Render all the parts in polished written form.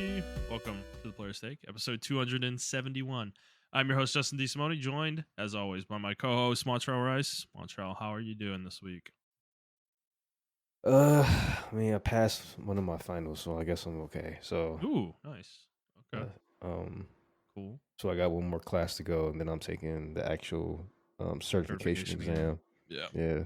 everybody. Welcome to the Player's Take, episode 271. I'm your host, Justin DeSimone, joined, as always, by my co-host, Montrell Rice. Montrell, how are you doing this week? I passed one of my finals, so I guess I'm okay. So, Ooh, nice. Okay, um, cool. so I got one more class to go, and then I'm taking the actual certification Certification again. exam. Yeah. Yeah.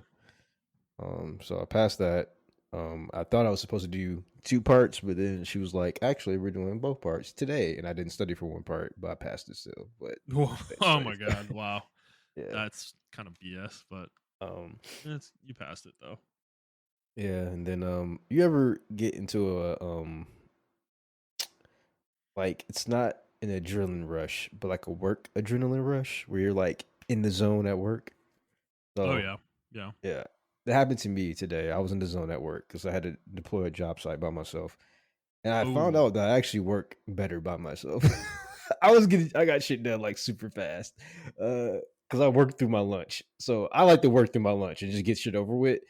So I passed that. I thought I was supposed to do two parts, but then she was like, "Actually, we're doing both parts today," and I didn't study for one part, but I passed it still. But Oh my God, wow. yeah. That's kind of BS, but Um, you passed it, though. yeah, and then you ever get into a like it's not an adrenaline rush, but like a work adrenaline rush where you're like in the zone at work. Oh, So yeah. Yeah. yeah, that happened to me today. I was in the zone at work because I had to deploy a job site by myself, and I found Ooh. out that I actually work better by myself. I got shit done like super fast, because I worked through my lunch. So I like to work through my lunch and just get shit over with.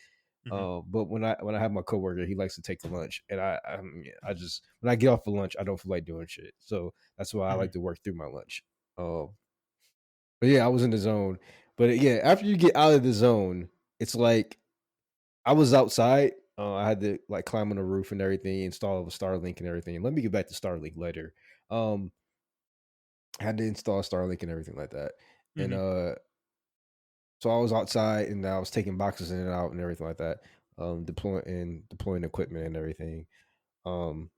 Mm-hmm. But when I have my coworker, he likes to take the lunch, and I just when I get off of lunch, I don't feel like doing shit. So that's why I Mm-hmm. like to work through my lunch. But yeah, I was in the zone. But yeah, after you get out of the zone, it's like I was outside. I had to like climb on the roof and everything, install a Starlink and everything. Let me get back to Starlink later. Um, I had to install Starlink and everything like that. And Mm-hmm. so I was outside and I was taking boxes in and out and everything like that. Deploying equipment and everything. Um,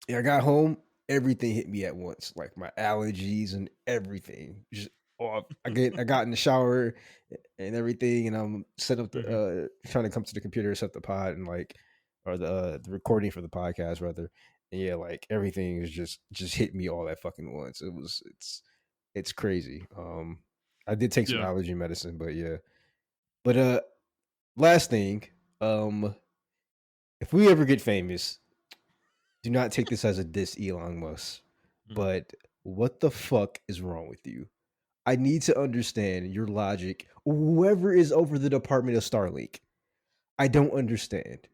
yeah, I got home, everything hit me at once, like my allergies and everything. Just off. I got in the shower and everything, and I'm set up Mm-hmm. the trying to come to the computer, set the pod and or the recording for the podcast rather. And yeah, like everything is just hit me all at fucking once. It's crazy. I did take some Yeah. allergy medicine, but yeah. But last thing, um, if we ever get famous, do not take this as a diss Elon Musk, Mm-hmm. but what the fuck is wrong with you? I need to understand your logic. Whoever is over the department of Starlink, I don't understand.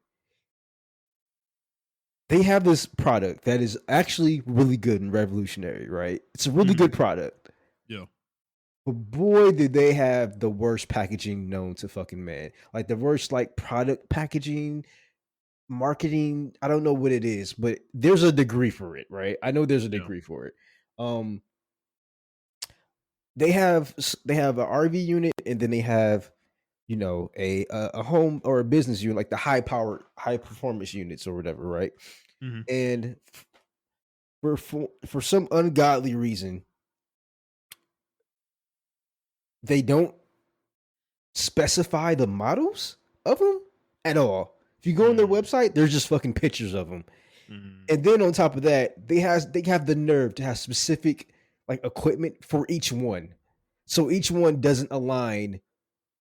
They have this product that is actually really good and revolutionary, right? It's a really Mm-hmm. good product. Yeah. But boy, did they have the worst packaging known to fucking man. Like the worst like product packaging, marketing. I don't know what it is, but there's a degree for it, right? I know there's a Yeah. degree for it. Um, they have an RV unit, and then they have a home or a business unit, like the high performance units or whatever, right? Mm-hmm. And for some ungodly reason, they don't specify the models of them at all. If you go on their Mm-hmm. website, there's just fucking pictures of them. Mm-hmm. And then on top of that, they have the nerve to have specific like equipment for each one. So each one doesn't align.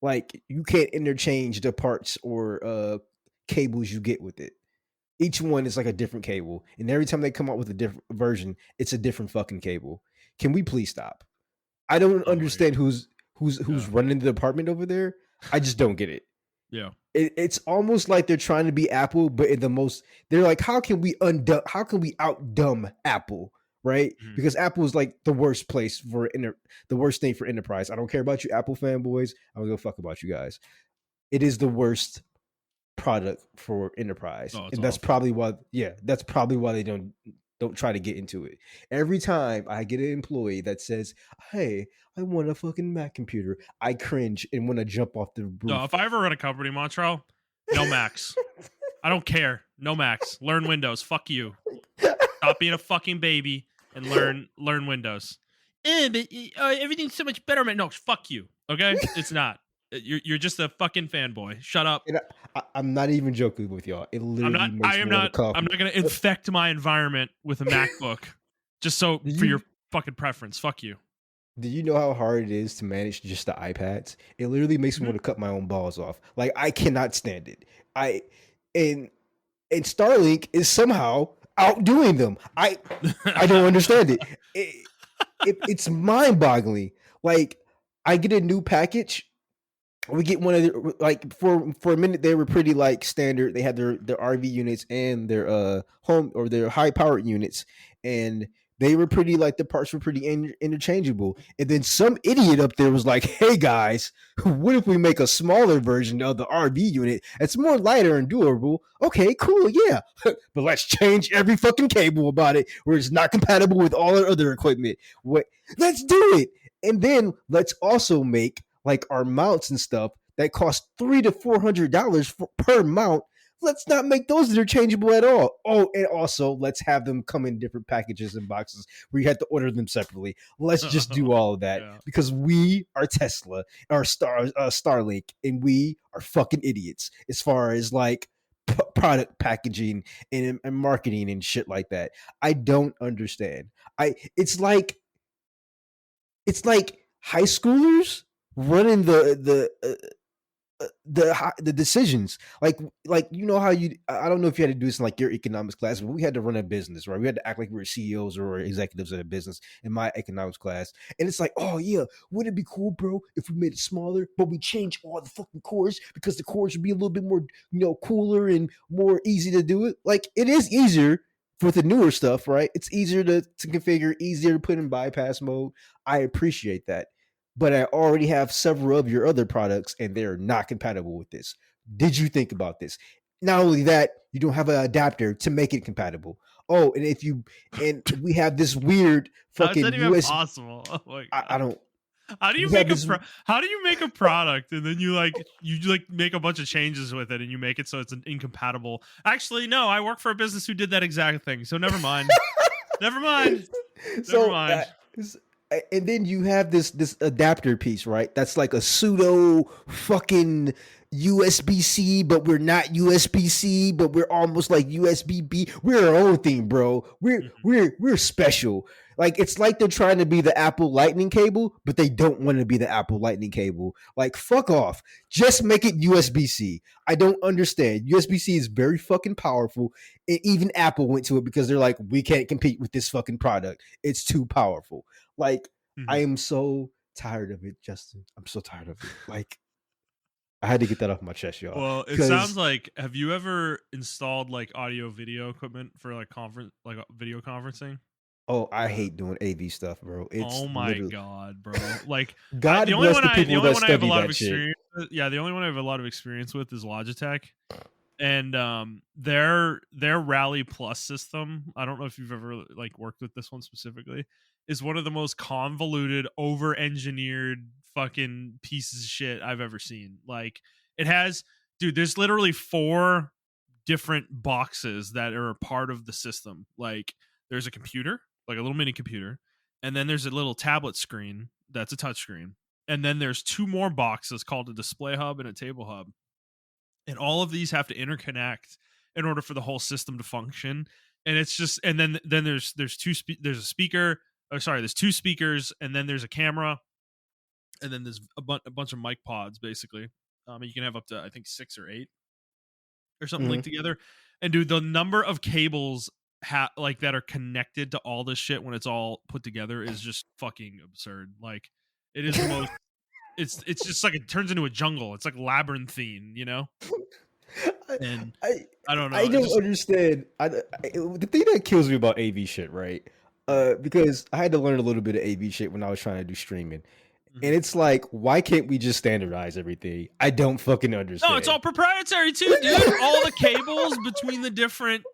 Like you can't interchange the parts or cables you get with it. Each one is like a different cable. And every time they come out with a different version, it's a different fucking cable. Can we please stop? I don't Oh my. understand who's Yeah. running the department over there. I just don't get it. Yeah. It's almost like they're trying to be Apple, but in the most they're like, how can we out dumb Apple, right? Mm-hmm. Because Apple is like the worst place for the worst thing for enterprise. I don't care about you Apple fanboys. I don't give a fuck about you guys. It is the worst product for enterprise, Oh, it's and that's awful. probably why. Yeah, that's probably why they don't try to get into it. Every time I get an employee that says, "Hey, I want a fucking Mac computer," I cringe and want to jump off the No, roof. if I ever run a company, Montrell, no Macs. I don't care. No Macs. Learn Windows. Fuck you. Stop being a fucking baby and learn Windows. But everything's so much better, man. No, fuck you. Okay, it's not. You're just a fucking fanboy. Shut up. And I'm not even joking with y'all. It I'm literally not. I makes am me want to not. cough. I'm not gonna infect my environment with a MacBook just so Do for your you fucking preference. Fuck you. do you know how hard it is to manage just the iPads? It literally makes me Mhm. want to cut my own balls off. Like I cannot stand it. I and and Starlink is somehow outdoing them. I don't understand it. It's mind boggling. Like I get a new package we get one of the, like, for a minute they were pretty like standard. They had their RV units and their home or their high powered units, and they were pretty like the parts were pretty interchangeable. And then some idiot up there was like, "Hey guys, what if we make a smaller version of the RV unit? It's more lighter and durable." Okay, cool, yeah, but let's change every fucking cable about it where it's not compatible with all our other equipment. What? Let's do it, and then let's also make like our mounts and stuff that cost $300 to $400 per mount. Let's not make those interchangeable at all. Oh, and also let's have them come in different packages and boxes where you have to order them separately. Let's just do all of that Yeah. because we are Tesla, our Starlink, and we are fucking idiots as far as like product packaging and marketing and shit like that. I don't understand. I it's like high schoolers running the decisions, like you know how you, I don't know if you had to do this in like your economics class, but we had to run a business, right? We had to act like we were CEOs or executives of a business in my economics class, and it's like, oh yeah, wouldn't it be cool, bro, if we made it smaller but we change all the fucking cores because the cores would be a little bit more, cooler and more easy to do it. Like, it is easier for the newer stuff, right? It's easier to configure, easier to put in bypass mode. I appreciate that, but I already have several of your other products and they're not compatible with this. Did you think about this? Not only that, you don't have an adapter to make it compatible. Oh, and we have this weird How is that fucking even US. possible? Oh my I god. don't. How do you We have make this. how do you make a product and then you make a bunch of changes with it and you make it so it's an incompatible? Actually, no, I work for a business who did that exact thing. So never mind. Never mind. Never So mind. and then you have this adapter piece, right? That's like a pseudo fucking USB-C, but we're not USB-C, but we're almost like USB-B. We're our own thing, bro. We're Mhm. we're we're special. Like, it's like they're trying to be the Apple Lightning cable, but they don't want to be the Apple Lightning cable. Like, fuck off. Just make it USB-C. I don't understand. USB-C is very fucking powerful. And even Apple went to it because they're like, we can't compete with this fucking product. It's too powerful. Like, I Mhm. am so tired of it, Justin. I'm so tired of it. Like, I had to get that off my chest, y'all. Well, it sounds Because like, have you ever installed like audio video equipment for like video conferencing? I hate doing AV stuff, bro. It's Oh my literally, god, bro. Like God bless the the people only that one I have a study lot of that shit. experience with, yeah, the only one I have a lot of experience with is Logitech. And their Rally Plus system, I don't know if you've ever like worked with this one specifically, is one of the most convoluted, over engineered fucking pieces of shit I've ever seen. Like, it has, dude, there's literally four different boxes that are a part of the system. Like, there's a computer, like a little mini computer, and then there's a little tablet screen that's a touch screen. And then there's two more boxes called a display hub and a table hub, and all of these have to interconnect in order for the whole system to function. And it's just, and then there's a speaker, oh sorry, there's two speakers, and then there's a camera, and then there's a bunch of mic pods basically. You can have up to, I think, six or eight or something Mhm. linked together. And dude, the number of cables like that are connected to all this shit when it's all put together is just fucking absurd. Like, it is the most, it's just like, it turns into a jungle. It's like labyrinthine, you know? I, And I I don't I know. It don't just understand. The thing that kills me about AV shit, right? Because I had to learn a little bit of AV shit when I was trying to do streaming, and Mhm. it's like, why can't we just standardize everything? I don't fucking No, it's all understand. proprietary too, dude. All the cables between the different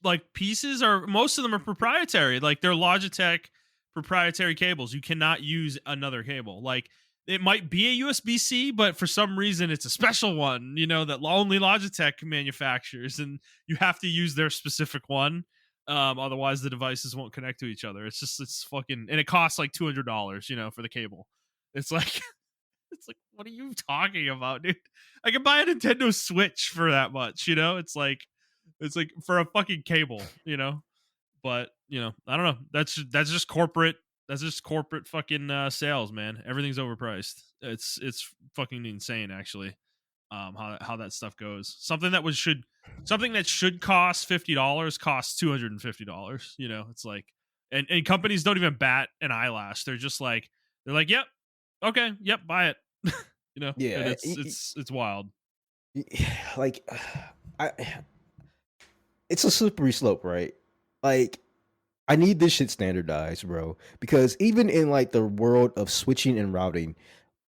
like pieces are, most of them are proprietary. Like, they're Logitech proprietary cables. You cannot use another cable. Like, it might be a USB-C, but for some reason it's a special one, that only Logitech manufactures, and you have to use their specific one. Otherwise the devices won't connect to each other. It's fucking, and it costs like $200, for the cable. It's like, it's like, what are you talking about, dude? I can buy a Nintendo Switch for that much, it's like for a fucking cable. But I don't know. That's just corporate. That's just corporate fucking sales, man. Everything's overpriced. It's fucking insane, actually. How that stuff goes. Something that should cost $50 costs $250. It's like, and companies don't even bat an eyelash. They're like, yep, okay, yep, buy it. you know, and Yeah, it's wild. like I, it's a slippery slope, right? Like I need this shit standardized, bro. Because even in like the world of switching and routing,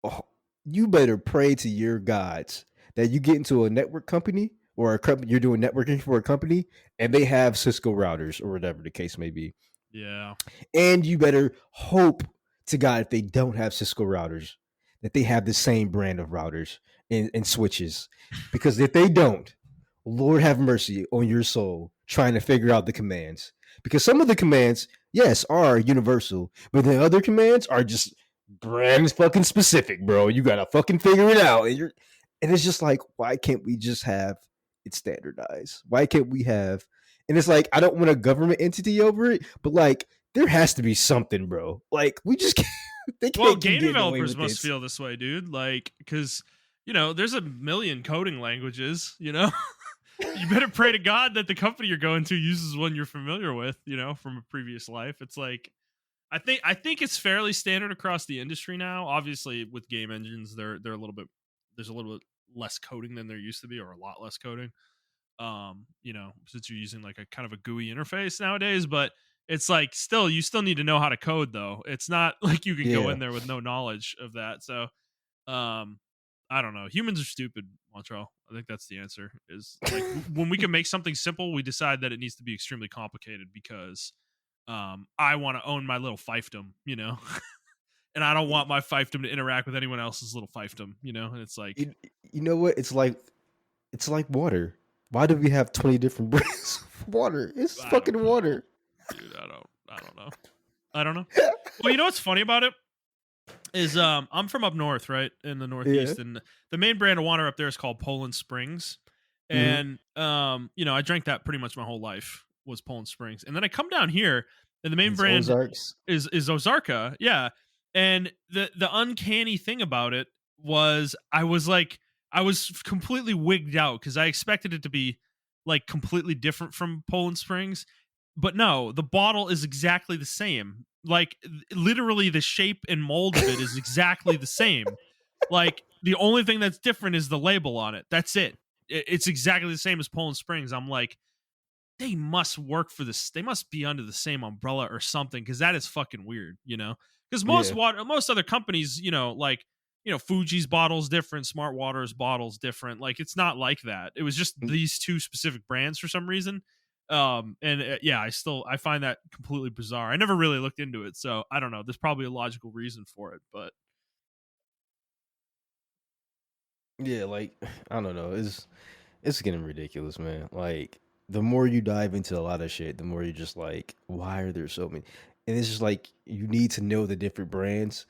oh, you better pray to your gods that you get into a network company or a company you're doing networking for a company and they have Cisco routers or whatever the case may be. Yeah. And you better hope to God if they don't have Cisco routers, that they have the same brand of routers and switches. Because if they don't, Lord have mercy on your soul trying to figure out the commands. Because some of the commands, yes, are universal, but the other commands are just brand fucking specific, bro. You gotta fucking figure it out. And it's just like, why can't we just have it standardized? Why can't we have and it's like I don't want a government entity over it, but like there has to be something, bro. Like we just can't, they Well, can't keep game getting away developers with must this. feel this way, dude. Like, because there's a million coding languages. You better pray to God that the company you're going to uses one you're familiar with. From a previous life. It's like I think it's fairly standard across the industry now. Obviously, with game engines, they're a little bit there's a little bit less coding than there used to be, or a lot less coding. Since you're using like a kind of a GUI interface nowadays, but it's like you still need to know how to code though. It's not like you can go Yeah. in there with no knowledge of that. So, um, I don't know. Humans are stupid, Montrell. I think that's the answer. Is like when we can make something simple, we decide that it needs to be extremely complicated because, I want to own my little fiefdom, and I don't want my fiefdom to interact with anyone else's little fiefdom, and it's like, You, you know what? It's like water. Why do we have 20 different brands of water? It's I don't fucking know, water. dude. I don't know. I don't know. Well, you know what's funny about it is I'm from up north, right, in the Yeah. Northeast, and the main brand of water up there is called Poland Springs, Hmm. and I drank that pretty much my whole life was Poland Springs, and then I come down here, and the main It's brand Ozarks. is Ozarka, yeah, and the uncanny thing about it was I was completely wigged out because I expected it to be like completely different from Poland Springs, but no, the bottle is exactly the same. Like literally the shape and mold of it is exactly the same. Like the only thing that's different is the label on it. That's it. It's exactly the same as Poland Springs. I'm like, they must work for this. They must be under the same umbrella or something because that is fucking weird. Because Yeah. most other companies, like Fuji's bottles different, Smart Water's bottles different. Like it's not like that. It was just these two specific brands for some reason. And yeah, I find that completely bizarre. I never really looked into it, so I don't know. There's probably a logical reason for it, but Yeah, like I don't know. It's getting ridiculous, man. Like the more you dive into a lot of shit, the more you're just like, why are there so many? And it's just like you need to know the different brands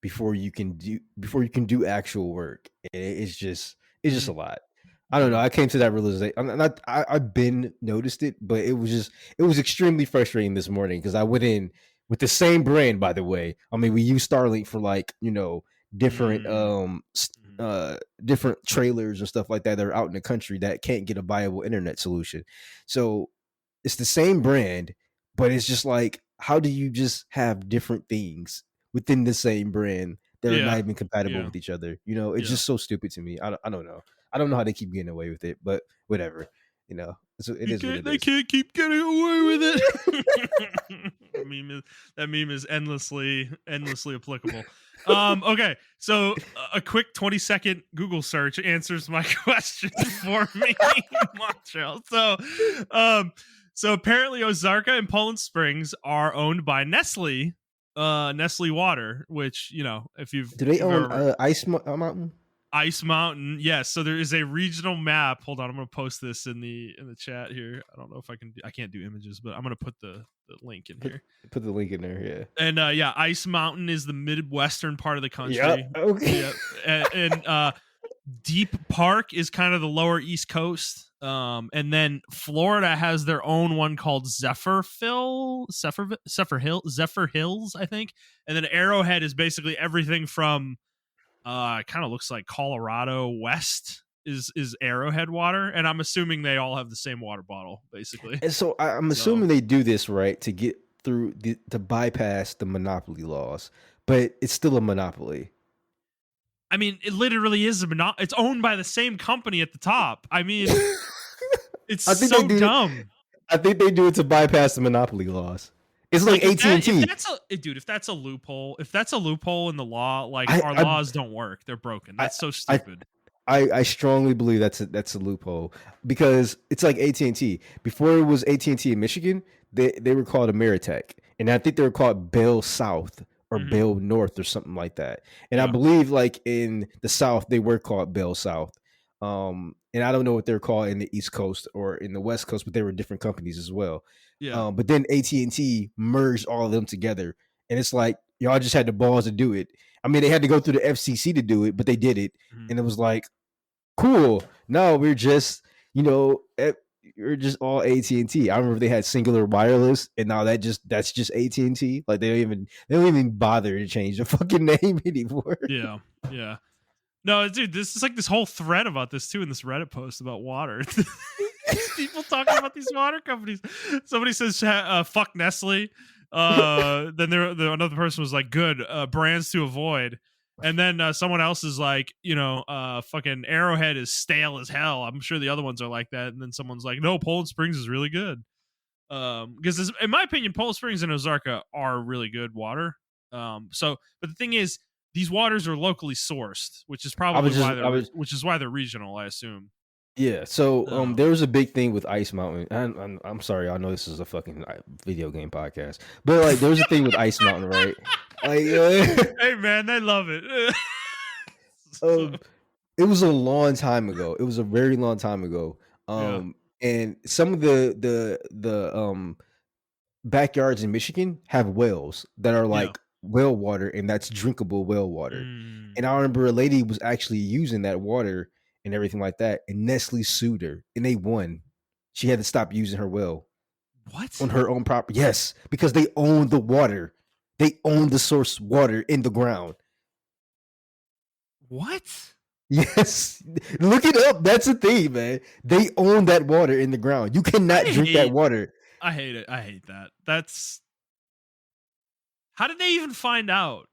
before you can do actual work. It's just a mhm, lot. I don't know. yeah, I came to that realization. I'm not. I've been noticed it, but it was extremely frustrating this morning because I went in with the same brand. By the way, I mean we use Starlink for like different mm, mhm. different trailers and stuff like that are out in the country that can't get a viable internet solution. So it's the same brand, but it's just like, how do you just have different things within the same brand that are not Yeah, even compatible yeah, with each other? It's yeah. just so stupid to me. I don't know. I don't know how they keep getting away with it, but whatever. It You is what can't. it They is. can't keep getting away with it. That meme is endlessly applicable. Okay, so a quick 20-second Google search answers my question for me, Montreal. So apparently Ozarka and Poland Springs are owned by Nestle, Nestle Water, which if you've Do they you've own ever Mountain? Ice Mountain, yes. So there is a regional map. Hold on, I'm gonna post this in the chat here. I don't know if I can. I can't do images, but I'm gonna put the link in Put here. put the link in there. And yeah, Ice Mountain is the midwestern part of the Yeah. country. Yep. Okay. Yeah, and Deep Park is kind of the lower East Coast. And then Florida has their own one called Zephyr Hills, I think. And then Arrowhead is basically everything from it kind of looks like Colorado West is Arrowhead water, and I'm assuming they all have the same water bottle, basically. And so I'm So assuming they do this right to get through to bypass the monopoly laws, but it's still a monopoly. I mean, it literally is it's owned by the same company at the top. I mean, it's I think they so do it. dumb. I think they do it to bypass the monopoly laws. It's like Like if AT&T. that's a dude, if that's a loophole, in the law, like I our I laws don't work. They're broken. I That's so I stupid. I strongly believe that's a loophole because it's like AT&T. Before it was AT&T in Michigan, they were called Ameritech, and I think they were called Bell South or Mhm. Bell North or something like that. And I Yeah. believe like in the South they were called Bell South. And I don't know what they're called in the East Coast or in the West Coast, but they were different companies as well. Yeah. But then AT&T merged all of them together, and it's like y'all just had the balls to do it. I mean, they had to go through the FCC to do it, but they did it, Mhm. and it was like, cool. No, we're just, you're just all AT&T. I remember they had Singular Wireless, and now that's just AT&T. Like they don't even bother to change the fucking name anymore. Yeah. Yeah. No, dude, this is like this whole thread about this too in this Reddit post about water. These people talking about these water companies. Somebody says, "Fuck Nestle." Then another person was like, "Good brands to avoid." And then someone else is like, fucking Arrowhead is stale as hell. I'm sure the other ones are like that. And then someone's like, "No, Poland Springs is really good." Because in my opinion, Poland Springs and Ozarka are really good water. But the thing is, these waters are locally sourced, which is I probably was just, why I was, they're regional. I assume. yeah. So Um, there was a big thing with Ice Mountain. And I'm sorry, I know this is a fucking video game podcast, but like there was a thing with Ice Mountain, right? Like, hey man, they love it. So, um, it was a long time ago. It was a very long time ago. yeah, And some of the backyards in Michigan have wells that are yeah. like well water, and that's drinkable well water. And I Mm. remember a lady was actually using that water and everything like that, and Nestle sued her, and they won. She had to stop using her well on What? her own property. Yes, because they own the water. They own the source water in the ground. What? Yes, look it up. That's the thing, man. They own that water in the ground. You I cannot drink that hate. water. I hate it. I hate that. That's how did they even find out?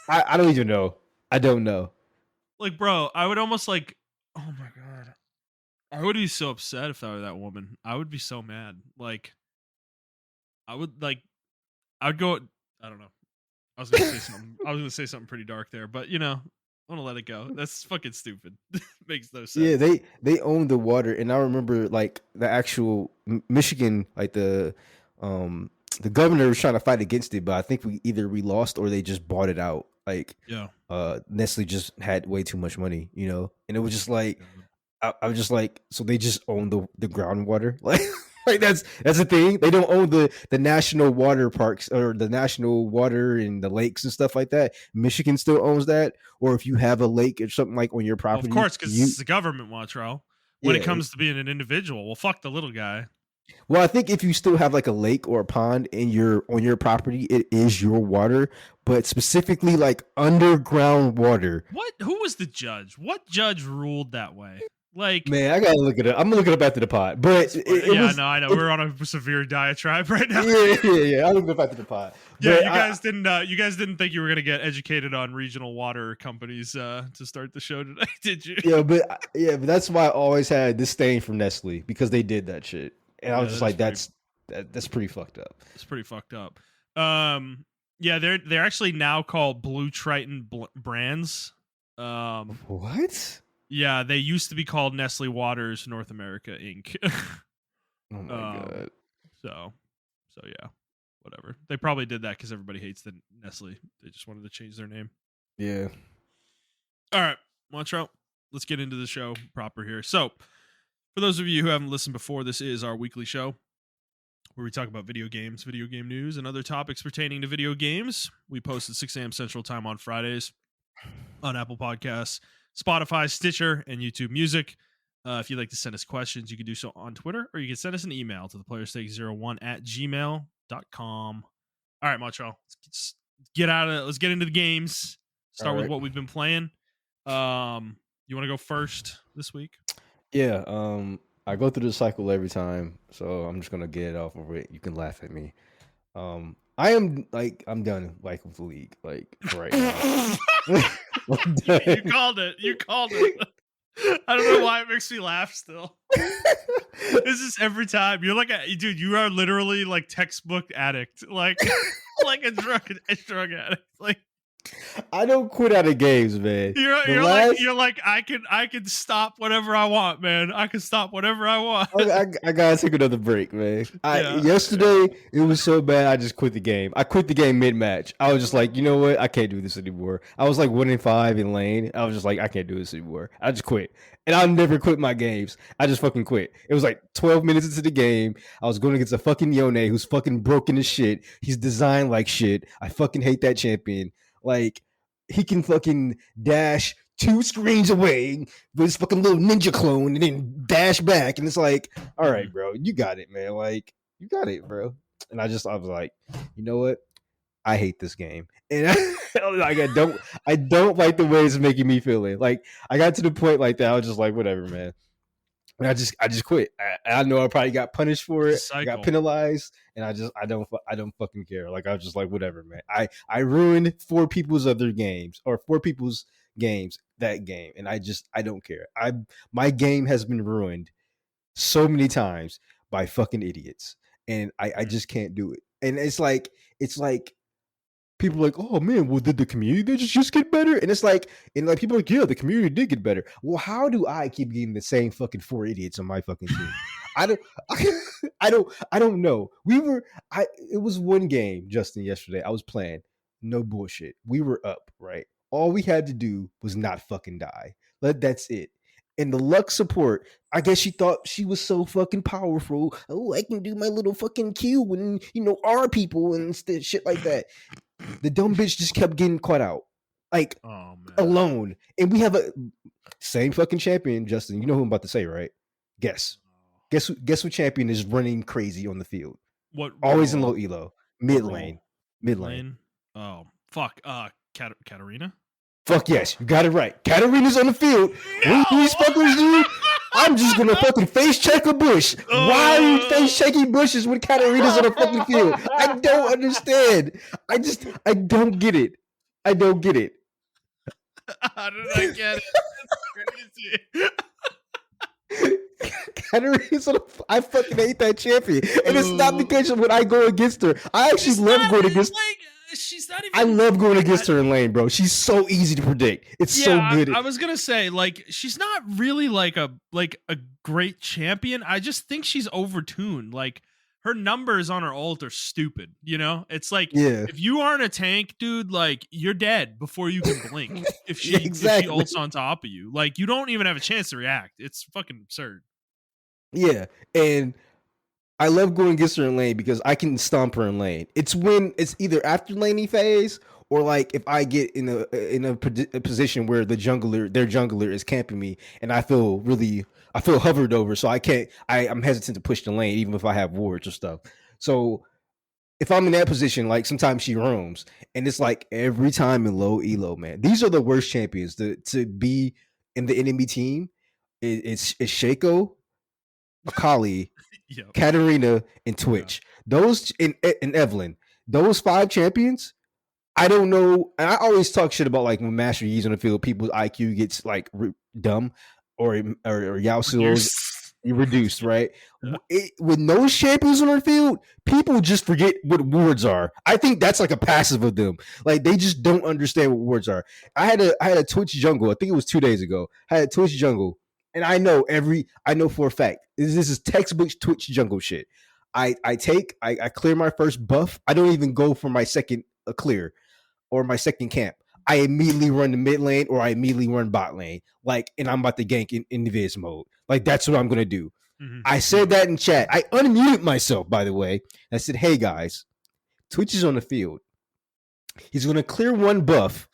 I don't even know. I don't know. Like, bro, I would almost like. Oh my god. I would be so upset if I were that woman. I would be so mad. Like, I would like. I'd go. I don't know. I was gonna say something. I was gonna say something pretty dark there, but I'm gonna let it go. That's fucking stupid. Makes no Yeah, sense. they own the water, and I remember like the actual Michigan, like the governor was trying to fight against it, but I think we lost or they just bought it out. Like Yeah. Nestle just had way too much money, and it was just like God. I was just like, so they just own the groundwater, like that's the thing. They don't own the national water parks or the national water and the lakes and stuff like that. Michigan still owns that, or if you have a lake or something like on your Well, of property, course, because it's the government, Montrell. When it yeah. comes to being an individual, well, fuck the little guy. Well, I think if you still have like a lake or a pond in your on your property, it is your water, but specifically like underground water. What? Who was the judge? What judge ruled that way? Like, Man, I gotta look it up. I'm gonna look it up after the pod. But it yeah, was no, I know it, we're on a severe diatribe right now. yeah. I'll look it up after the pod. Yeah, But you guys didn't. You guys didn't think you were gonna get educated on regional water companies to start the show today, did you? but that's why I always had disdain from Nestle because they did that shit, and I Yeah, was just that is like, pretty. that's pretty fucked up. It's pretty fucked up. Yeah, they're actually now called Blue Triton Brands. What? Yeah, they used to be called Nestle Waters North America Inc. Oh my um, god. so yeah, whatever. They probably did that because everybody hates the Nestle. They just wanted to change their name. Yeah. All right, Montrell, let's get into the show proper here. So, for those of you who haven't listened before, this is our weekly show where we talk about video games, video game news, and other topics pertaining to video games. We post at 6 a.m. Central Time on Fridays on Apple Podcasts, Spotify, Stitcher, and YouTube Music. If you'd like to send us questions, you can do so on Twitter, or you can send us an email to theplayerstake01@gmail.com. All right, Montreal, let's get out of it. Let's get into the games. Start with Right. what we've been playing. You want to go first this week? Yeah. I go through the cycle every time, so I'm just gonna get it off of it. You can laugh at me. I'm done like with the league, like for right now. I'm You done. called it. You called it. I don't know why it makes me laugh still. This is every time. You're like dude, you are literally like textbook addict. Like a drug addict. Like I don't quit out of games, man. The last you're like I can stop whatever I want, man. I can stop whatever I want. I gotta take another break, man. Yeah. Yesterday it was so bad I just quit the game. I quit the game mid match. I was just like, you know what? I can't do this anymore. I was like 1-5 in lane. I was just like, I can't do this anymore. I just quit. And I'll never quit my games. I just fucking quit. It was like 12 minutes into the game. I was going against a fucking Yone who's fucking broken as shit. He's designed like shit. I fucking hate that champion. Like, he can fucking dash 2 screens away with his fucking little ninja clone and then dash back. And it's like, all right, bro, you got it, man. Like, you got it, bro. And I was like, you know what? I hate this game. And like, I don't like the way it's making me feel it. Like, I got to the point like that. I was just like, whatever, man. And I just quit. I know I probably got punished for it. I got penalized, and I don't fucking care. Like, I was just like, whatever, man. I ruined 4 people's other games or 4 people's games that game, and I don't care. My game has been ruined so many times by fucking idiots, and I just can't do it. And it's like people are like, oh man, well, did the community just get better? And it's like, people are like, yeah, the community did get better. Well, how do I keep getting the same fucking 4 idiots on my fucking team? I don't know. It was one game, Justin, yesterday. I was playing. No bullshit. We were up, right? All we had to do was not fucking die. That's it. And the luck support, I guess she thought she was so fucking powerful. Oh, I can do my little fucking Q and, R people and shit like that. The dumb bitch just kept getting caught out, like, alone. And we have a same fucking champion, Justin. You know who I'm about to say, right? Guess what champion is running crazy on the field? What? Always in low elo, mid lane. Oh fuck, Katarina. Fuck yes, you got it right. Katarina's on the field. No! What these fuckers do? I'm just gonna fucking face check a bush. Why are you face checking bushes when Katarina's on the fucking field? I don't understand. I don't get it. I don't get it. How did I get it? It's crazy. Katarina's on I fucking hate that champion. And it's not because of when I go against her. I actually love going against she's not even. I love going against her in lane, bro. She's so easy to predict. It's so good. I was gonna say, like, she's not really like a great champion. I just think she's overtuned. Like, her numbers on her ult are stupid. It's like, if you aren't a tank, dude, like, you're dead before you can blink. If she ults on top of you, like, you don't even have a chance to react. It's fucking absurd. Yeah, and I love going against her in lane because I can stomp her in lane. It's when it's either after laning phase or like if I get in a position where their jungler is camping me and I feel hovered over, so I'm hesitant to push the lane even if I have wards or stuff. So if I'm in that position, like sometimes she roams, and it's like every time in low elo, man. These are the worst champions to be in the enemy team. It's Shaco, Akali, Katarina, and Twitch. Those and Evelyn. Those 5 champions. I don't know. And I always talk shit about like when Master Yi's on the field, people's IQ gets like dumb or Yao Suo's reduced, right? With those champions on their field, people just forget what wards are. I think that's like a passive of them. Like, they just don't understand what wards are. I had a Twitch jungle. I think it was 2 days ago. I had a Twitch jungle. And I know for a fact, this is textbook Twitch jungle shit. I clear my first buff. I don't even go for my second clear or my second camp. I immediately run the mid lane or I immediately run bot lane. Like, and I'm about to gank in Invis mode. Like, that's what I'm going to do. Mm-hmm. I said that in chat. I unmuted myself, by the way. I said, hey guys, Twitch is on the field. He's going to clear 1 buff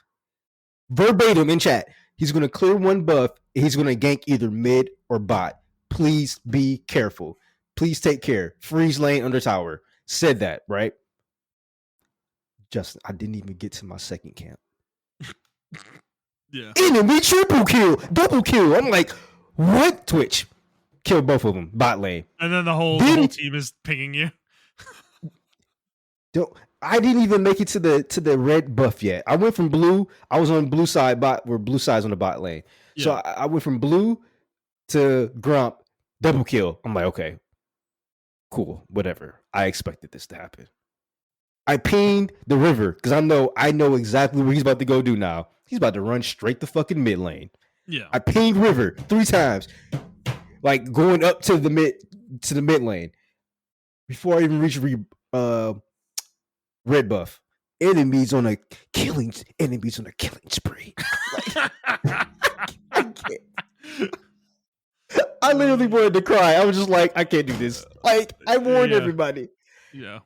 verbatim in chat. He's going to clear 1 buff. He's going to gank either mid or bot. Please be careful. Please take care. Freeze lane under tower. Said that, right? Justin, I didn't even get to my second camp. Yeah. Enemy triple kill, double kill. I'm like, what? Twitch. Kill both of them. Bot lane. And then the whole team is pinging you. I didn't even make it to the red buff yet. I went from blue. I was on blue side bot where blue side's on the bot lane. So Yeah. I went from blue to Grump, double kill. I'm like, okay, cool, whatever. I expected this to happen. I pinged the river because I know exactly what he's about to go do now. He's about to run straight to fucking mid lane. Yeah. I pinged river 3 times, like going up to the mid lane before I even reach red buff. Enemies on a killing spree. Like, I can't. I literally wanted to cry. I was just like, I can't do this. Like, I warned everybody. Yeah.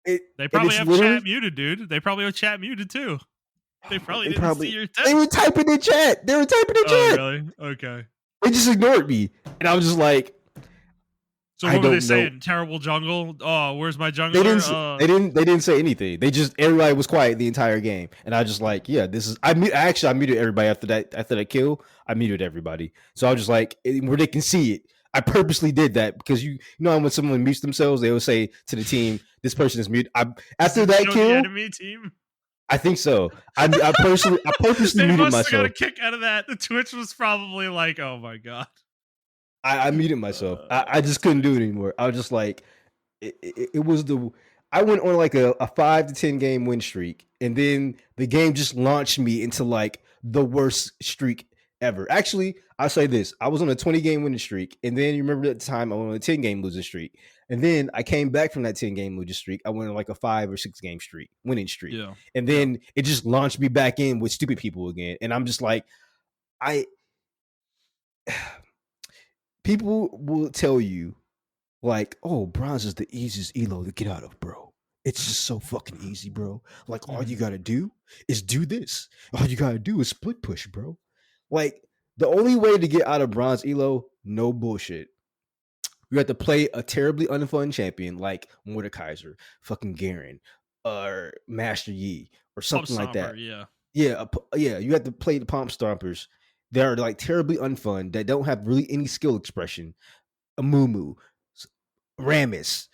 They probably have chat muted, dude. They probably have chat muted too. They probably didn't see your text. They were typing in chat. Oh, really? Okay. They just ignored me. And I was just like, so what were they saying? Terrible jungle? Oh, where's my jungler? They didn't say anything. They just, everybody was quiet the entire game. And I was just like, yeah, this is, I muted everybody after that kill. I muted everybody. So I was just like, where they can see it. I purposely did that because you know when someone mutes themselves, they will say to the team, "This person is muted." After that kill, the enemy team. I think so. I purposely muted myself. They must have got a kick out of that. The Twitch was probably like, "Oh my god." I muted myself. I just couldn't do it anymore. I was just like, it was the. I went on like a 5 to 10 game win streak, and then the game just launched me into like the worst streak ever. Actually, I'll say this. I was on a 20 game winning streak. And then you remember at the time I went on a 10 game losing streak. And then I came back from that 10 game losing streak. I went on like a 5 or 6 game streak, winning streak. Yeah. And then it just launched me back in with stupid people again. And I'm just like, people will tell you like, oh, bronze is the easiest elo to get out of, bro. It's just so fucking easy, bro. Like all you got to do is do this. All you got to do is split push, bro. Like, the only way to get out of bronze elo, no bullshit. You have to play a terribly unfun champion like Mordekaiser, fucking Garen, or Master Yi, or something like that. Yeah. Yeah. You have to play the Pomp Stompers. They are like terribly unfun, that don't have really any skill expression. Amumu, Rammus.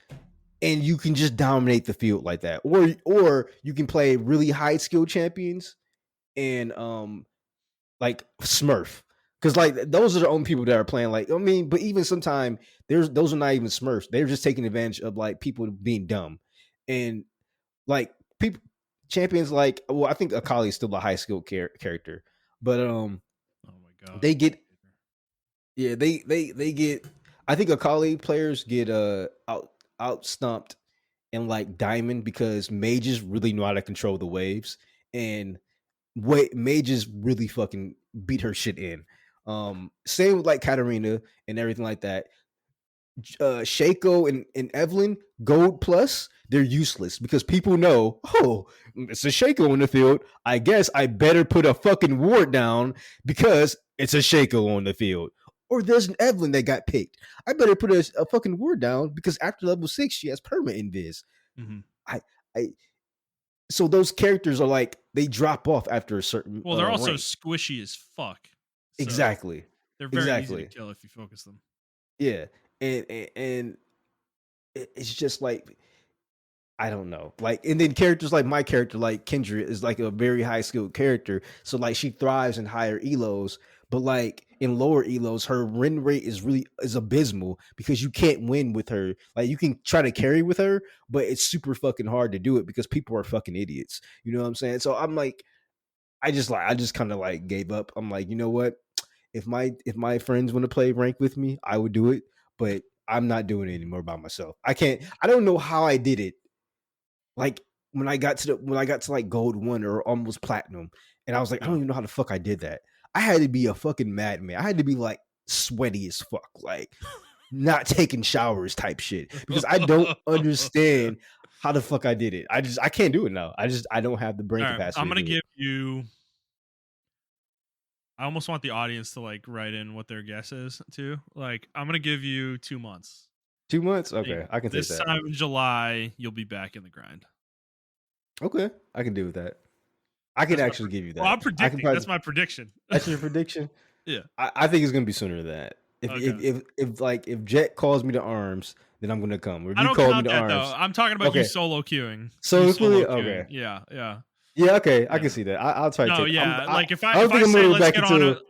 And you can just dominate the field like that. Or you can play really high skill champions and like Smurf, because like those are the only people that are playing. Like, I mean, but even sometimes those are not even Smurfs. They're just taking advantage of like people being dumb, and like people champions like, well, I think Akali is still a high skilled character, but oh my god, they get they get. I think Akali players get out stumped in like Diamond because mages really know how to control the waves, and mages really fucking beat her shit in. Same with like Katarina and everything like that. Shaco and Evelyn Gold Plus, they're useless because people know, oh, it's a Shaco in the field. I guess I better put a fucking ward down because it's a Shaco on the field. Or there's an Evelyn that got picked. I better put a fucking ward down because after level 6 she has permanent invis. I so those characters are like, they drop off after a certain. Well, they're also rank. Squishy as fuck. So exactly. They're very easy to kill if you focus them. Yeah, and it's just like, I don't know. Like, and then characters like my character, like Kendra, is like a very high skilled character. So like she thrives in higher elos, but like in lower elos, her win rate is abysmal because you can't win with her. Like, you can try to carry with her, but it's super fucking hard to do it because people are fucking idiots. You know what I'm saying? So I'm like, I just kind of like gave up. I'm like, you know what? If my friends want to play rank with me, I would do it, but I'm not doing it anymore by myself. I don't know how I did it. Like when I got to like gold 1 or almost platinum, and I was like, I don't even know how the fuck I did that. I had to be a fucking madman. I had to be like sweaty as fuck, like not taking showers type shit, because I don't understand how the fuck I did it. I can't do it now. I don't have the brain capacity. I'm gonna give you. I almost want the audience to like write in what their guess is too. Like, I'm gonna give you 2 months. 2 months? Okay, I can take that. This time in July, you'll be back in the grind. Okay, I can do with that. I can actually give you that. Well, I'm predicting. That's my prediction. That's your prediction? Yeah. I think it's gonna be sooner than that. Okay. If Jet calls me to arms, then I'm gonna come. Or if I you don't call me count to that though. arms, I'm talking about you okay. solo queuing. You So if solo we queuing. okay, Yeah, yeah, yeah, okay, I can yeah. see that. I'll try to No, take. yeah. Like I if don't think I I'm say gonna go let's back get on a into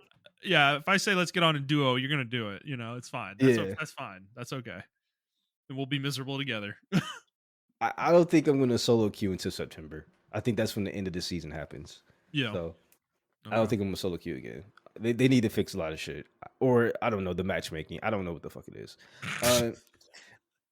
yeah, if I say let's get on a duo, you're gonna do it. You know, it's fine. yeah. That's fine. That's okay. And we'll be miserable together. I don't think I'm gonna solo queue until September. I think that's when the end of the season happens. Yeah. So I don't Okay. think I'm gonna solo queue again. They need to fix a lot of shit, or I don't know the matchmaking. I don't know what the fuck it is. Uh,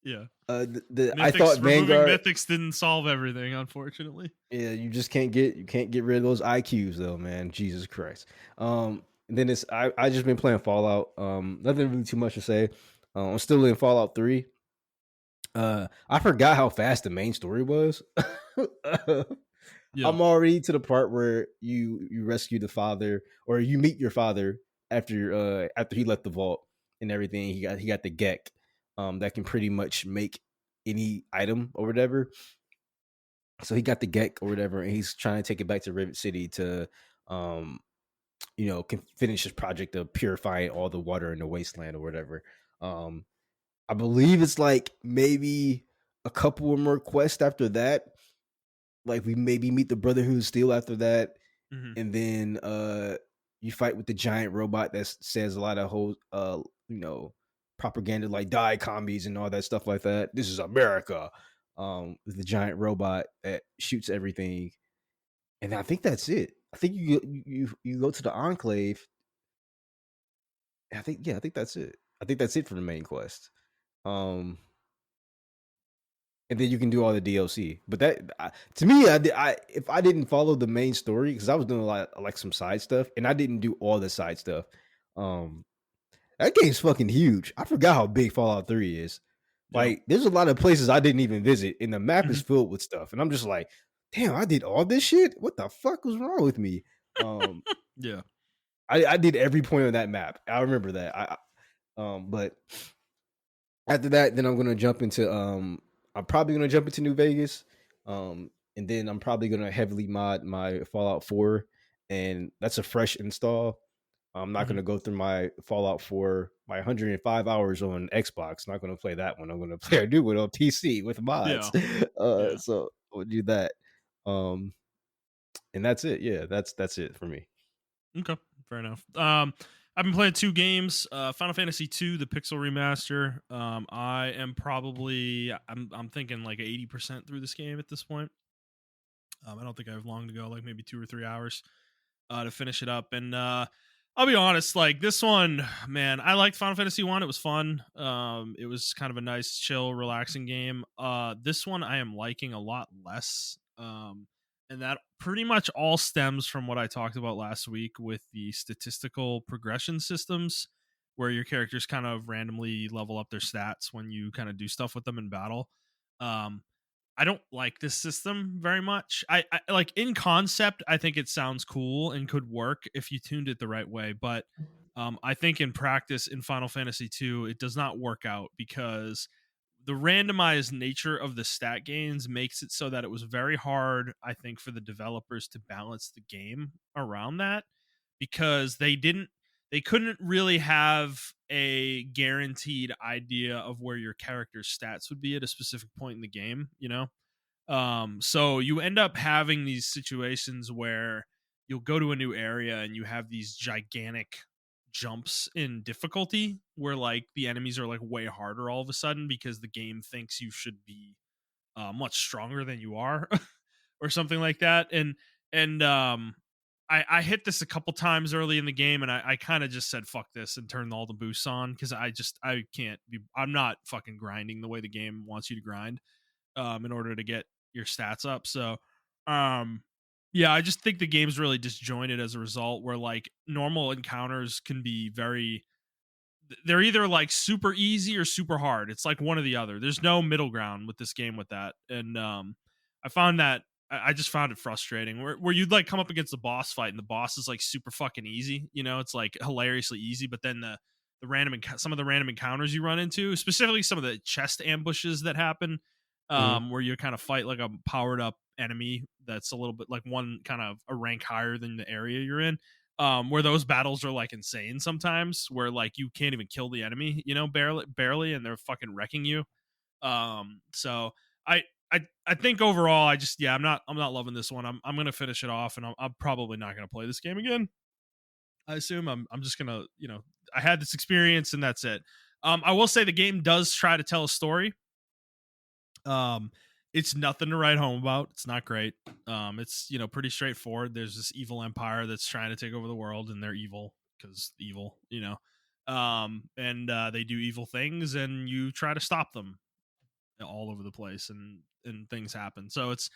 Yeah. I thought Mythics removing Vanguard. mythics didn't solve everything, unfortunately. Yeah, you just can't get rid of those IQs though, man. Jesus Christ. And then I just been playing Fallout. Nothing really too much to say. I'm still in Fallout 3. I forgot how fast the main story was. Yeah. I'm already to the part where you rescue the father, or you meet your father after he left the vault and everything. He got the Gek that can pretty much make any item or whatever. So he got the Gek or whatever, and he's trying to take it back to Rivet City to um can finish his project of purifying all the water in the wasteland or whatever. Um I believe it's like maybe a couple more quests after that. Like we maybe meet the Brotherhood of Steel after that, Hmm. and then you fight with the giant robot that says a lot of whole propaganda like die commies and all that stuff like that. This is America. With the giant robot that shoots everything, and I think that's it. I think you go to the Enclave. I think that's it. I think that's it for the main quest. Um, and then you can do all the DLC. But to me, if I didn't follow the main story because I was doing a lot like some side stuff, and I didn't do all the side stuff. Um, that game's fucking huge. I forgot how big Fallout 3 is. Yeah. Like, there's a lot of places I didn't even visit, and the map Hmm. is filled with stuff. And I'm just like, damn, I did all this shit. What the fuck was wrong with me? Um, Yeah. I did every point on that map. I remember that. But after that, then I'm probably gonna jump into New Vegas. And then I'm probably gonna heavily mod my Fallout 4, and that's a fresh install. I'm not Hmm. gonna go through my Fallout 4, my 105 hours on Xbox. Not gonna play that one. I'm gonna play a new one on PC with mods. Yeah. Yeah. So we'll do that. Um, and that's it. Yeah, that's it for me. Okay, fair enough. I've been playing two games. Final Fantasy 2, the Pixel remaster. I am probably I'm thinking like 80% through this game at this point. I don't think I have long to go, like maybe 2 or 3 hours to finish it up. And I'll be honest, like this one, man, I liked Final Fantasy 1. It was fun. It was kind of a nice, chill, relaxing game. This one I am liking a lot less. And that pretty much all stems from what I talked about last week with the statistical progression systems, where your characters kind of randomly level up their stats when you kind of do stuff with them in battle. Um, I don't like this system very much. I like in concept, I think it sounds cool and could work if you tuned it the right way. But I think in practice in Final Fantasy 2, it does not work out because the randomized nature of the stat gains makes it so that it was very hard, I think, for the developers to balance the game around that because they couldn't really have a guaranteed idea of where your character's stats would be at a specific point in the game, you know? So you end up having these situations where you'll go to a new area and you have these gigantic jumps in difficulty where like the enemies are like way harder all of a sudden because the game thinks you should be much stronger than you are or something like that. And I hit this a couple times early in the game and I kind of just said fuck this and turned all the boosts on because I can't be I'm not fucking grinding the way the game wants you to grind in order to get your stats up. So, um, yeah, I just think the game's really disjointed as a result, where like normal encounters can be they're either like super easy or super hard. It's like one or the other. There's no middle ground with this game with that. And I found that I just found it frustrating where you'd like come up against the boss fight and the boss is like super fucking easy. You know, it's like hilariously easy, but then some of the random encounters you run into, specifically some of the chest ambushes that happen, Mhm. where you kind of fight like a powered up enemy that's a little bit like one kind of a rank higher than the area you're in. where those battles are like insane sometimes, where like you can't even kill the enemy, barely, and they're fucking wrecking you. So I I think overall, I'm not loving this one. I'm gonna finish it off, and I'm probably not gonna play this game again. I assume I'm just gonna, I had this experience and that's it. I will say the game does try to tell a story. Um, it's nothing to write home about. It's not great. It's pretty straightforward. There's this evil empire that's trying to take over the world, and they're evil because evil, and they do evil things, and you try to stop them all over the place, and things happen. So it's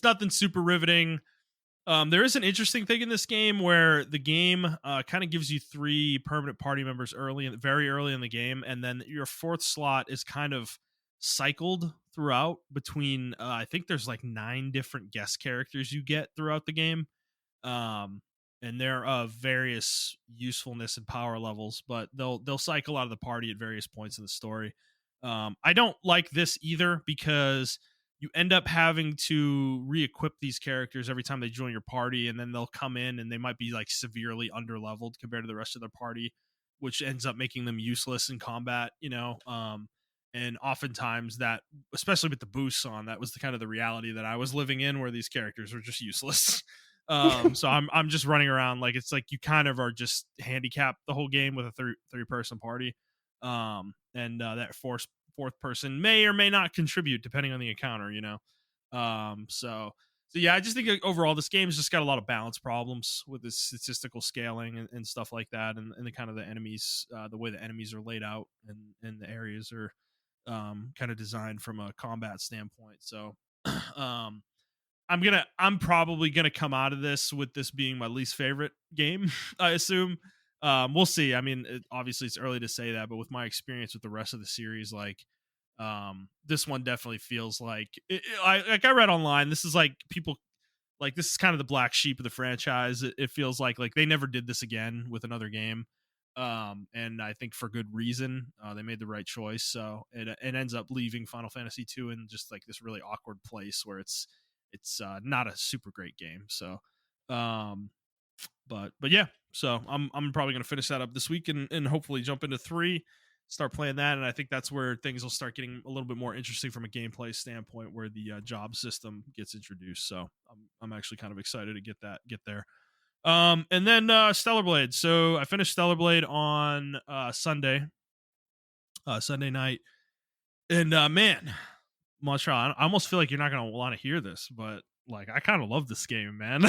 nothing super riveting. There is an interesting thing in this game where the game kind of gives you 3 permanent party members very early in the game, and then your 4th slot is kind of cycled throughout between. I think there's like 9 different guest characters you get throughout the game, um, and they're of various usefulness and power levels, but they'll cycle out of the party at various points in the story. I don't like this either because you end up having to re-equip these characters every time they join your party, and then they'll come in and they might be like severely underleveled compared to the rest of their party, which ends up making them useless in combat. And oftentimes that, especially with the boosts on, that was the kind of the reality that I was living in, where these characters were just useless. So I'm just running around like it's like you kind of are just handicapped the whole game with a three person party. And that fourth person may or may not contribute depending on the encounter. So yeah, I just think like, overall this game's just got a lot of balance problems with the statistical scaling and stuff like that, and the kind of the enemies, the way the enemies are laid out, and the areas are kind of designed from a combat standpoint. So um I'm probably gonna come out of this with this being my least favorite game. I assume. We'll see. I mean, obviously it's early to say that, but with my experience with the rest of the series, like, this one definitely feels like I read online. This is like people like this is kind of the black sheep of the franchise. It feels like they never did this again with another game. And I think for good reason. They made the right choice. So it ends up leaving Final Fantasy 2 in just like this really awkward place where it's not a super great game. So, um, but yeah, so I'm probably gonna finish that up this week and hopefully jump into 3, start playing that, and I think that's where things will start getting a little bit more interesting from a gameplay standpoint, where the job system gets introduced. So I'm actually kind of excited to get there. And then Stellar Blade. So I finished Stellar Blade on Sunday night, and man, Montreal, I almost feel like you're not gonna want to hear this, but like I kind of love this game, man.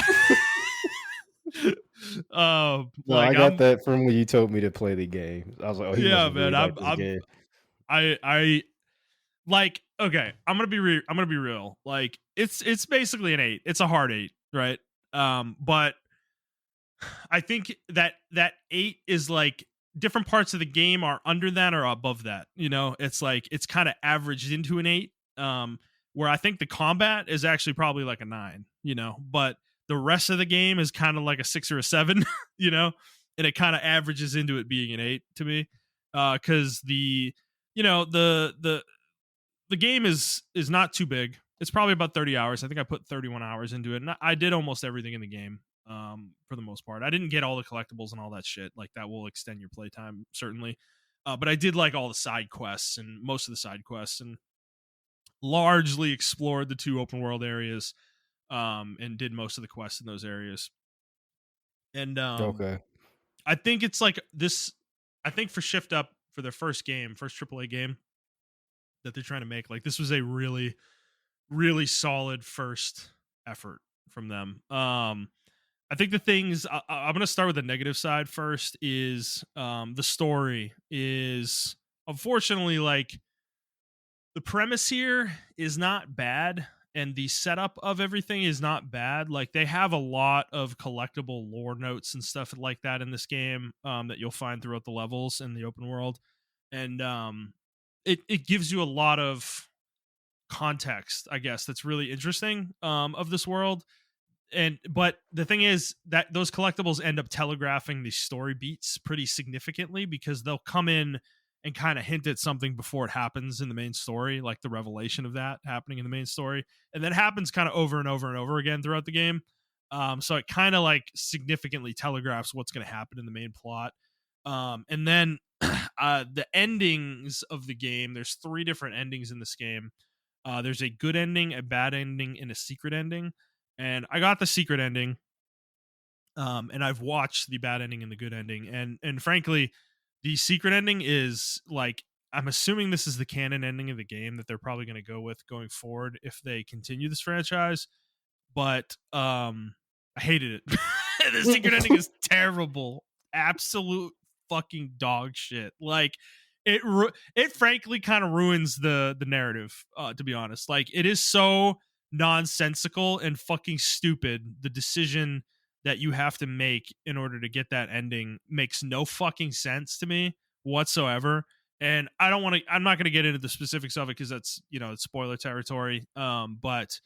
No, I Like got that from when you told me to play the game. I was like, oh, he must yeah, have really man. liked this game. I like. Okay, I'm gonna be real. Like it's basically an 8. It's a hard 8, right? But I think that 8 is like different parts of the game are under that or above that. It's like it's kind of averaged into an 8. Where I think the combat is actually probably like a 9. But the rest of the game is kind of like a 6 or a 7. And it kind of averages into it being an 8 to me. Because the you know the game is not too big. It's probably about 30 hours. I think I put 31 hours into it, and I did almost everything in the game. For the most part, I didn't get all the collectibles and all that shit. Like that will extend your playtime certainly, but I did like all the side quests and most of the side quests, and largely explored the 2 open world areas, and did most of the quests in those areas. And Okay. I think it's like this. I think for Shift Up, for their first AAA game that they're trying to make, like this was a really really solid first effort from them. I think the things I'm going to start with the negative side first is the story is unfortunately like the premise here is not bad, and the setup of everything is not bad. Like they have a lot of collectible lore notes and stuff like that in this game, that you'll find throughout the levels in the open world, and it gives you a lot of context, I guess, that's really interesting, of this world. But the thing is that those collectibles end up telegraphing the story beats pretty significantly, because they'll come in and kind of hint at something before it happens in the main story, like the revelation of that happening in the main story, and that happens kind of over and over and over again throughout the game. So it kind of like significantly telegraphs what's going to happen in the main plot. And then the endings of the game, there's 3 different endings in this game. There's a good ending, a bad ending, and a secret ending. And I got the secret ending. And I've watched the bad ending and the good ending. And frankly, the secret ending is like, I'm assuming this is the canon ending of the game that they're probably going to go with going forward if they continue this franchise. But I hated it. The secret ending is terrible, absolute fucking dog shit. Like it frankly kind of ruins the narrative. To be honest, like it is so nonsensical and fucking stupid. The decision that you have to make in order to get that ending makes no fucking sense to me whatsoever. And I don't want to. I'm not going to get into the specifics of it because that's it's spoiler territory. But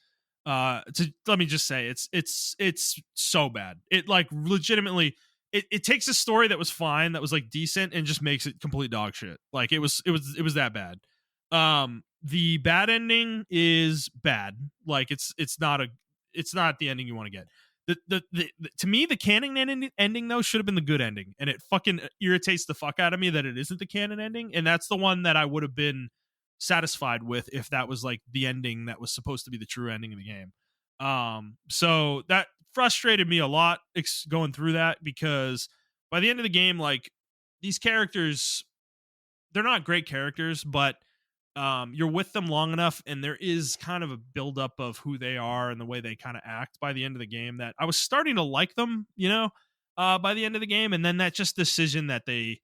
let me just say it's so bad. It like legitimately it takes a story that was fine, that was like decent, and just makes it complete dog shit. Like it was that bad. The bad ending is bad. Like it's not the ending you want to get. The to me the canon ending though should have been the good ending, and it fucking irritates the fuck out of me that it isn't the canon ending, and that's the one that I would have been satisfied with if that was like the ending that was supposed to be the true ending of the game. So that frustrated me a lot going through that, because by the end of the game, like these characters, they're not great characters, but you're with them long enough, and there is kind of a buildup of who they are and the way they kind of act by the end of the game that I was starting to like them, by the end of the game, and then that just decision that they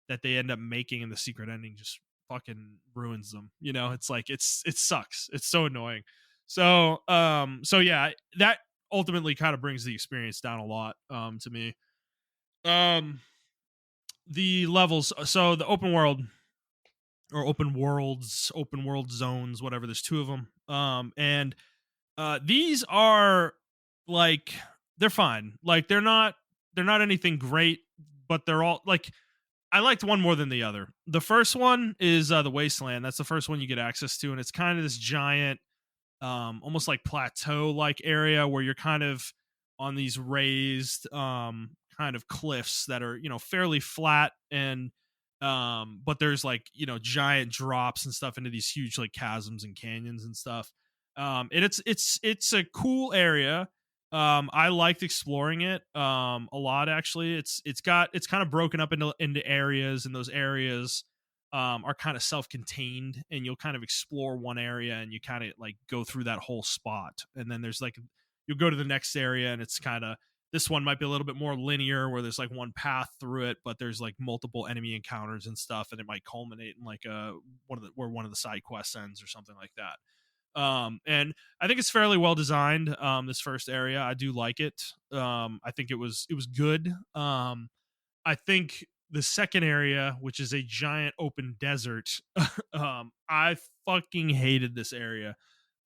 end up making in the secret ending just fucking ruins them. It's like it sucks. It's so annoying. So yeah, that ultimately kind of brings the experience down a lot to me. Um the levels, so the open world or open worlds, open world zones, whatever, there's 2 of them. And these are like they're fine. Like they're not anything great, but they're all like I liked one more than the other. The first one is the Wasteland. That's the first one you get access to, and it's kind of this giant, almost like plateau like area where you're kind of on these raised kind of cliffs that are fairly flat, and but there's like giant drops and stuff into these huge like chasms and canyons and stuff. And it's a cool area. I liked exploring it a lot actually. It's kind of broken up into areas, and those areas are kind of self-contained, and you'll kind of explore one area and you kind of like go through that whole spot, and then there's like you'll go to the next area, and it's kind of this one might be a little bit more linear where there's like one path through it, but there's like multiple enemy encounters and stuff, and it might culminate in like one of the side quests ends or something like that. And I think it's fairly well designed. This first area, I do like it. I think it was good. I think the second area, which is a giant open desert, I fucking hated this area.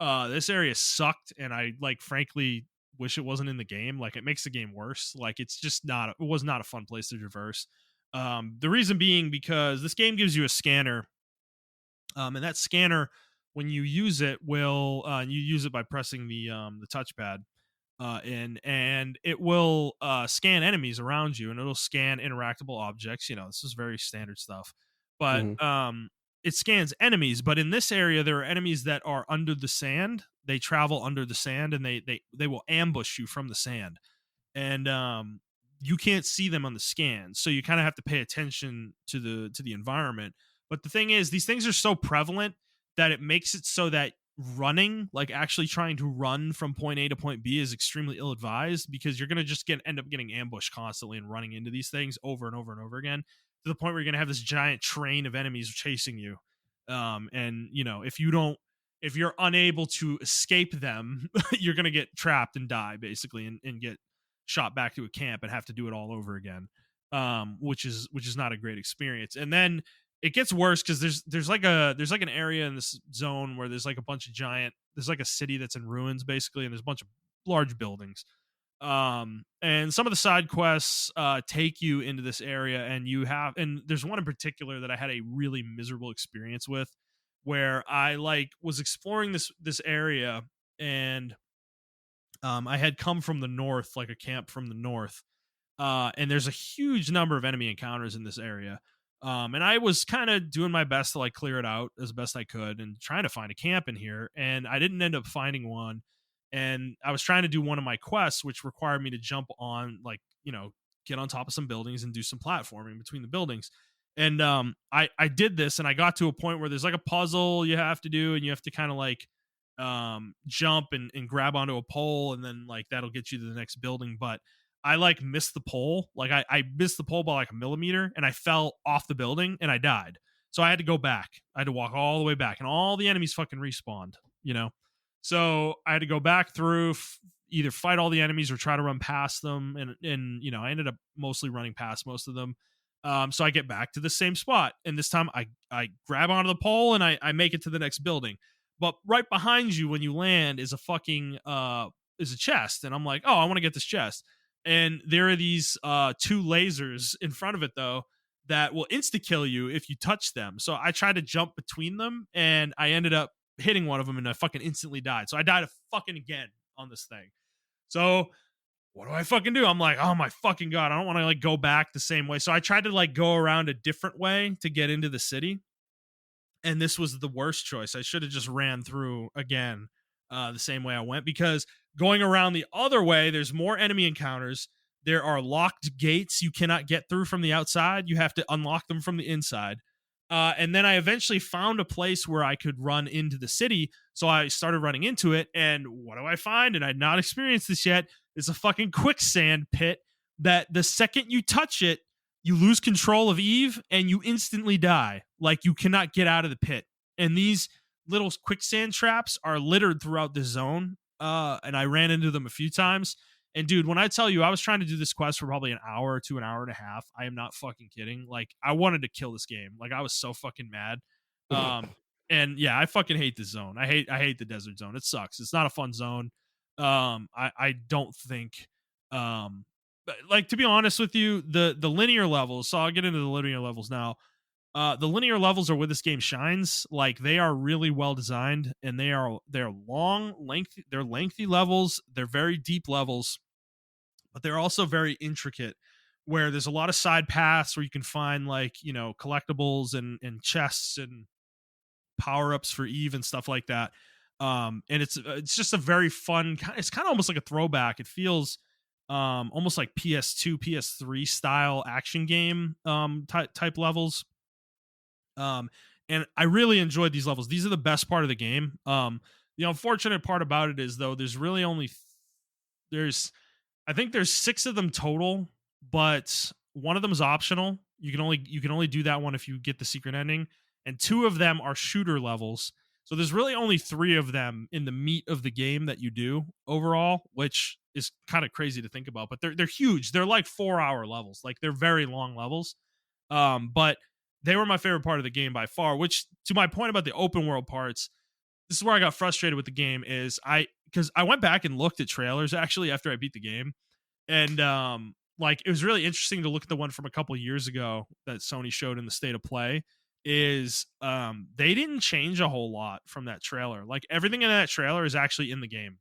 This area sucked, and I like frankly wish it wasn't in the game. Like it makes the game worse. Like it's just not. It was not a fun place to traverse. The reason being because this game gives you a scanner, and that scanner, when you use it, will you use it by pressing the touchpad, and it will scan enemies around you, and it'll scan interactable objects. This is very standard stuff, but Mhm. it scans enemies. But in this area, there are enemies that are under the sand. They travel under the sand, and they will ambush you from the sand, and you can't see them on the scan, so you kind of have to pay attention to the environment. But the thing is, these things are so prevalent that it makes it so that running, like actually trying to run from point A to point B, is extremely ill advised, because you're going to just end up getting ambushed constantly and running into these things over and over and over again, to the point where you're going to have this giant train of enemies chasing you. And if you're unable to escape them, you're going to get trapped and die basically, and get shot back to a camp and have to do it all over again. Which is not a great experience. And then it gets worse because there's like an area in this zone where there's like a bunch of there's like a city that's in ruins basically, and there's a bunch of large buildings. And some of the side quests take you into this area, and there's one in particular that I had a really miserable experience with, where I like was exploring this area, and I had come from the north, like a camp from the north, and there's a huge number of enemy encounters in this area. And I was kind of doing my best to like clear it out as best I could and trying to find a camp in here. And I didn't end up finding one. And I was trying to do one of my quests, which required me to jump on, like, get on top of some buildings and do some platforming between the buildings. And I did this, and I got to a point where there's like a puzzle you have to do, and you have to kind of like jump and grab onto a pole, and then like that'll get you to the next building. But I like missed the pole. Like I missed the pole by like a millimeter, and I fell off the building and I died. So I had to go back. I had to walk all the way back, and all the enemies fucking respawned, you know? So I had to go back through, either fight all the enemies or try to run past them. And I ended up mostly running past most of them. So I get back to the same spot. And this time I grab onto the pole and I make it to the next building. But right behind you when you land is a fucking is a chest. And I'm like, oh, I want to get this chest. And there are these two lasers in front of it though that will insta kill you if you touch them. So I tried to jump between them and I ended up hitting one of them and I fucking instantly died. So I died fucking again on this thing. So what do I fucking do? I'm like, oh my fucking God, I don't want to like go back the same way. So I tried to like go around a different way to get into the city. And this was the worst choice. I should have just ran through again the same way I went, because going around the other way, there's more enemy encounters. There are locked gates you cannot get through from the outside. You have to unlock them from the inside. And then I eventually found a place where I could run into the city. So I started running into it. And what do I find? And I'd not experienced this yet. It's a fucking quicksand pit that the second you touch it, you lose control of Eve and you instantly die. Like you cannot get out of the pit. And these little quicksand traps are littered throughout the zone. And I ran into them a few times. And dude, when I tell you I was trying to do this quest for probably an hour to an hour and a half, I am not fucking kidding. Like I wanted to kill this game. Like I was so fucking mad. And yeah, I fucking hate this zone. I hate the desert zone. It sucks. It's not a fun zone. I don't think like, to be honest with you, the linear levels, so I'll get into the linear levels now. The linear levels are where this game shines. Like they are really well designed, and they're lengthy levels, they're very deep levels, but they're also very intricate, where there's a lot of side paths where you can find like, collectibles and chests and power-ups for Eve and stuff like that. And it's just a very fun, it's kind of almost like a throwback. It feels almost like PS2, PS3 style action game type levels. And I really enjoyed these levels. These are the best part of the game. The unfortunate part about it is though, there's really only I think there's 6 of them total, but one of them is optional. You can only do that one if you get the secret ending, and 2 of them are shooter levels. So there's really only 3 of them in the meat of the game that you do overall, which is kind of crazy to think about. But they're huge. They're like 4-hour levels. Like they're very long levels. But they were my favorite part of the game by far. Which, to my point about the open world parts, this is where I got frustrated with the game. Because I went back and looked at trailers actually after I beat the game, and like it was really interesting to look at the one from a couple years ago that Sony showed in the State of Play. They didn't change a whole lot from that trailer. Like everything in that trailer is actually in the game,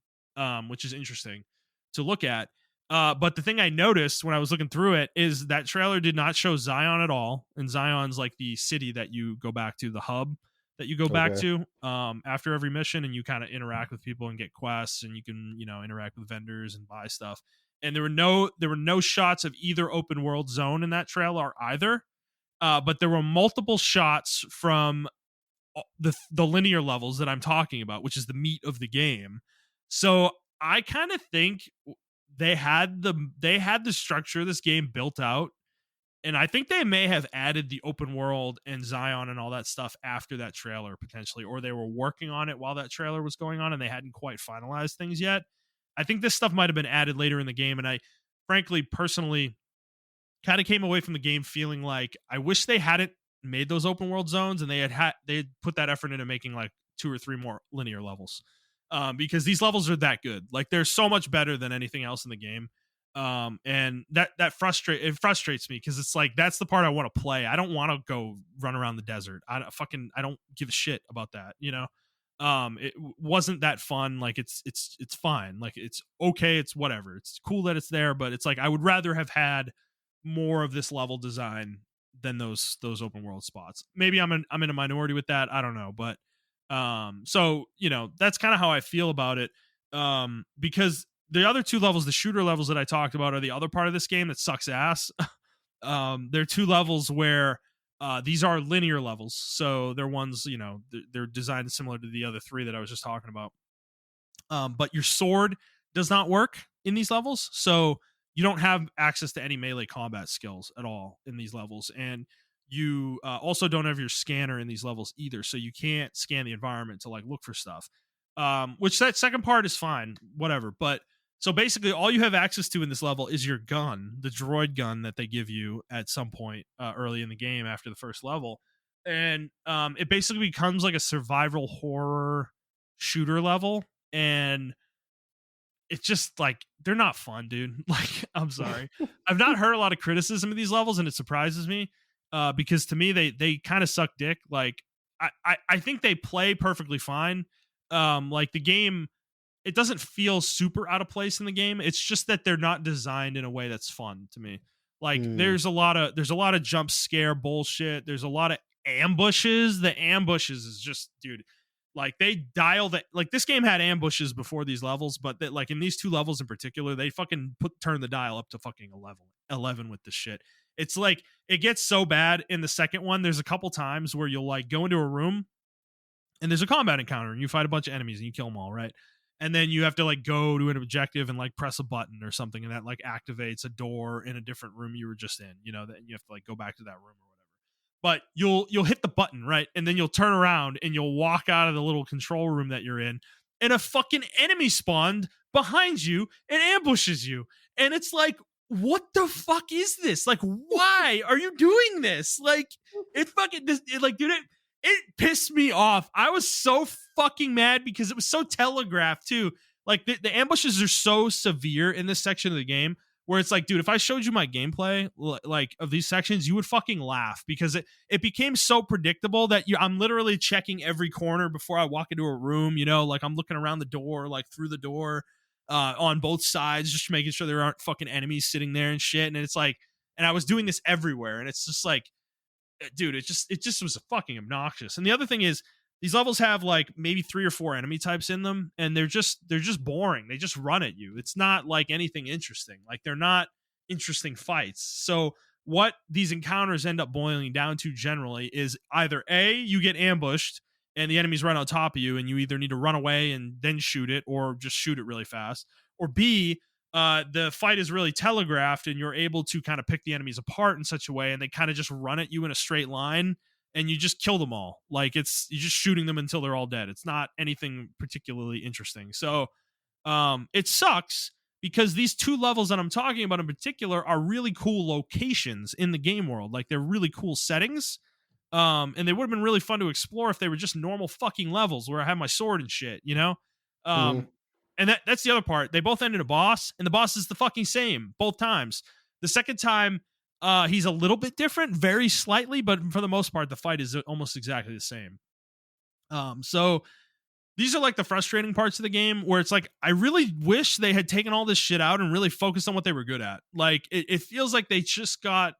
which is interesting to look at. But the thing I noticed when I was looking through it is that trailer did not show Zion at all. And Zion's like the city that you go back to, the hub that you go back to after every mission, and you kind of interact with people and get quests, and you can, interact with vendors and buy stuff. And there were no shots of either open world zone in that trailer either. But there were multiple shots from the linear levels that I'm talking about, which is the meat of the game. So I kind of think they had the structure of this game built out, and I think they may have added the open world and Zion and all that stuff after that trailer potentially, or they were working on it while that trailer was going on and they hadn't quite finalized things yet. I think this stuff might have been added later in the game, and I frankly personally kind of came away from the game feeling like I wish they hadn't made those open world zones, and they had put that effort into making like 2 or 3 more linear levels, because these levels are that good. Like they're so much better than anything else in the game. And that frustrates me, because it's like that's the part I want to play. I don't want to go run around the desert. I don't give a shit about that, wasn't that fun. Like it's fine. Like it's okay. It's whatever. It's cool that it's there, but it's like I would rather have had more of this level design than those open world spots. Maybe I'm in a minority with that. I don't know, but so that's kind of how I feel about it. Because the other two levels, the shooter levels that I talked about, are the other part of this game that sucks ass. There are two levels where these are linear levels, so they're ones they're designed similar to the other three that I was just talking about. But your sword does not work in these levels, so you don't have access to any melee combat skills at all in these levels, and you also don't have your scanner in these levels either, so you can't scan the environment to like look for stuff. Which that second part is fine, whatever. But so basically, all you have access to in this level is your gun, the droid gun that they give you at some point early in the game after the first level, and it basically becomes like a survival horror shooter level, and it's just like they're not fun, dude. Like, I'm sorry. I've not heard a lot of criticism of these levels, and it surprises me. Because to me they kind of suck dick. Like I think they play perfectly fine. Like the game, it doesn't feel super out of place in the game. It's just that they're not designed in a way that's fun to me. Like Mm. there's a lot of jump scare bullshit. There's a lot of ambushes. The ambushes is just, dude, like they dial that, like this game had ambushes before these levels, but that, like in these two levels in particular, they fucking turn the dial up to fucking 11 with this shit. It's like it gets so bad in the second one. There's a couple times where you'll like go into a room and there's a combat encounter and you fight a bunch of enemies and you kill them all, right? And then you have to like go to an objective and like press a button or something, and that like activates a door in a different room you were just in, that you have to like go back to that room or whatever. But you'll hit the button, right? And then you'll turn around and you'll walk out of the little control room that you're in, and a fucking enemy spawned behind you and ambushes you. And it's like, what the fuck is this? Like, why are you doing this? Like, it fucking like, dude, it pissed me off. I was so fucking mad because it was so telegraphed too. Like the ambushes are so severe in this section of the game where it's like, dude, if I showed you my gameplay like of these sections, you would fucking laugh because it became so predictable that I'm literally checking every corner before I walk into a room. Like I'm looking around the door, like through the door, on both sides, just making sure there aren't fucking enemies sitting there and shit. And it's like, and I was doing this everywhere, and it's just like, dude, it just was fucking obnoxious. And the other thing is, these levels have like maybe 3 or 4 enemy types in them, and they're just boring. They just run at you. It's not like anything interesting. Like they're not interesting fights. So what these encounters end up boiling down to generally is either A, you get ambushed and the enemies right on top of you, and you either need to run away and then shoot it, or just shoot it really fast, or B, the fight is really telegraphed and you're able to kind of pick the enemies apart in such a way, and they kind of just run at you in a straight line and you just kill them all. Like you're just shooting them until they're all dead. It's not anything particularly interesting. So it sucks because these two levels that I'm talking about in particular are really cool locations in the game world. Like they're really cool settings. And they would have been really fun to explore if they were just normal fucking levels where I have my sword and shit. Mhm. Um, and that's the other part. They both end in a boss, and the boss is the fucking same both times. The second time, he's a little bit different, very slightly, but for the most part, the fight is almost exactly the same. So these are like the frustrating parts of the game where it's like I really wish they had taken all this shit out and really focused on what they were good at. Like it feels like they just got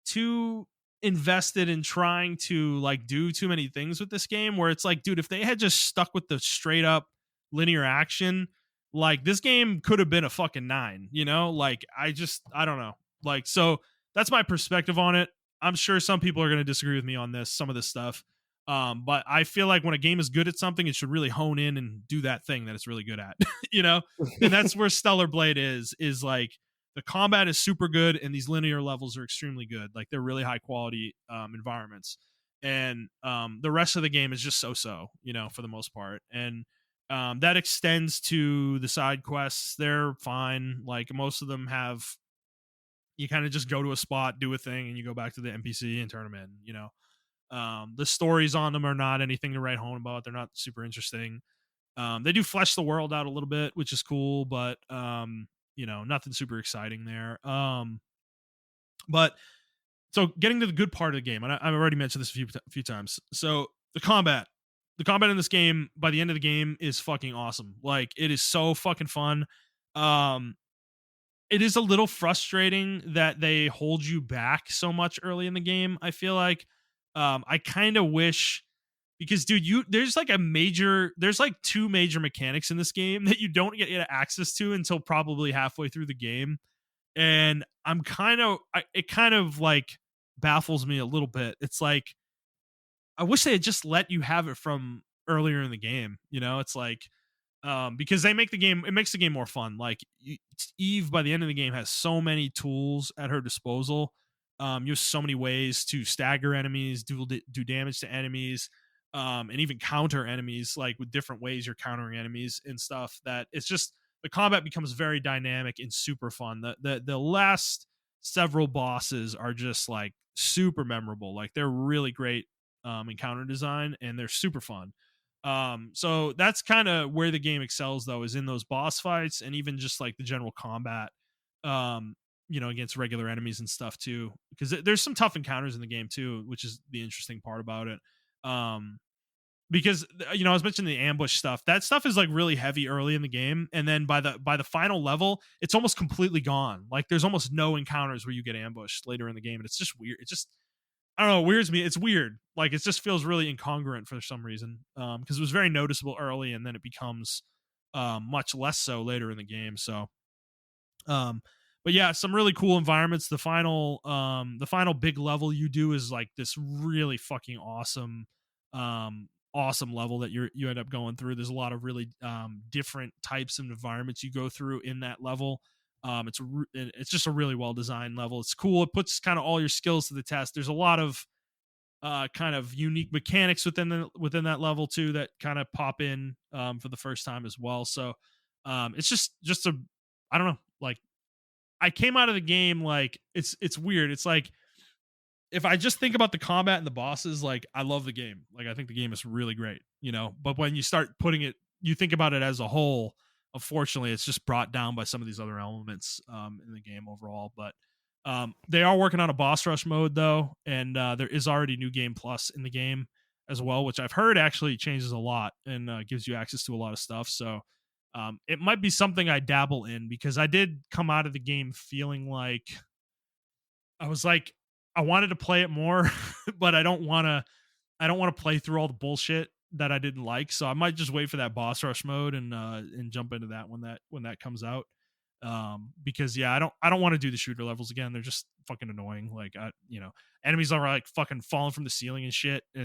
too invested in trying to like do too many things with this game, where it's like, dude, if they had just stuck with the straight up linear action, like this game could have been a fucking 9. Like I don't know. Like, so that's my perspective on it. I'm sure some people are going to disagree with me on some of this stuff. But I feel like when a game is good at something, it should really hone in and do that thing that it's really good at. you know and that's where Stellar Blade is like, the combat is super good and these linear levels are extremely good. Like they're really high quality environments, and the rest of the game is just so for the most part. And that extends to the side quests. They're fine. Like most of them have, you kind of just go to a spot, do a thing, and you go back to the NPC and turn them in. The stories on them are not anything to write home about. They're not super interesting. They do flesh the world out a little bit, which is cool, but nothing super exciting there. But so getting to the good part of the game, and I've already mentioned this a few times. So the combat, the combat in this game by the end of the game is fucking awesome. Like it is so fucking fun. Um, it is a little frustrating that they hold you back so much early in the game. I feel like I kind of wish because dude, there's like two major mechanics in this game that you don't get access to until probably halfway through the game. And I'm kind of it kind of like baffles me a little bit. It's like I wish they had just let you have it from earlier in the game. You know, it's like because they make the game it makes the game more fun. Like Eve by the end of the game has so many tools at her disposal. You have so many ways to stagger enemies, do damage to enemies, and even counter enemies like with different ways you're countering enemies and stuff. That it's just the combat becomes very dynamic and super fun. The last several bosses are just like super memorable. Like they're really great encounter design and they're super fun. So that's kind of where the game excels though, is in those boss fights and even just like the general combat, um, against regular enemies and stuff too. Because there's some tough encounters in the game too, which is the interesting part about it. Um, because I was mentioning the ambush stuff. That stuff is like really heavy early in the game, and then by the final level, it's almost completely gone. Like there's almost no encounters where you get ambushed later in the game, and it's just weird. It just I don't know, it weirds me. It's weird. Like it just feels really incongruent for some reason. Because it was very noticeable early, and then it becomes much less so later in the game. So, um, but yeah, some really cool environments. The final big level you do is like this really fucking awesome level that you end up going through. There's a lot of really different types of environments you go through in that level. It's just a really well designed level. It's cool. It puts kind of all your skills to the test. There's a lot of kind of unique mechanics within that level too that kind of pop in for the first time as well. So it's just a I don't know. Like I came out of the game like it's weird. It's like if I just think about the combat and the bosses, like I love the game. Like I think the game is really great, But when you start you think about it as a whole. Unfortunately, it's just brought down by some of these other elements in the game overall. But they are working on a boss rush mode though, and there is already New Game Plus in the game as well, which I've heard actually changes a lot and gives you access to a lot of stuff. So it might be something I dabble in because I did come out of the game feeling like I was like, I wanted to play it more, but I don't want to play through all the bullshit that I didn't like. So I might just wait for that boss rush mode and jump into that when that comes out. Because yeah, I don't want to do the shooter levels again. They're just fucking annoying. Like enemies are like fucking falling from the ceiling and shit. And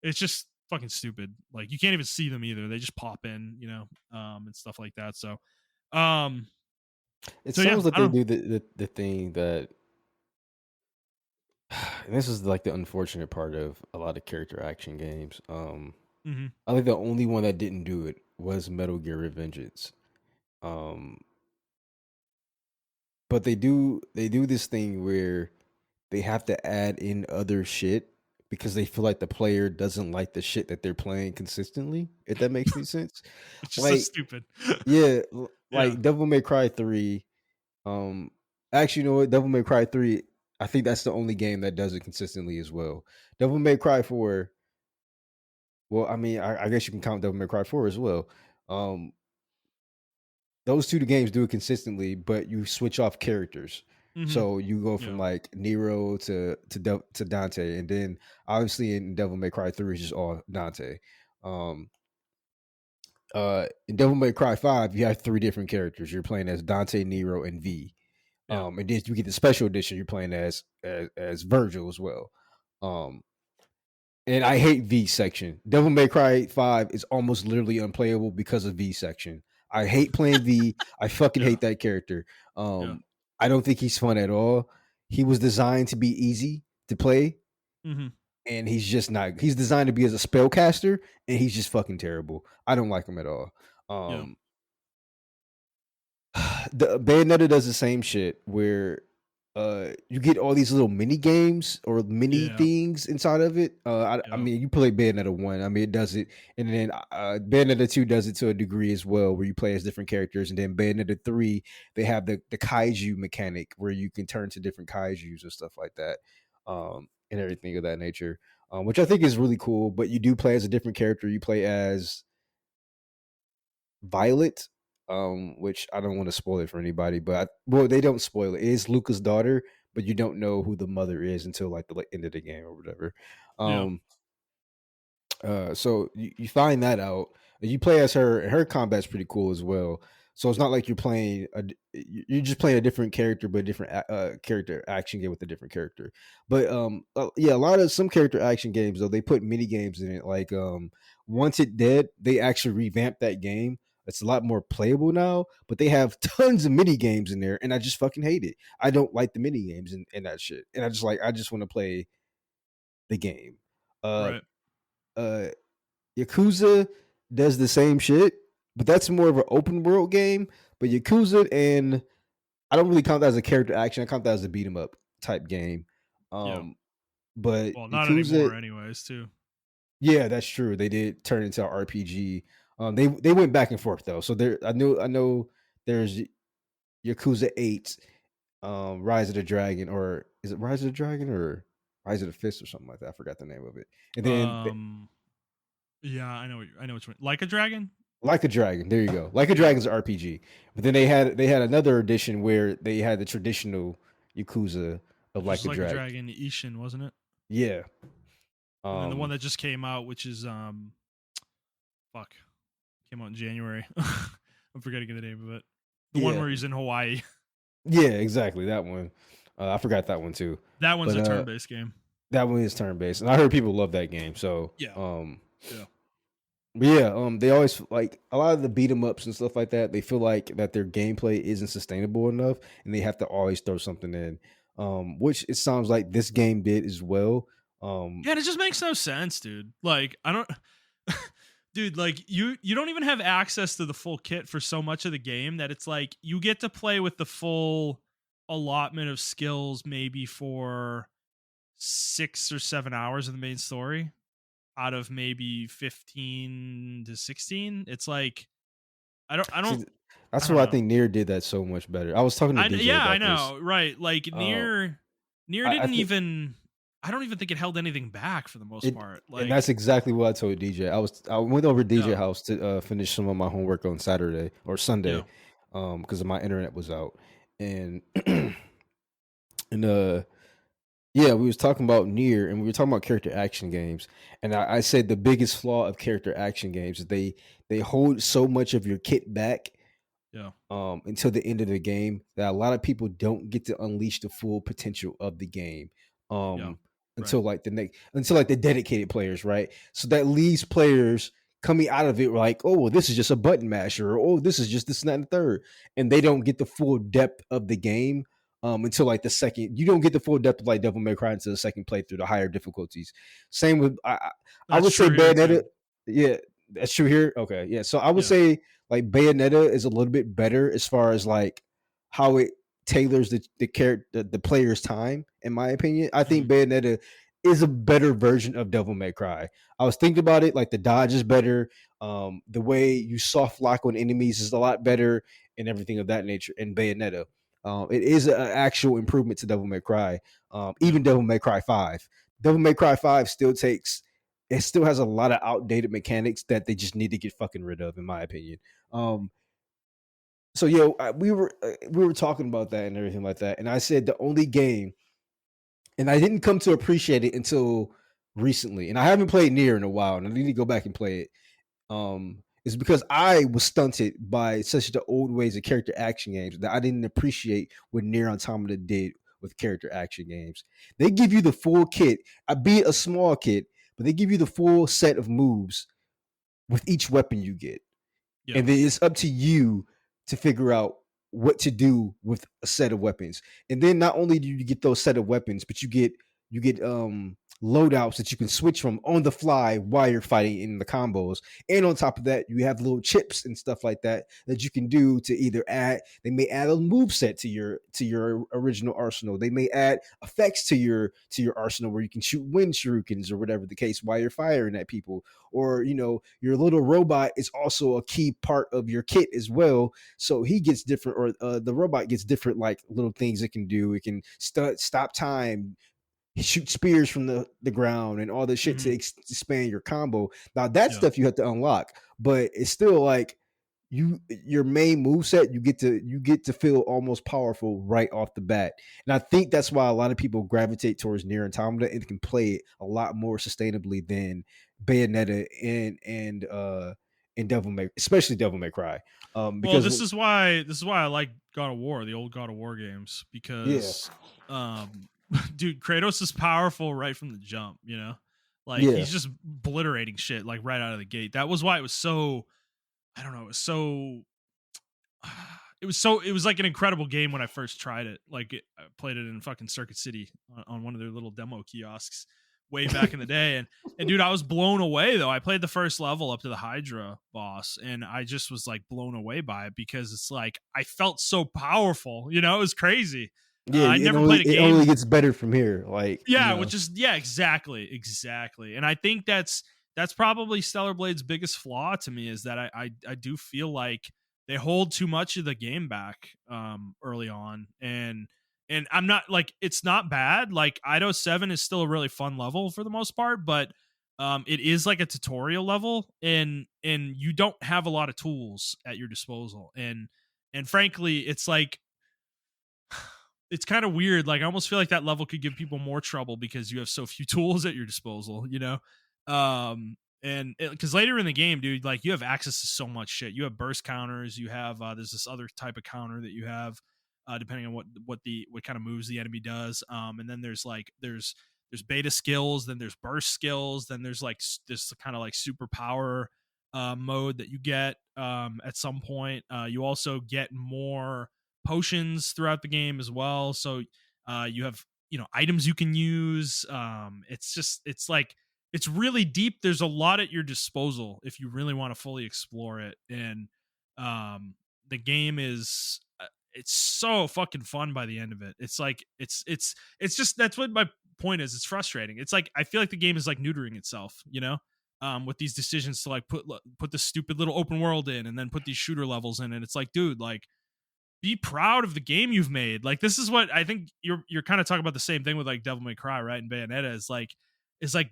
it's just fucking stupid. Like you can't even see them either. They just pop in, and stuff like that. So um It so yeah, sounds like I they don't do the thing that, and this is like the unfortunate part of a lot of character action games. hmm I think the only one that didn't do it was Metal Gear Revengeance. Um, but they do this thing where they have to add in other shit because they feel like the player doesn't like the shit that they're playing consistently. If that makes any sense, which is so like stupid. yeah, Yeah. like Devil May Cry 3. Um, actually, you know what? Devil May Cry 3. I think that's the only game that does it consistently as well. Devil May Cry 4. Well, I mean, I guess you can count Devil May Cry 4 as well. Um, those two games do it consistently, but you switch off characters. hmm So you go from Yeah. like Nero to Dante, and then obviously in Devil May Cry 3 is just all Dante. Um, in Devil May Cry 5, you have three different characters. You're playing as Dante, Nero, and V. Yeah. And then you get the special edition. You're playing as Virgil as well. Um, and I hate V section. Devil May Cry 5 is almost literally unplayable because of V section. I hate playing V. I fucking Yeah. hate that character. Yeah. I don't think he's fun at all. He was designed to be easy to play, hmm and he's just not. He's designed to be as a spellcaster, and he's just fucking terrible. I don't like him at all. Yeah. Um, the Bayonetta does the same shit where you get all these little mini games or mini Yeah. things inside of it. I Yeah. mean, you play Bayonetta 1. I mean, it does it, and then Bayonetta 2 does it to a degree as well, where you play as different characters. And then Bayonetta 3, they have the kaiju mechanic where you can turn to different kaijus and stuff like that, and everything of that nature. which I think is really cool. But you do play as a different character. You play as Violet, which I don't want to spoil it for anybody, but well, they don't spoil it. It is Luca's daughter, but you don't know who the mother is until like the end of the game or whatever. Yeah. Um, so you find that out. You play as her, and her combat's pretty cool as well. So it's not like you're playing you're just playing a different character, but a different character action game with a different character. But yeah, a lot of some character action games though they put mini games in it. Like Wanted Dead, they actually revamped that game. It's a lot more playable now, but they have tons of mini games in there, and I just fucking hate it. I don't like the mini games and that shit, and I just want to play the game. Uh, Right. uh, Yakuza does the same shit, but that's more of an open world game. But Yakuza, and I don't really count that as a character action. I count that as a beat 'em up type game. Yeah. Um, but Well, not Yakuza, anymore, anyways. Too. yeah, that's true. They did turn into an RPG. They went back and forth though. So there, I know there's Yakuza 8, Rise of the Dragon, or is it Rise of the Dragon or Rise of the Fist or something like that? I forgot the name of it. And then Yeah, I know which one. Like a Dragon, Like a Dragon. There you go. Like a Dragon's an RPG. But then they had another edition where they had the traditional Yakuza of which Like is a like a Dragon. Dragon Ishin, wasn't it? Yeah. And then the one Um that just came out, which is fuck, came out in January. I'm forgetting the name of it. The one yeah. where he's in Hawaii. Yeah, exactly. That one. I forgot that one too. That one's But a turn-based game. that one is turn based. And I heard people love that game. So Yeah. Yeah. but yeah, they always like a lot of the beat 'em ups and stuff like that. They feel like that their gameplay isn't sustainable enough, and they have to always throw something in. Which it sounds like this game did as well. Yeah, and it just makes no sense, dude. Like, I don't dude, like you don't even have access to the full kit for so much of the game that it's like you get to play with the full allotment of skills maybe for 6 or 7 hours of the main story out of maybe 15 to 16. It's like I don't I See, don't I that's don't why I know. think Nier did that so much better. I was talking to DJ Yeah, I about this. know. Right. Like Uh, Near I didn't think even I don't even think it held anything back for the most it, part. and Like, that's exactly what I told DJ. I went over to DJ yeah. house to finish some of my homework on Saturday or Yeah. Sunday, because my internet was out, and and yeah, we was talking about Nier, and we were talking about character action games, and I said the biggest flaw of character action games is they hold so much of your kit back Yeah. until the end of the game that a lot of people don't get to unleash the full potential of the game Yeah. um Right. until like the next until like the dedicated players, right? So that leaves players coming out of it like, oh well, this is just a button masher, or oh, this is just this and that and the third, and they don't get the full depth of the game until like the second. You don't get the full depth of like Devil May Cry until the second playthrough, the higher difficulties. Same with I That's would say true here Bayonetta. too. Yeah, that's true here. Okay, yeah. So I would Yeah. say like Bayonetta is a little bit better as far as like how it tailors the character the player's time. In my opinion, I think Mhm. Bayonetta is a better version of Devil May Cry. I was thinking about it, like the dodge is better. The way you soft lock on enemies is a lot better, and everything of that nature. In Bayonetta, it is an actual improvement to Devil May Cry. Yeah. Even Devil May Cry 5. Devil May Cry 5 still takes it still has a lot of outdated mechanics that they just need to get fucking rid of, in my opinion. Um, so we were talking about that and everything like that, and I said the only game, and I didn't come to appreciate it until recently, and I haven't played Near in a while, and I need to go back and play it. Is because I was stunted by such the old ways of character action games that I didn't appreciate what Near Automata did with character action games. They give you the full kit, be it a small kit, but they give you the full set of moves with each weapon you get, Yeah. and then it's up to you to figure out what to do with a set of weapons. And then not only do you get those set of weapons, but you get loadouts that you can switch from on the fly while you're fighting in the combos. And on top of that, you have little chips and stuff like that that you can do to either add. They may add a move set to your original arsenal. They may add effects to your arsenal where you can shoot wind shurikens or whatever the case while you're firing at people. Or your little robot is also a key part of your kit as well. So he gets different, or the robot gets different like little things it can do. It can stop time, shoot spears from the ground and all this shit to Mhm. expand your combo. Now that Yeah. stuff you have to unlock, but it's still like your main move set you get to feel almost powerful right off the bat. And I think that's why a lot of people gravitate towards Nier Automata and can play it a lot more sustainably than Bayonetta and Devil May, especially Devil May Cry. Well, Because this is why I like God of War, the old God of War games, yeah, because um dude, Kratos is powerful right from the jump, you know? Like yeah, he's just obliterating shit like right out of the gate. That was why it was so I don't know, it was so it was like an incredible game when I first tried it. I played it in fucking Circuit City on one of their little demo kiosks way back in the day, and dude, I was blown away though. I played the first level up to the Hydra boss, and I just was like blown away by it because it's like I felt so powerful. You know, it was crazy. yeah. I never played a It only game. gets better from here. Like you Yeah, know, which is yeah, exactly. And I think that's probably Stellar Blade's biggest flaw to me is that I do feel like they hold too much of the game back early on, and I'm not like it's not bad. Like Ido 7 is still a really fun level for the most part, but it is like a tutorial level, and you don't have a lot of tools at your disposal, and frankly, it's like it's kind of weird. Like I almost feel like that level could give people more trouble because you have so few tools at your disposal, you know? And because later in the game, dude, like you have access to so much shit. You have burst counters. You have there's this other type of counter that you have, depending on what kind of moves the enemy does. And then there's beta skills, then there's burst skills, then there's like this kind of like superpower mode that you get at some point. You also get more potions throughout the game as well. So you have items you can use. It's like it's really deep. There's a lot at your disposal if you really want to fully explore it, and the game is it's so fucking fun by the end of it. It's like it's just that's what my point is. It's frustrating. It's like I feel like the game is like neutering itself, you know. With these decisions to like put the stupid little open world in and then put these shooter levels in, and it's like, dude, like be proud of the game you've made. Like this is what I think you're kind of talking about the same thing with like Devil May Cry, right? And Bayonetta is like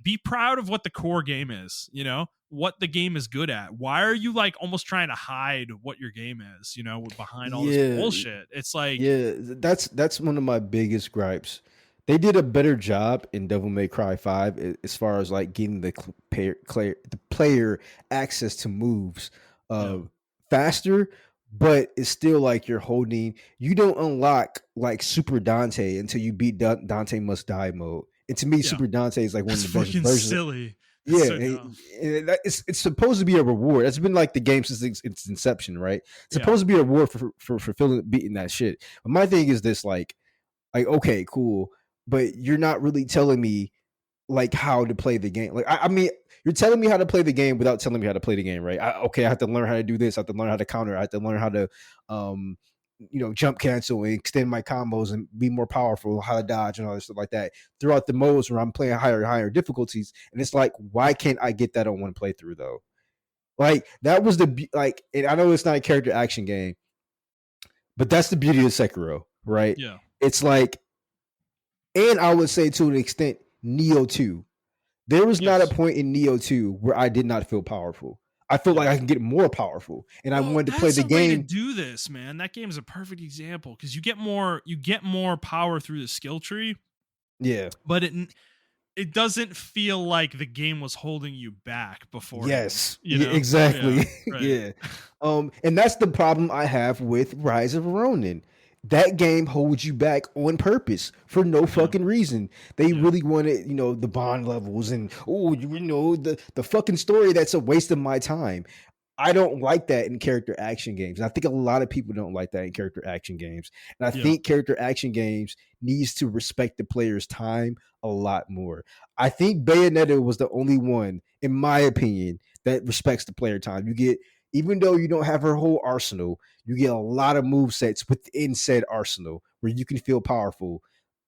be proud of what the core game is, you know, what the game is good at. Why are you like almost trying to hide what your game is, you know, behind all this yeah, bullshit? It's like yeah. That's one of my biggest gripes. They did a better job in Devil May Cry 5 as far as like getting the player access to moves yeah, uh faster, but it's still like you don't unlock like Super Dante until you beat Dante Must Die mode. And to me, yeah. Super Dante is like one of That's the best fucking versions. silly. That's Yeah, so dumb. it's supposed to be a reward. That's been like the game since its inception, right? It's Yeah. supposed to be a reward for fulfilling beating that shit. But my thing is this, like okay, cool, but you're not really telling me like how to play the game. Like I mean, you're telling me how to play the game without telling me how to play the game, right? Okay, I have to learn how to do this. I have to learn how to counter. I have to learn how to, um, jump cancel and extend my combos and be more powerful. How to dodge and all this stuff like that throughout the modes where I'm playing higher and higher difficulties. And it's like, why can't I get that on one playthrough though? Like that was like, and I know it's not a character action game, but that's the beauty of Sekiro, right? Yeah. It's like, and I would say to an extent, Neo 2. There was not a Yes. point in Neo 2 where I did not feel powerful. I felt Yeah. like I can get more powerful, and I Well, wanted to play that's the a way to game. do this, man. That game is a perfect example because you get more power through the skill tree, Yeah. but it doesn't feel like the game was holding you back beforehand, Yes. you Yeah, know? exactly. Yeah, right. Yeah. And that's the problem I have with Rise of Ronin. That game holds you back on purpose for no Yeah, fucking reason. They yeah, really wanted, the bond levels and the fucking story that's a waste of my time. I don't like that in character action games. And I think a lot of people don't like that in character action games. And I yeah, think character action games needs to respect the player's time a lot more. I think Bayonetta was the only one, in my opinion, that respects the player time. You get, even though you don't have her whole arsenal, you get a lot of move sets within said arsenal where you can feel powerful,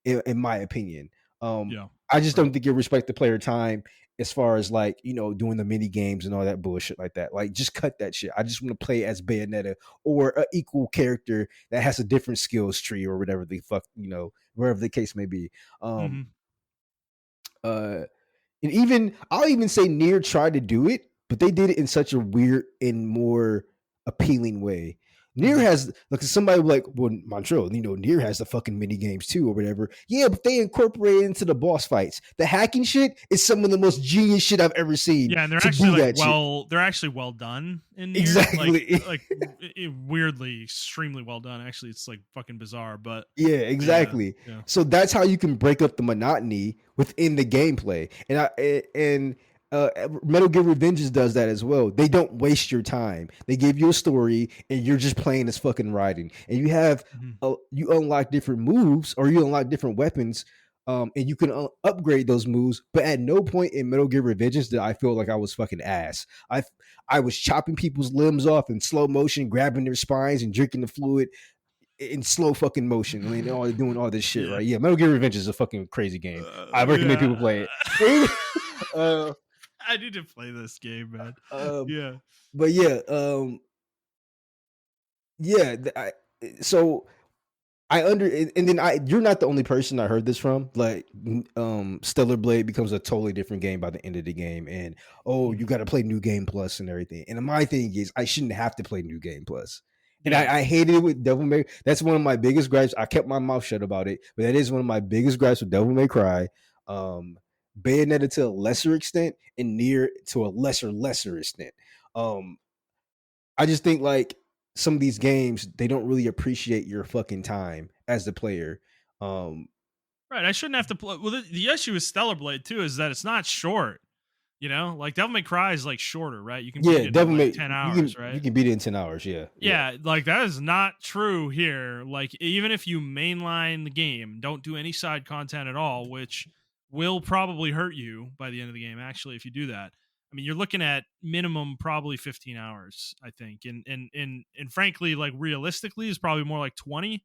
in my opinion. Um, yeah, I just right. don't think you respect the player time as far as like doing the mini games and all that bullshit like that. Like just cut that shit. I just want to play as Bayonetta or a equal character that has a different skills tree or whatever the fuck, wherever the case may be. um Mhm. Uh, and even I'll even say Near tried to do it, but they did it in such a weird and more appealing way. Near Mhm. has like somebody will be like, well, Montrell, Near has the fucking mini games too, or whatever. Yeah, but they incorporate it into the boss fights. The hacking shit is some of the most genius shit I've ever seen Yeah, and they're to actually do like that shit. they're actually well done in Nier. Exactly. Weirdly, extremely well done. Actually, it's like fucking bizarre, Yeah, but yeah, exactly. yeah. So that's how you can break up the monotony within the gameplay. And Metal Gear Revengeance does that as well. They don't waste your time. They give you a story, and you're just playing as fucking riding. And Mhm. you unlock different moves, or you unlock different weapons, and you can upgrade those moves. But at no point in Metal Gear Revengeance did I feel like I was fucking ass. I was chopping people's limbs off in slow motion, grabbing their spines and drinking the fluid in slow fucking motion. I mean, all doing all this shit, Yeah. right? Yeah, Metal Gear Revenge is a fucking crazy game. I recommend Yeah. people play it. uh, I need to play this game, man. um, Yeah. but yeah, yeah. So I under and then you're not the only person I heard this from. Like Stellar Blade becomes a totally different game by the end of the game, and oh, you Mhm. got to play New Game Plus and everything. And my thing is, I shouldn't have to play New Game Plus. And Yeah. I hated it with Devil May. That's one of my biggest gripes. I kept my mouth shut about it, but that is one of my biggest gripes with Devil May Cry. Bayonetta to a lesser extent, and Near to a lesser extent. Um, I just think like some of these games they don't really appreciate your fucking time as the player. Um, Right. I shouldn't have to play. Well, the issue with Stellar Blade too is that it's not short. You know, like Devil May Cry is like shorter, right? You can beat yeah, it in Devil like May 10 hours, you right? can beat it in 10 hours. Yeah, yeah, Yeah, like that is not true here. Like even if you mainline the game, don't do any side content at all, which will probably hurt you by the end of the game actually if you do that. I mean, you're looking at minimum probably 15 hours, I think. And frankly, like realistically is probably more like 20.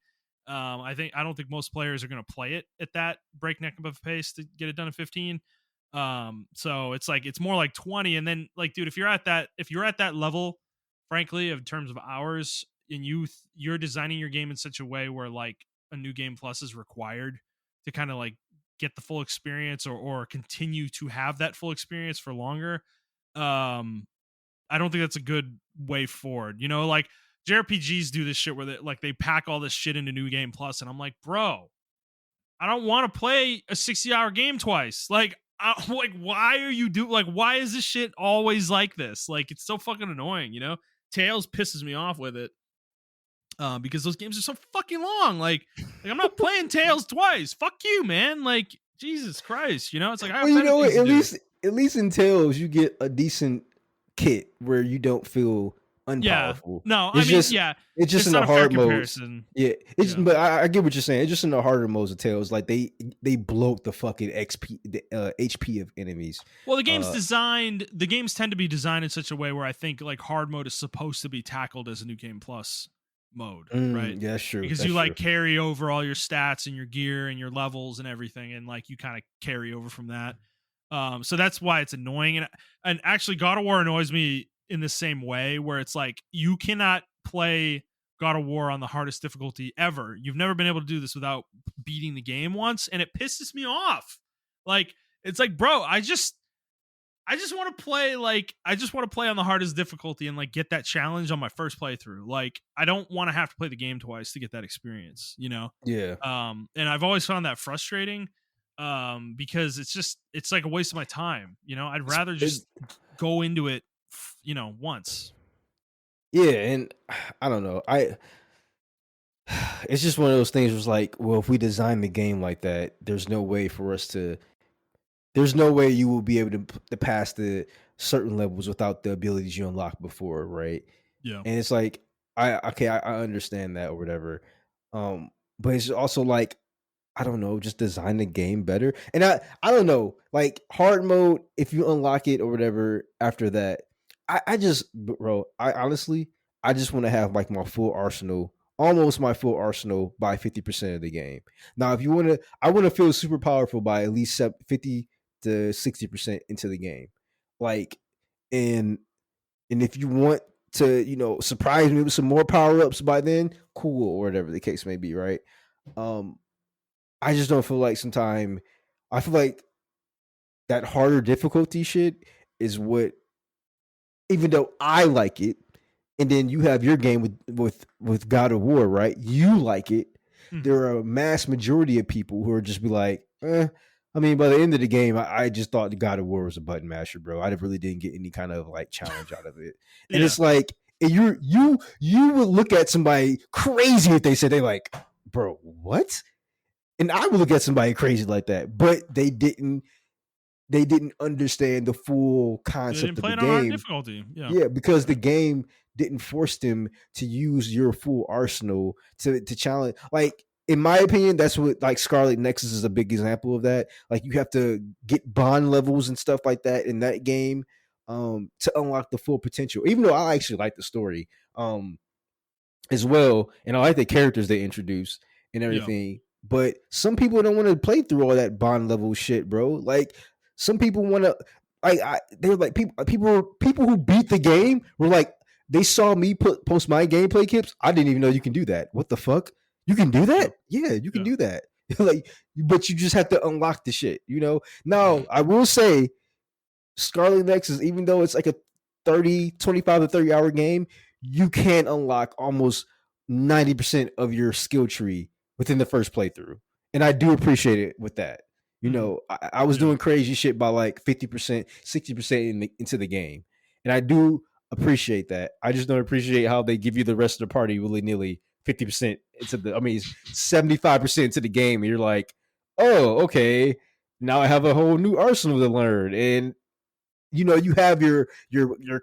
I don't think most players are going to play it at that breakneck of a pace to get it done in 15. So it's like it's more like 20 and then like dude, if you're at that level frankly, in terms of hours, and you're designing your game in such a way where like a new game plus is required to kind of like get the full experience or continue to have that full experience for longer. Um, I don't think that's a good way forward. You know, like JRPGs do this shit where they pack all this shit into new game plus, and I'm like, bro, I don't want to play a 60-hour game twice. Like, like why are you like why is this shit always like this? Like it's so fucking annoying, you know? Tails pisses me off with it. Because those games are so fucking long. Like I'm not playing Tails twice. Fuck you, man. Like Jesus Christ, you know? It's like I Well, have better what? things to do. At least in Tails, you get a decent kit where you don't feel Yeah. unpowerful. No, I mean, yeah, It's just it's in the not a fair hard modes. comparison. Yeah, Yeah. but I get what you're saying. It's just in the harder modes of Tails. Like they bloat the fucking HP of enemies. Well, Uh, the games tend to be designed in such a way where I think like hard mode is supposed to be tackled as a new game plus mode, right? yeah, that's true. Because That's you like true. carry over all your stats and your gear and your levels and everything, and like you kind of carry over from that. So that's why it's annoying. And actually, God of War annoys me in the same way, where it's like you cannot play God of War on the hardest difficulty ever. You've never been able to do this without beating the game once, and it pisses me off. Like it's like, bro, I just want to play I just want to play on the hardest difficulty and like get that challenge on my first playthrough. Like I don't want to have to play the game twice to get that experience, you know? Yeah. And I've always found that frustrating because it's like a waste of my time, you know? I'd rather It, just go into it, you know, once. yeah, and I don't know. It's just one of those things. Was like, well, if we design the game like that, there's no way for us to. There's no way you will be able to pass the certain levels without the abilities you unlocked before, right? Yeah. And it's like, I understand that or whatever. But it's also like I don't know, just design the game better. And I don't know, like hard mode, if you unlock it or whatever after that, I just bro, I honestly I just want to have like my full arsenal, almost my full arsenal by 50% of the game. Now, if you want to, I want to feel super powerful by at least 50 to 60% into the game. Like, and if you want to, surprise me with some more power ups by then, cool, or whatever the case may be, right? Um, I just don't feel like sometime I feel like that harder difficulty shit is what, even though I like it, and then you have your game with God of War, right? You like it. Mhm. There are a mass majority of people who are just be like, I mean, by the end of the game, I just thought the God of War was a button masher, bro. I really didn't get any kind of like challenge out of it. And Yeah. it's like, and you would look at somebody crazy if they said they like, bro, what? And I would look at somebody crazy like that, but they didn't understand the full They didn't concept of play the it on hard game. difficulty. Yeah. Yeah, because the game didn't force them to use your full arsenal to challenge. Like in my opinion, that's what like Scarlet Nexus is a big example of that. Like you have to get bond levels and stuff like that in that game to unlock the full potential. Even though I actually like the story as well, and I like the characters they introduce and Yeah. everything. But some people don't want to play through all that bond level shit, bro. Like some people want to. They're like people who beat the game were like they saw me post my gameplay clips. I didn't even know you can do that. What the fuck? You can do Yeah. that? Yeah, you can Yeah. do that. Like, but you just have to unlock the shit. Now I will say Scarlet Nexus, even though it's like a 25 to 30 hour game, you can unlock almost 90% of your skill tree within the first playthrough. And I do appreciate it with that. Mhm. I was Yeah. doing crazy shit by like 50%, 60% into the game. And I do appreciate that. I just don't appreciate how they give you the rest of the party willy nilly 50% I mean, 75% into the game. And you're like, oh, okay. Now I have a whole new arsenal to learn. And you have your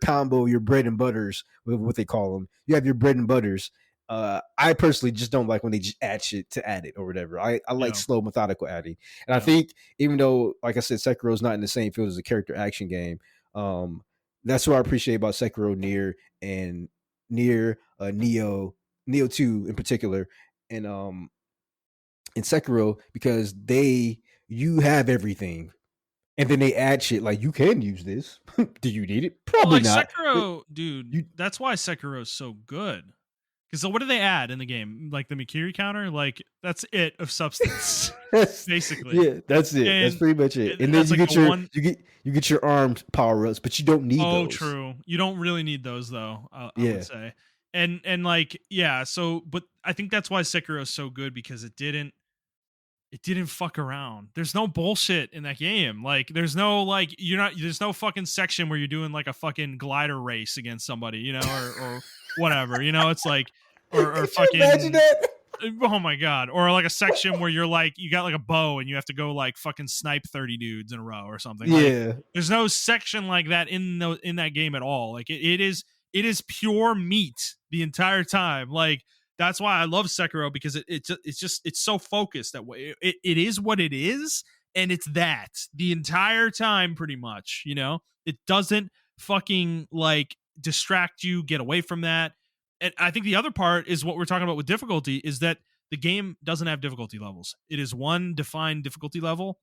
combo, your bread and butters, what they call them. You have your bread and butters. I personally just don't like when they just add shit to add it or whatever. I like Yeah. slow, methodical adding. And I Yeah. think even though, like I said, Sekiro's not in the same field as a character action game, um, that's what I appreciate about Sekiro, Neo 2 in particular, and in Sekiro because you have everything and then they add shit like you can use this. Do you need it? Well, Probably like not. But Sekiro, dude, you that's why Sekiro is so good. Because so what do they add in the game? Like the Mikiri counter? Like that's it of substance, basically. yeah, that's it. That's And pretty much it. And then that's you like get the your one you get your armed power ups, but you don't need oh those. true. You don't really need those though, I would Yeah. say. And like, yeah, so but I think that's why Sekiro is so good because it didn't fuck around. There's no bullshit in that game. Like there's no like there's no fucking section where you're doing like a fucking glider race against somebody, or whatever. It's like or Could you imagine fucking that? oh my god. Or like a section where you're like you got like a bow and you have to go like fucking snipe 30 dudes in a row or something. Like Yeah. there's no section like that in that game at all. Like it is pure meat the entire time. Like that's why I love Sekiro because it's so focused that way. It is what it is, and it's that the entire time, pretty much. It doesn't fucking like distract you, get away from that. And I think the other part is what we're talking about with difficulty is that the game doesn't have difficulty levels. It is one defined difficulty level,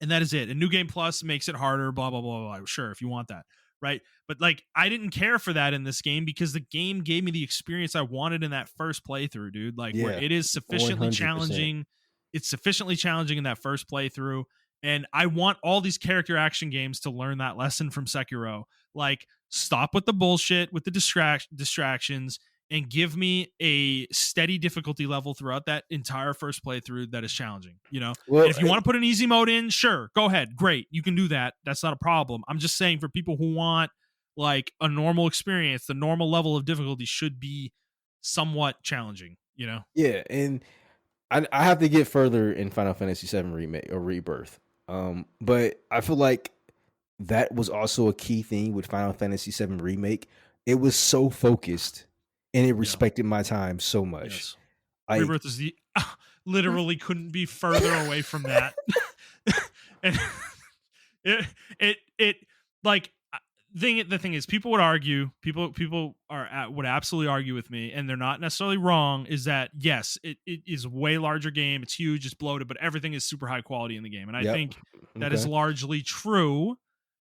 and that is it. And New Game Plus makes it harder, blah blah blah blah. Sure, if you want that, right? But like, I didn't care for that in this game because the game gave me the experience I wanted in that first playthrough, dude. Like, where Yeah. it is sufficiently 100%. challenging. It's sufficiently challenging in that first playthrough, and I want all these character action games to learn that lesson from Sekiro. Like, stop with the bullshit, with the distractions, and give me a steady difficulty level throughout that entire first playthrough that is challenging. And Well, if you want to put an easy mode in, sure, go ahead. Great. You can do that. That's not a problem. I'm just saying for people who want like a normal experience, the normal level of difficulty should be somewhat challenging. yeah, and I have to get further in Final Fantasy VII remake or rebirth. But I feel like that was also a key thing with Final Fantasy VII remake. It was so focused and it Yeah. respected my time so much. Yes. Like Rebirth is the literally couldn't be further away from that. And it like the thing is people would argue people would absolutely argue with me, and they're not necessarily wrong, is that yes, it is a way larger game, it's huge, it's bloated, but everything is super high quality in the game, and I yep. think that is Okay. largely true.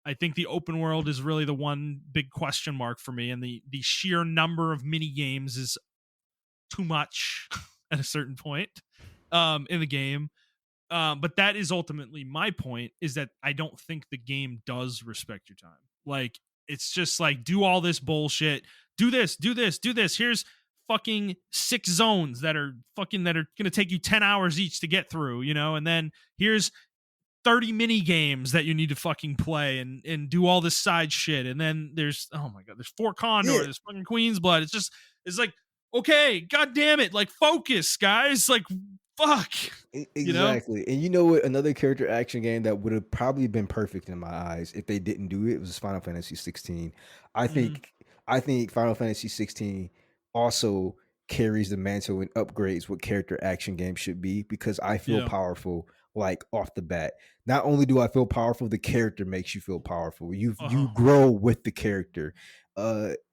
I think the open world is really the one big question mark for me, and the sheer number of mini games is too much at a certain point in the game. But that is ultimately my point, is that I don't think the game does respect your time. Like, it's just like, do all this bullshit, do this, do this, do this. Here's fucking 6 zones that are gonna take you 10 hours each to get through, and then here's 30 mini games that you need to fucking play and do all this side shit. And then there's, oh my god, there's Fort Condor, Yeah. there's fucking Queen's Blood. It's like, okay, god damn it, like, focus, guys, like, fuck. Exactly. And you know what? Another character action game that would have probably been perfect in my eyes if they didn't do it was Final Fantasy 16. I Mhm. think I think Final Fantasy 16 also carries the mantle and upgrades what character action games should be, because I feel Yeah. powerful like off the bat. Not only do I feel powerful, the character makes you feel powerful. You Uh-huh. grow with the character.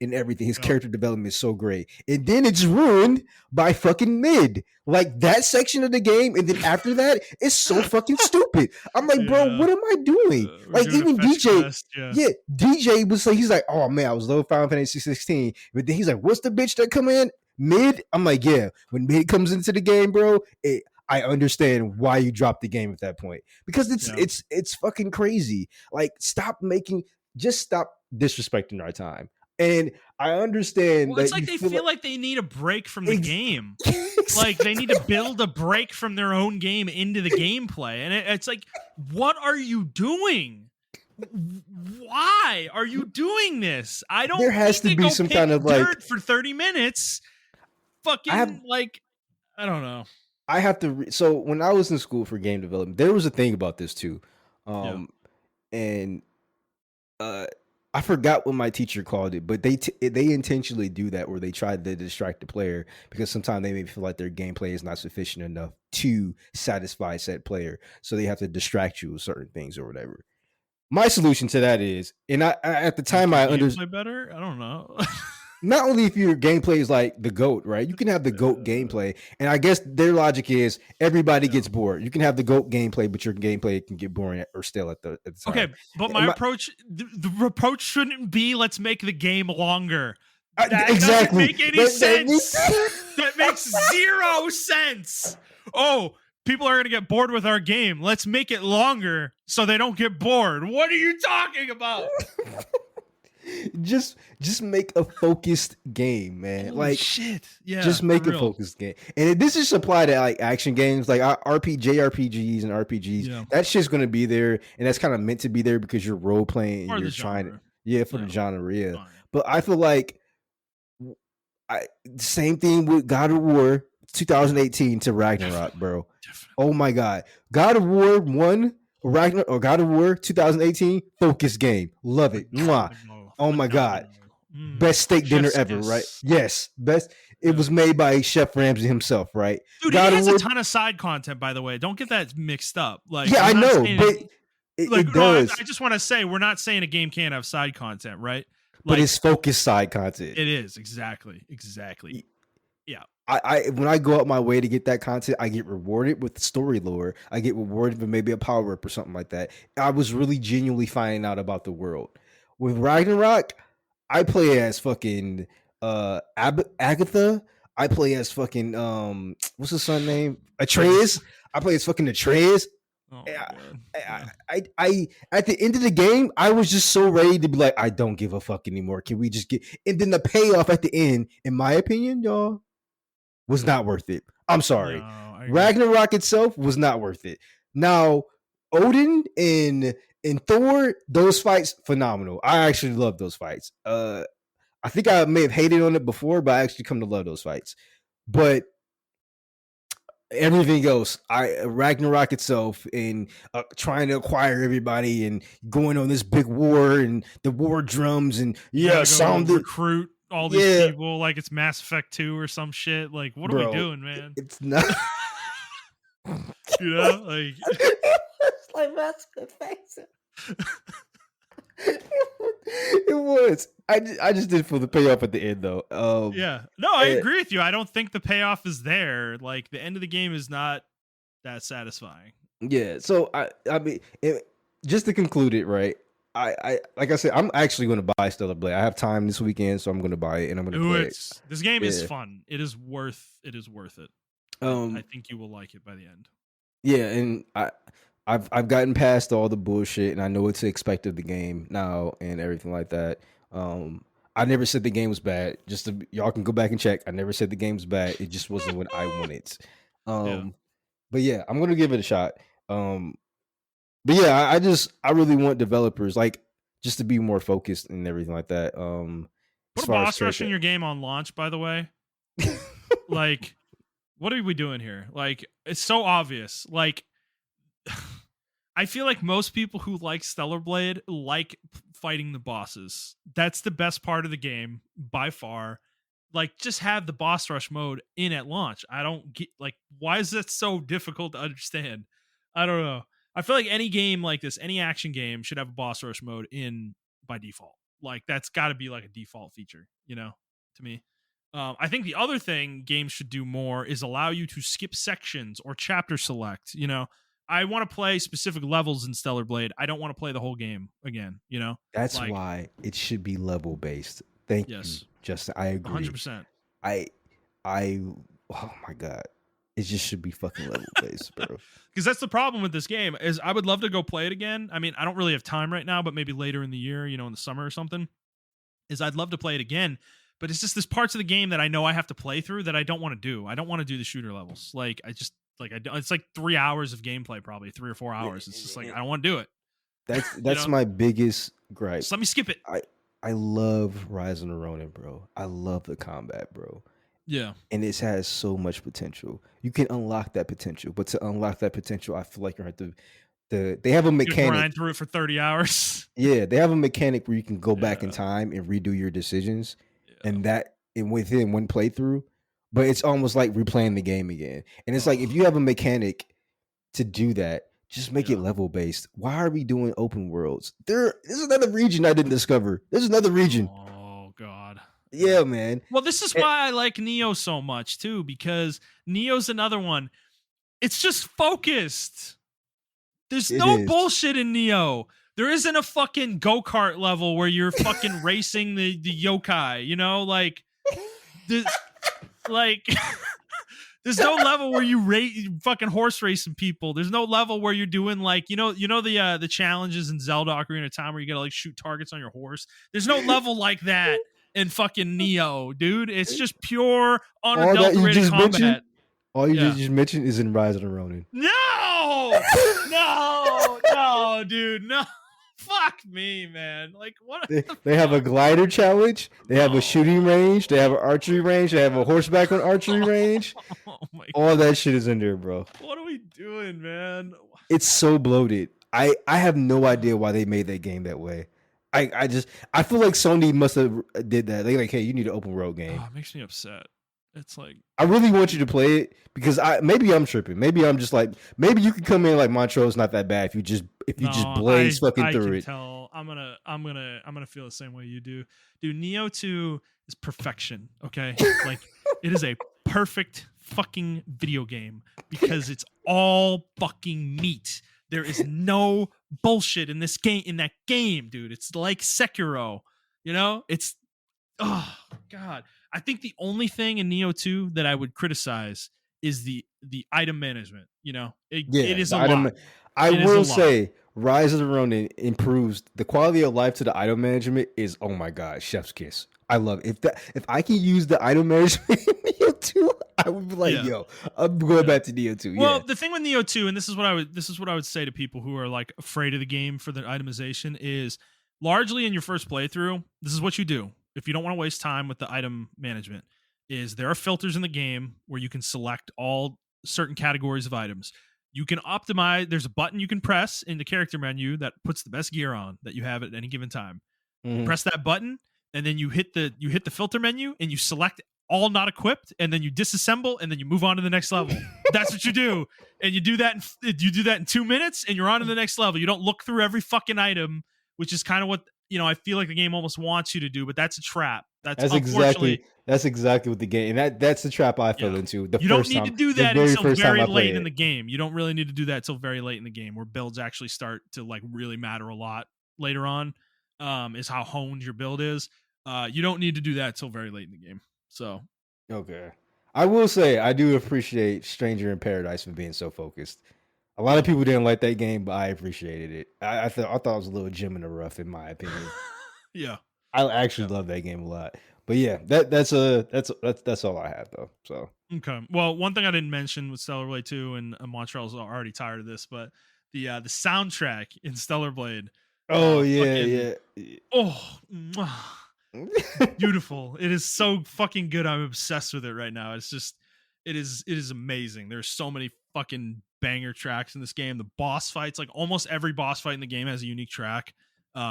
In everything. His Yep. character development is so great. And then it's ruined by fucking mid. Like that section of the game, and then after that, it's so fucking stupid. I'm like, bro, Yeah. what am I doing? We're Like doing a even fetch DJ, quest. Yeah. yeah, DJ was like, he's like, oh man, I was low Final Fantasy 16, but then he's like, what's the bitch that come in mid? I'm like, yeah, when mid comes into the game, bro, I understand why you dropped the game at that point, because Yeah. it's fucking crazy. Like, just stop disrespecting our time. And I understand Well, it's that like you they feel feel like they need a break from the Ex- game. Like, they need to build a break from their own game into the gameplay. And it's like, what are you doing? Why are you doing this? I don't There has need to to be go some pick kind of like dirt for 30 minutes. Fucking, like, I don't know. I have to. So when I was in school for game development, there was a thing about this too, Yeah. and uh, I forgot what my teacher called it, but they intentionally do that, where they try to distract the player, because sometimes they may feel like their gameplay is not sufficient enough to satisfy said player, so they have to distract you with certain things or whatever. My solution to that is, and I at the Make time your I understood. gameplay better? I don't know. Not only if your gameplay is like the GOAT, right? You can have the GOAT gameplay. And I guess their logic is everybody gets bored. You can have the GOAT gameplay, but your gameplay can get boring or stale at the time. Okay, but my approach, the approach shouldn't be, let's make the game longer. That doesn't Exactly. make any sense. That makes 0 sense. Oh, people are going to get bored with our game. Let's make it longer so they don't get bored. What are you talking about? just make a focused game, man. Holy like shit. Yeah. just make for a real. focused game. And this is applied to like action games, like JRPGs and RPGs. Yeah. That shit's gonna be there, and that's kind of meant to be there because you're role playing Or and the you're trying to, genre. for Yeah. the genre, yeah. Fine. But I feel like same thing with God of War 2018 to Ragnarok, bro. Definitely. Oh my god, God of War 1 Ragnarok, or God of War 2018 focus game, love it. Mwah. Oh my god, best steak dinner ever, right? Yes, best. It was made by Chef Ramsay himself, right? Dude, God it has of War, a ton of side content, by the way. Don't get that mixed up. Like, yeah, I I'm not know, saying but it does. I just want to say, we're not saying a game can't have side content, right? But it's focused side content. It is, exactly. Yeah. I when I go out my way to get that content, I get rewarded with the story lore. I get rewarded with maybe a power up or something like that. I was really genuinely finding out about the world. With Ragnarok, I play as fucking Agatha. I play as fucking what's his son name? Atreus. I play as fucking Atreus. Oh I at the end of the game, I was just so ready to be like, I don't give a fuck anymore. Can we just get? And then the payoff at the end, in my opinion, y'all, was not worth it. I'm sorry. No, Ragnarok itself was not worth it. Now, Odin and Thor, those fights, phenomenal. I actually love those fights. I think I may have hated on it before, but I actually come to love those fights. But everything else, Ragnarok itself, and trying to acquire everybody and going on this big war and the war drums and recruit all these people like it's Mass Effect 2 or some shit. Like, what are we doing, man? It's not. You know, like it's like Mass Effect. It was. I just didn't feel the payoff at the end though. Yeah. No, I agree with you. I don't think the payoff is there. Like, the end of the game is not that satisfying. Yeah. So I mean, just to conclude it, right? I like I said, I'm actually going to buy Stellar Blade. I have time this weekend, so I'm going to buy it and I'm going to play it. This game is fun. It is worth it. I think you will like it by the end. Yeah, and I've gotten past all the bullshit, and I know what to expect of the game now and everything like that. I never said the game was bad. Just to, y'all can go back and check. I never said the game was bad. It just wasn't what I wanted. Yeah. Um, but yeah, I'm gonna give it a shot. But yeah, I really want developers like just to be more focused and everything like that. As Put a far as boss rush character, in your game on launch, by the way. Like, what are we doing here? Like, it's so obvious. Like, I feel like most people who like Stellar Blade like fighting the bosses. That's the best part of the game by far. Like, just have the boss rush mode in at launch. I don't get, like, why is that so difficult to understand? I don't know. I feel like any game like this, any action game, should have a boss rush mode in by default. Like, that's got to be like a default feature, to me. I think the other thing games should do more is allow you to skip sections or chapter select. I want to play specific levels in Stellar Blade. I don't want to play the whole game again. that's Like, why it should be level based. Thank you, yes, Justin. I agree. 100%. I I oh my god. It just should be fucking level based, bro. Because that's the problem with this game is I would love to go play it again. I mean, I don't really have time right now, but maybe later in the year, in the summer or something, is I'd love to play it again. But it's just this parts of the game that I know I have to play through that I don't want to do. I don't want to do the shooter levels. Like, I just like I don't, it's like 3 hours of gameplay, probably 3 or 4 hours. It's just like I don't want to do it. That's my biggest gripe. Just let me skip it. I love Rise of the Ronin, bro. I love the combat, bro. Yeah. And it has so much potential. You can unlock that potential, but to unlock that potential, I feel like you have to. They have a You mechanic. grind through it for 30 hours. Yeah, they have a mechanic where you can go back in Yeah. time and redo your decisions, Yeah. and within one playthrough. But it's almost like replaying the game again. And it's like if you have a mechanic to do that, just make it level based. Why are we doing open worlds? There's another region I didn't discover. There's another region. Oh God. Yeah, man. Well, this is why I like Neo so much too, because Neo's another one. It's just focused. There's no bullshit in Neo. There isn't a fucking go-kart level where you're fucking racing the yokai, like like there's no level where you fucking horse racing people. There's no level where you're doing like the challenges in Zelda Ocarina of Time where you gotta like shoot targets on your horse. There's no level like that in fucking Neo, dude. It's just pure unadulterated combat. All you just mentioned is in Rise of the Ronin. No, dude, no. Fuck me, man. Like, what? They have a glider challenge. They have a shooting range. They have an archery range. They have a horseback on archery range. Oh my God. All that shit is in there, bro. What are we doing, man? It's so bloated. I have no idea why they made that game that way. I feel like Sony must have did that. They like, hey, you need an open world game. Oh, it makes me upset. It's like I really want you to play it because maybe I'm tripping. Maybe I'm just like maybe you could come in like Montrell's not that bad if you just blaze fucking through it. Tell. I'm gonna feel the same way you do. Dude, Neo 2 is perfection. Okay, like it is a perfect fucking video game because it's all fucking meat. There is no bullshit in this game. In that game, dude, it's like Sekiro. It's oh God. I think the only thing in Neo 2 that I would criticize is the item management. It is a lot. I will say Rise of the Ronin improves the quality of life to the item management is oh my god, chef's kiss. I love it. If I can use the item management in Neo 2, I would be like, yo, I'm going back to Neo 2. Well, the thing with Neo 2, and this is what I would say to people who are like afraid of the game for the itemization is largely in your first playthrough, this is what you do. If you don't want to waste time with the item management, is there are filters in the game where you can select all certain categories of items. You can optimize. There's a button you can press in the character menu that puts the best gear on that you have at any given time. Mm-hmm. Press that button, and then you hit the filter menu, and you select all not equipped, and then you disassemble, and then you move on to the next level. That's what you do, and you do that in 2 minutes, and you're on to the next level. You don't look through every fucking item, which is kind of what I feel like the game almost wants you to do, but that's a trap. That's exactly what the game, and that's the trap I fell into. You don't need to do that until very late in the game. You don't really need to do that until very late in the game, where builds actually start to like really matter a lot later on. Is how honed your build is. You don't need to do that until very late in the game. So okay, I will say I do appreciate Stranger in Paradise for being so focused. A lot of people didn't like that game, but I appreciated it. I thought it was a little gem in the rough, in my opinion. Yeah. I actually Yeah. love that game a lot. But yeah, that's all I had though. So Okay. Well, one thing I didn't mention with Stellar Blade 2, and Montreal's already tired of this, but the soundtrack in Stellar Blade, oh fucking yeah, oh, mwah, yeah. beautiful. It is so fucking good. I'm obsessed with it right now. It's just it is amazing. There's so many fucking banger tracks in this game. The boss fights, like almost every boss fight in the game has a unique track,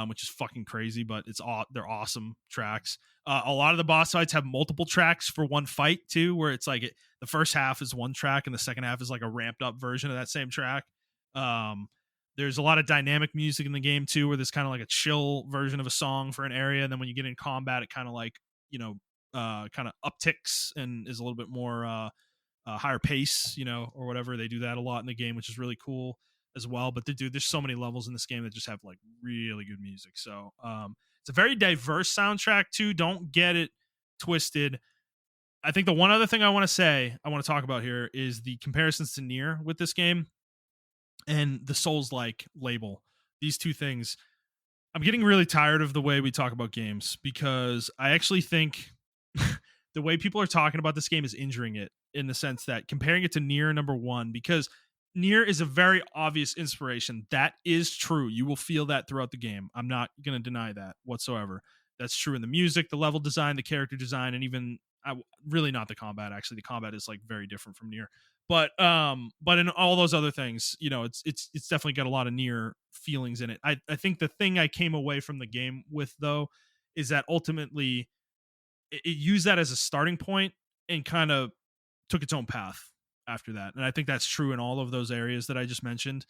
which is fucking crazy, but they're awesome tracks. A lot of the boss fights have multiple tracks for one fight too, where it's like the first half is one track and the second half is like a ramped up version of that same track. Um, there's a lot of dynamic music in the game too, where there's kind of like a chill version of a song for an area, and then when you get in combat, it kind of like kind of upticks and is a little bit more higher pace, or whatever. They do that a lot in the game, which is really cool as well. But dude, there's so many levels in this game that just have like really good music. So it's a very diverse soundtrack too. Don't get it twisted. I think the one other thing I want to talk about here is the comparisons to Nier with this game and the Souls-like label. These two things. I'm getting really tired of the way we talk about games because I actually think the way people are talking about this game is injuring it in the sense that comparing it to Nier number one, because Nier is a very obvious inspiration. That is true. You will feel that throughout the game. I'm not going to deny that whatsoever. That's true in the music, the level design, the character design, and even really not the combat. Actually, the combat is like very different from Nier. But in all those other things, it's definitely got a lot of Nier feelings in it. I think the thing I came away from the game with though is that ultimately it used that as a starting point and kind of took its own path after that. And I think that's true in all of those areas that I just mentioned,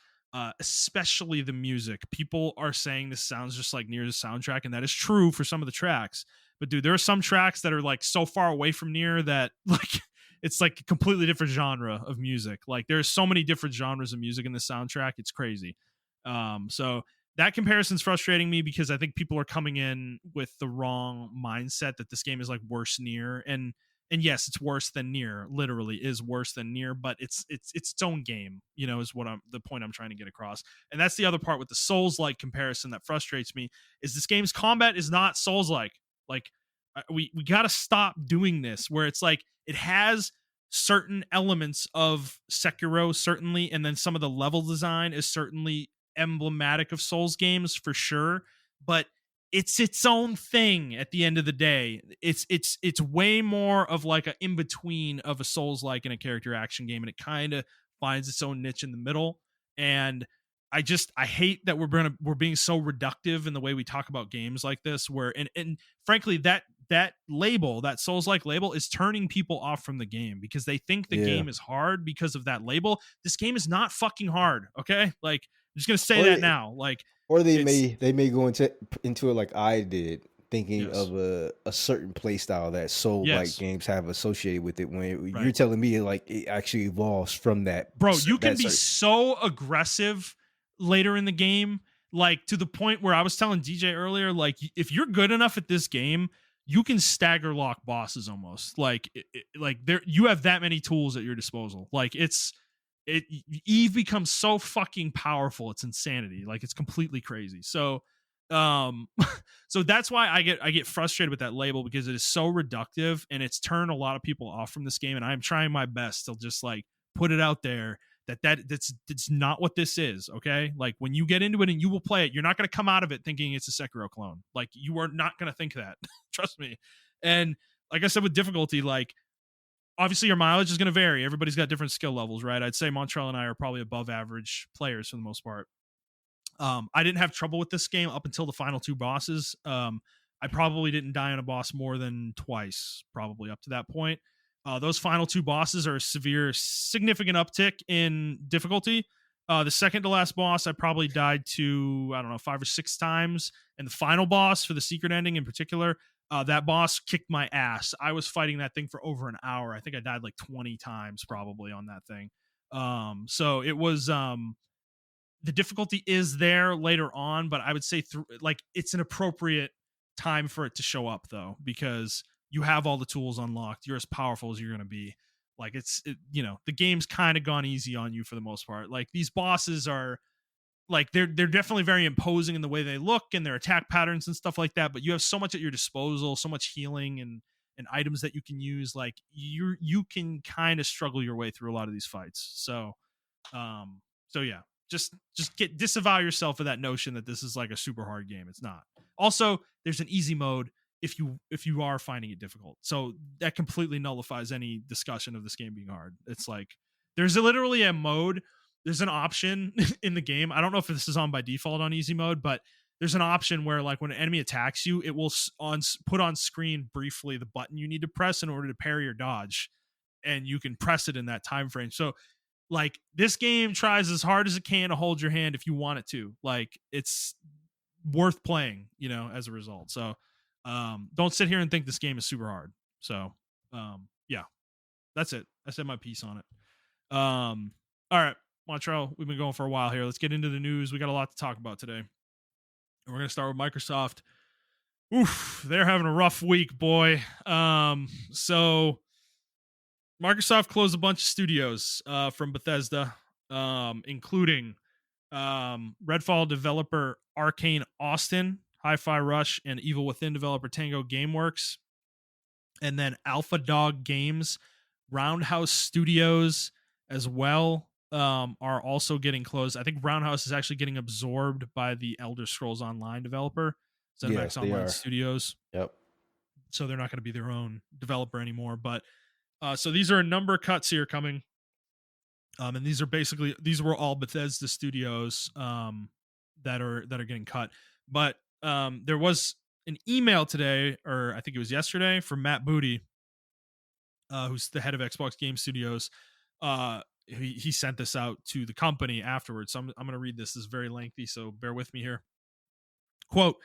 especially the music. People are saying this sounds just like Nier's soundtrack, and that is true for some of the tracks. But dude, there are some tracks that are like so far away from Nier that like it's like a completely different genre of music. Like there's so many different genres of music in the soundtrack. It's crazy. So that comparison's frustrating me because I think people are coming in with the wrong mindset that this game is like worse Nier, and yes, it's worse than Nier. Literally, is worse than Nier, but it's its own game. Is what the point I'm trying to get across. And that's the other part with the Souls-like comparison that frustrates me is this game's combat is not Souls-like. Like we got to stop doing this where it's like it has certain elements of Sekiro certainly, and then some of the level design is certainly emblematic of Souls games for sure, but it's its own thing at the end of the day. It's way more of like a in between of a Souls like in a character action game, and it kind of finds its own niche in the middle. And I hate that we're being so reductive in the way we talk about games like this, where and frankly that label, that Souls like label, is turning people off from the game because they think the Yeah. game is hard because of that label. This game is not fucking hard, okay? Like I'm just gonna say Or that they, now. Like or they it's may go into it like I did, thinking yes, of a certain play style that soul like yes, games have associated with it. When you're right. telling me like it actually evolves from Bro, you can that be certain. so aggressive later in the game, like to the point where I was telling DJ earlier, like if you're good enough at this game, you can stagger lock bosses almost. Like like there you have that many tools at your disposal. Like it Eve becomes so fucking powerful, it's insanity. Like it's completely crazy. So um so that's why I get frustrated with that label because it is so reductive and it's turned a lot of people off from this game, and I'm trying my best to just like put it out there that's not what this is. Okay, like when you get into it and you will play it, you're not going to come out of it thinking it's a Sekiro clone. Like you are not going to think that. Trust me. And like I said with difficulty, like obviously your mileage is going to vary. Everybody's got different skill levels, right? I'd say Montrell and I are probably above average players for the most part. I didn't have trouble with this game up until the final two bosses. I probably didn't die on a boss more than twice, probably up to that point. Those final two bosses are a severe, significant uptick in difficulty. The second to last boss, I probably died to, I don't know, 5 or 6 times. And the final boss for the secret ending in particular, that boss kicked my ass. I was fighting that thing for over an hour. I think I died like 20 times probably on that thing. So it was, the difficulty is there later on, but I would say like it's an appropriate time for it to show up though, because you have all the tools unlocked. You're as powerful as you're going to be. Like the game's kind of gone easy on you for the most part. Like these bosses are like they're definitely very imposing in the way they look and their attack patterns and stuff like that, but you have so much at your disposal, so much healing and items that you can use. Like you can kind of struggle your way through a lot of these fights. Um so yeah, just get disavow yourself of that notion that this is like a super hard game. It's not. Also, there's an easy mode if you are finding it difficult. So that completely nullifies any discussion of this game being hard. It's like there's literally a mode, there's an option in the game. I don't know if this is on by default on easy mode, but there's an option where like when an enemy attacks you, it will put on screen briefly the button you need to press in order to parry or dodge, and you can press it in that time frame. So like this game tries as hard as it can to hold your hand if you want it to. Like it's worth playing, as a result. So don't sit here and think this game is super hard. So yeah, that's it. I said my piece on it. All right, Montrell, we've been going for a while here. Let's get into the news. We got a lot to talk about today. And we're going to start with Microsoft. Oof, they're having a rough week, boy. So Microsoft closed a bunch of studios from Bethesda, including Redfall developer Arcane Austin, Hi-Fi Rush, and Evil Within developer Tango Gameworks. And then Alpha Dog Games, Roundhouse Studios as well are also getting closed. I think Roundhouse is actually getting absorbed by the Elder Scrolls Online developer, ZeniMax Yes, they Online are. Studios. Yep. So they're not going to be their own developer anymore. But so these are a number of cuts here coming. And these were all Bethesda studios that are getting cut. But there was an email today, or I think it was yesterday, from Matt Booty, who's the head of Xbox Game Studios. He sent this out to the company afterwards. So I'm going to read this. This is very lengthy, so bear with me here. Quote,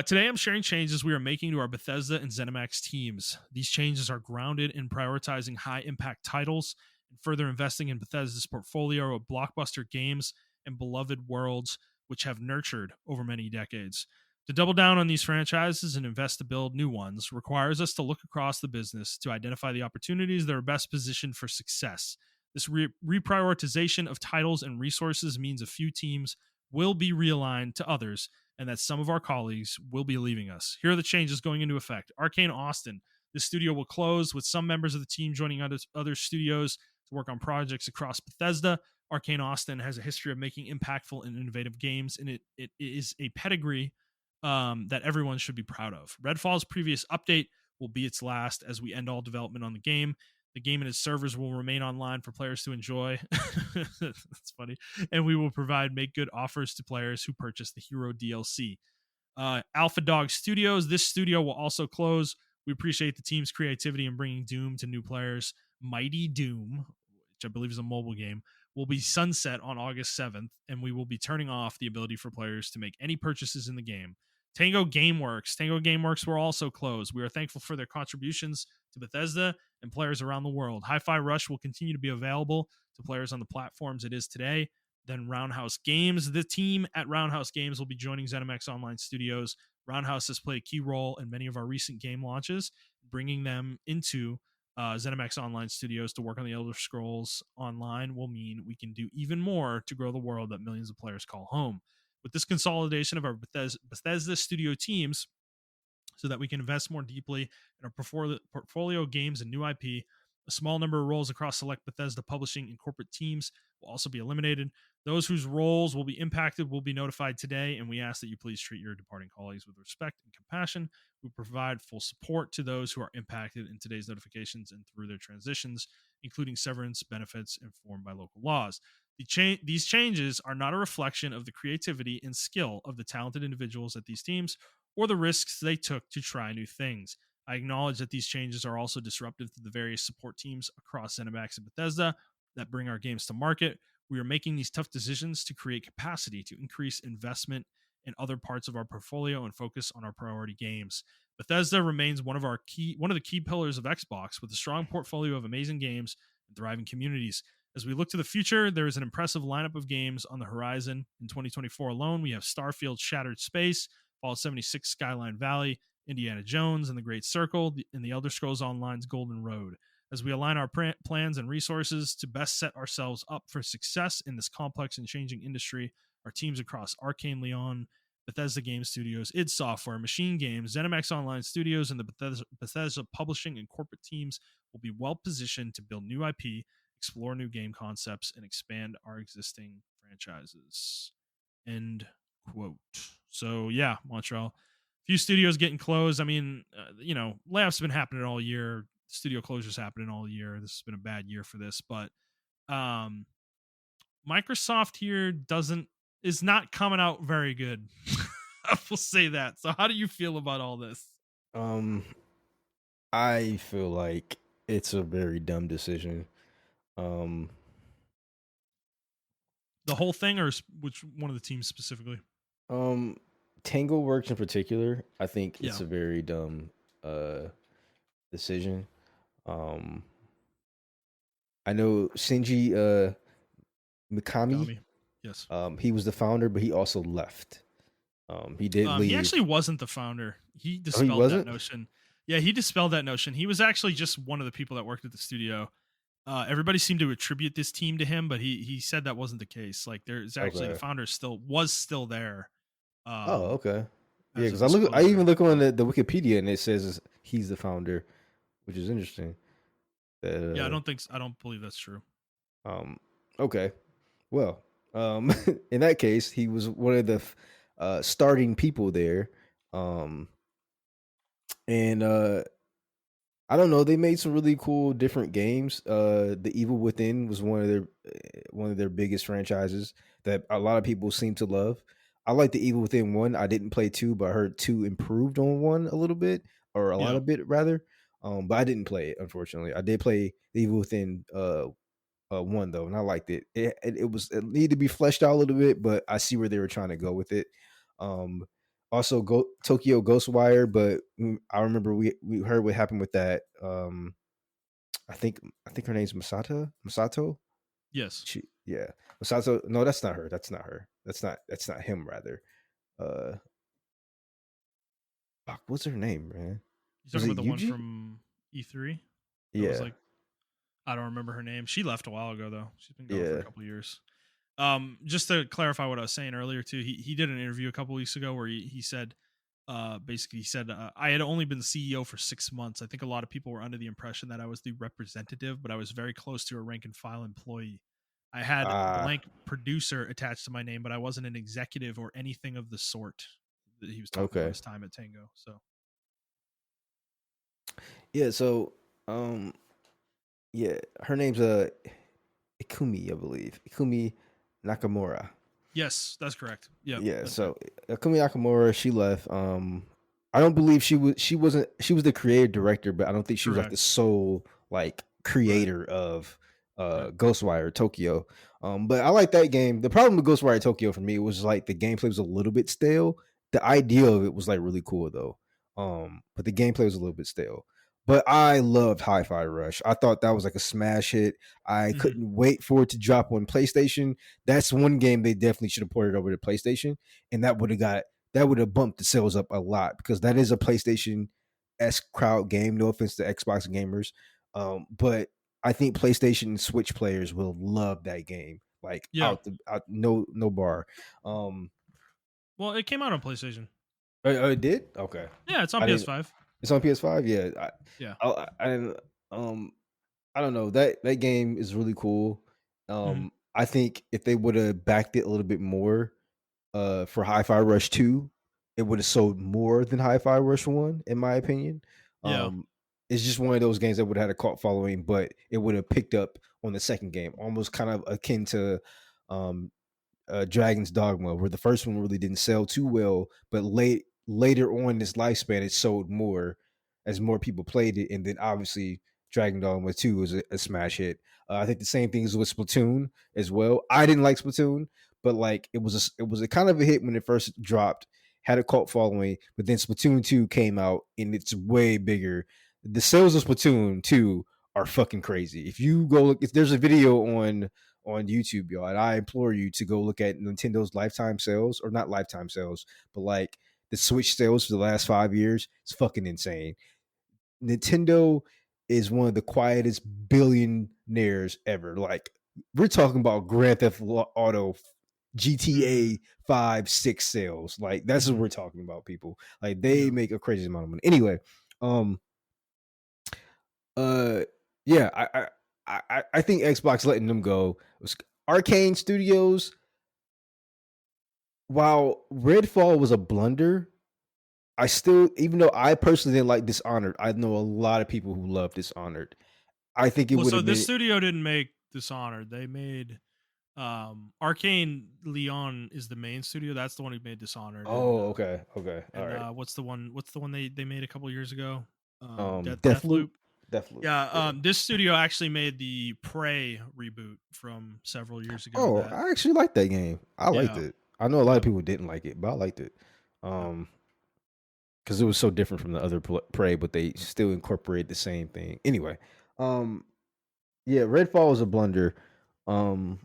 today I'm sharing changes we are making to our Bethesda and ZeniMax teams. These changes are grounded in prioritizing high impact titles and further investing in Bethesda's portfolio of blockbuster games and beloved worlds which have nurtured over many decades. To double down on these franchises and invest to build new ones requires us to look across the business to identify the opportunities that are best positioned for success. This reprioritization of titles and resources means a few teams will be realigned to others, and that some of our colleagues will be leaving us. Here are the changes going into effect. Arcane Austin. This studio will close, with some members of the team joining other studios to work on projects across Bethesda. Arcane Austin has a history of making impactful and innovative games, and it is a pedigree that everyone should be proud of. Redfall's previous update will be its last as we end all development on the game. The game and its servers will remain online for players to enjoy. That's funny. And we will provide make good offers to players who purchase the Hero DLC. Alpha Dog Studios. This studio will also close. We appreciate the team's creativity in bringing Doom to new players. Mighty Doom, which I believe is a mobile game, will be sunset on August 7th, and we will be turning off the ability for players to make any purchases in the game. Tango Gameworks. Tango Gameworks were also closed. We are thankful for their contributions to Bethesda and players around the world. Hi-Fi Rush will continue to be available to players on the platforms it is today. Then Roundhouse Games. The team at Roundhouse Games will be joining ZeniMax Online Studios. Roundhouse has played a key role in many of our recent game launches. Bringing them into ZeniMax Online Studios to work on the Elder Scrolls Online will mean we can do even more to grow the world that millions of players call home. With this consolidation of our Bethesda studio teams, so that we can invest more deeply in our portfolio of games and new IP, a small number of roles across select Bethesda publishing and corporate teams will also be eliminated. Those whose roles will be impacted will be notified today, and we ask that you please treat your departing colleagues with respect and compassion. We provide full support to those who are impacted in today's notifications and through their transitions, including severance benefits informed by local laws. These changes are not a reflection of the creativity and skill of the talented individuals at these teams or the risks they took to try new things. I acknowledge that these changes are also disruptive to the various support teams across ZeniMax and Bethesda that bring our games to market. We are making these tough decisions to create capacity to increase investment in other parts of our portfolio and focus on our priority games. Bethesda remains one of the key pillars of Xbox, with a strong portfolio of amazing games and thriving communities. As we look to the future, there is an impressive lineup of games on the horizon. In 2024 alone, we have Starfield Shattered Space, Fallout 76 Skyline Valley, Indiana Jones and the Great Circle, and the Elder Scrolls Online's Golden Road. as we align our plans and resources to best set ourselves up for success in this complex and changing industry. Our teams across Arcane Leon, Bethesda Game Studios, id Software, Machine Games, ZeniMax Online Studios, and the Bethesda publishing and corporate teams will be well positioned to build new IP, explore new game concepts, and expand our existing franchises. End quote. So yeah, Montreal. Few studios getting closed. I mean, layoffs have been happening all year. Studio closures happening all year. This has been a bad year for this, but um, Microsoft here is not coming out very good. I will say that. So, how do you feel about all this? Um, I feel like it's a very dumb decision. Um, The whole thing, or which one of the teams specifically? um, Tangle Works in particular, I think Yeah, it's a very dumb decision. Um, I know Shinji Mikami. Mikami. Yes. He was the founder, but he also left. He did He leave. actually wasn't the founder. He Oh, he dispelled that wasn't. notion. Yeah, he dispelled that notion. He was actually just one of the people that worked at the studio. Everybody seemed to attribute this team to him, but he said that wasn't the case. Like there's actually the Okay. founder was still there. Oh, Um, okay. Yeah, as a because I even disclosure. look on the Wikipedia and it says he's the founder, which is interesting. Yeah, Uh, I don't believe that's true. okay. Well, in that case, he was one of the starting people there. Um, and I don't know. They made some really cool different games. The Evil Within was one of their biggest franchises that a lot of people seem to love. I like the Evil Within one. I didn't play two, but I heard two improved on one a little bit, or a lot Yeah. of bit rather. But I didn't play it, unfortunately. I did play the Evil Within one though, and I liked it. It needed to be fleshed out a little bit, but I see where they were trying to go with it. Um, Also, Tokyo Ghostwire, but I remember we heard what happened with that. I think her name's Masato. Yes. Yeah, Masato. No, that's not her. That's not her. That's not him. Rather, uh, fuck, what's her name, man? You Was talking it about the one Yuji? from E3? That was Yeah, like I don't remember her name. She left a while ago though. She's been gone for a yeah. couple of years. Just to clarify what I was saying earlier too, he did an interview a couple weeks ago where he said basically he said I had only been the CEO for 6 months. I think a lot of people were under the impression that I was the representative, but I was very close to a rank and file employee. I had Ah, blank producer attached to my name, but I wasn't an executive or anything of the sort. That he was talking about okay. his time at Tango. So Yeah. So, um, yeah, her name's Ikumi, I believe. Ikumi Nakamura. yes, that's correct. Yep, Yeah, that's right. so Akumi Nakamura, she left. I don't believe she was the creative director, but I don't think she was like the Correct. sole like Right. creator of Right. Ghostwire Tokyo. But I like that game. The problem with Ghostwire Tokyo for me was like the gameplay was a little bit stale. The idea of it was like really cool though. But the gameplay was a little bit stale. But I loved Hi-Fi Rush. I thought that was like a smash hit. I Hmm. couldn't wait for it to drop on PlayStation. That's one game they definitely should have ported over to PlayStation, and that would have bumped the sales up a lot because that is a PlayStation esque crowd game. No offense to Xbox gamers, but I think PlayStation and Switch players will love that game. Like Yeah. no bar. Um, Well, it came out on PlayStation. it did okay. Yeah, it's on I didn't. PS5. It's on PS5. Yeah, Yeah. I um I don't know that game is really cool. Hmm. I think if they would have backed it a little bit more, for Hi-Fi Rush 2, it would have sold more than Hi-Fi Rush 1, in my opinion. Yeah. Um, it's just one of those games that would have had a cult following, but it would have picked up on the second game, almost kind of akin to um, Dragon's Dogma, where the first one really didn't sell too well, but later on in its lifespan, it sold more as more people played it, and then obviously Dragon Dogma 2 is a smash hit. I think the same thing is with Splatoon as well. I didn't like Splatoon, but like it was a kind of a hit when it first dropped, had a cult following, but then Splatoon 2 came out and it's way bigger. The sales of Splatoon 2 are fucking crazy. If you go look, if there's a video on YouTube, y'all. And I implore you to go look at Nintendo's lifetime sales, or not lifetime sales, but like the Switch sales for the last 5 years. It's fucking insane. Nintendo is one of the quietest billionaires ever. Like we're talking about Grand Theft Auto, Mm, GTA 5, 6 sales. Like that's what mhm. we're talking about, people. Like they Yeah. make a crazy amount of money. Anyway, um, uh, yeah, I think Xbox letting them go. Arcane Studios, while Redfall was a blunder, I still, even though I personally didn't like Dishonored, I know a lot of people who love Dishonored. I think it Well, would so have this been. studio didn't make Dishonored. They made Arcane Leon is the main studio. That's the one who made Dishonored. Oh, okay, okay, all And right. what's the one they made a couple years ago? Deathloop, Deathloop. Deathloop. Yeah, Yeah. this studio actually made the Prey reboot from several years ago Oh, that I actually liked that game. I liked yeah. it. I know a lot of Yep. people didn't like it, but I liked it. Yep. Because it was so different from the other Prey, but they still incorporate the same thing. Anyway, um, yeah, Redfall was a blunder. Um,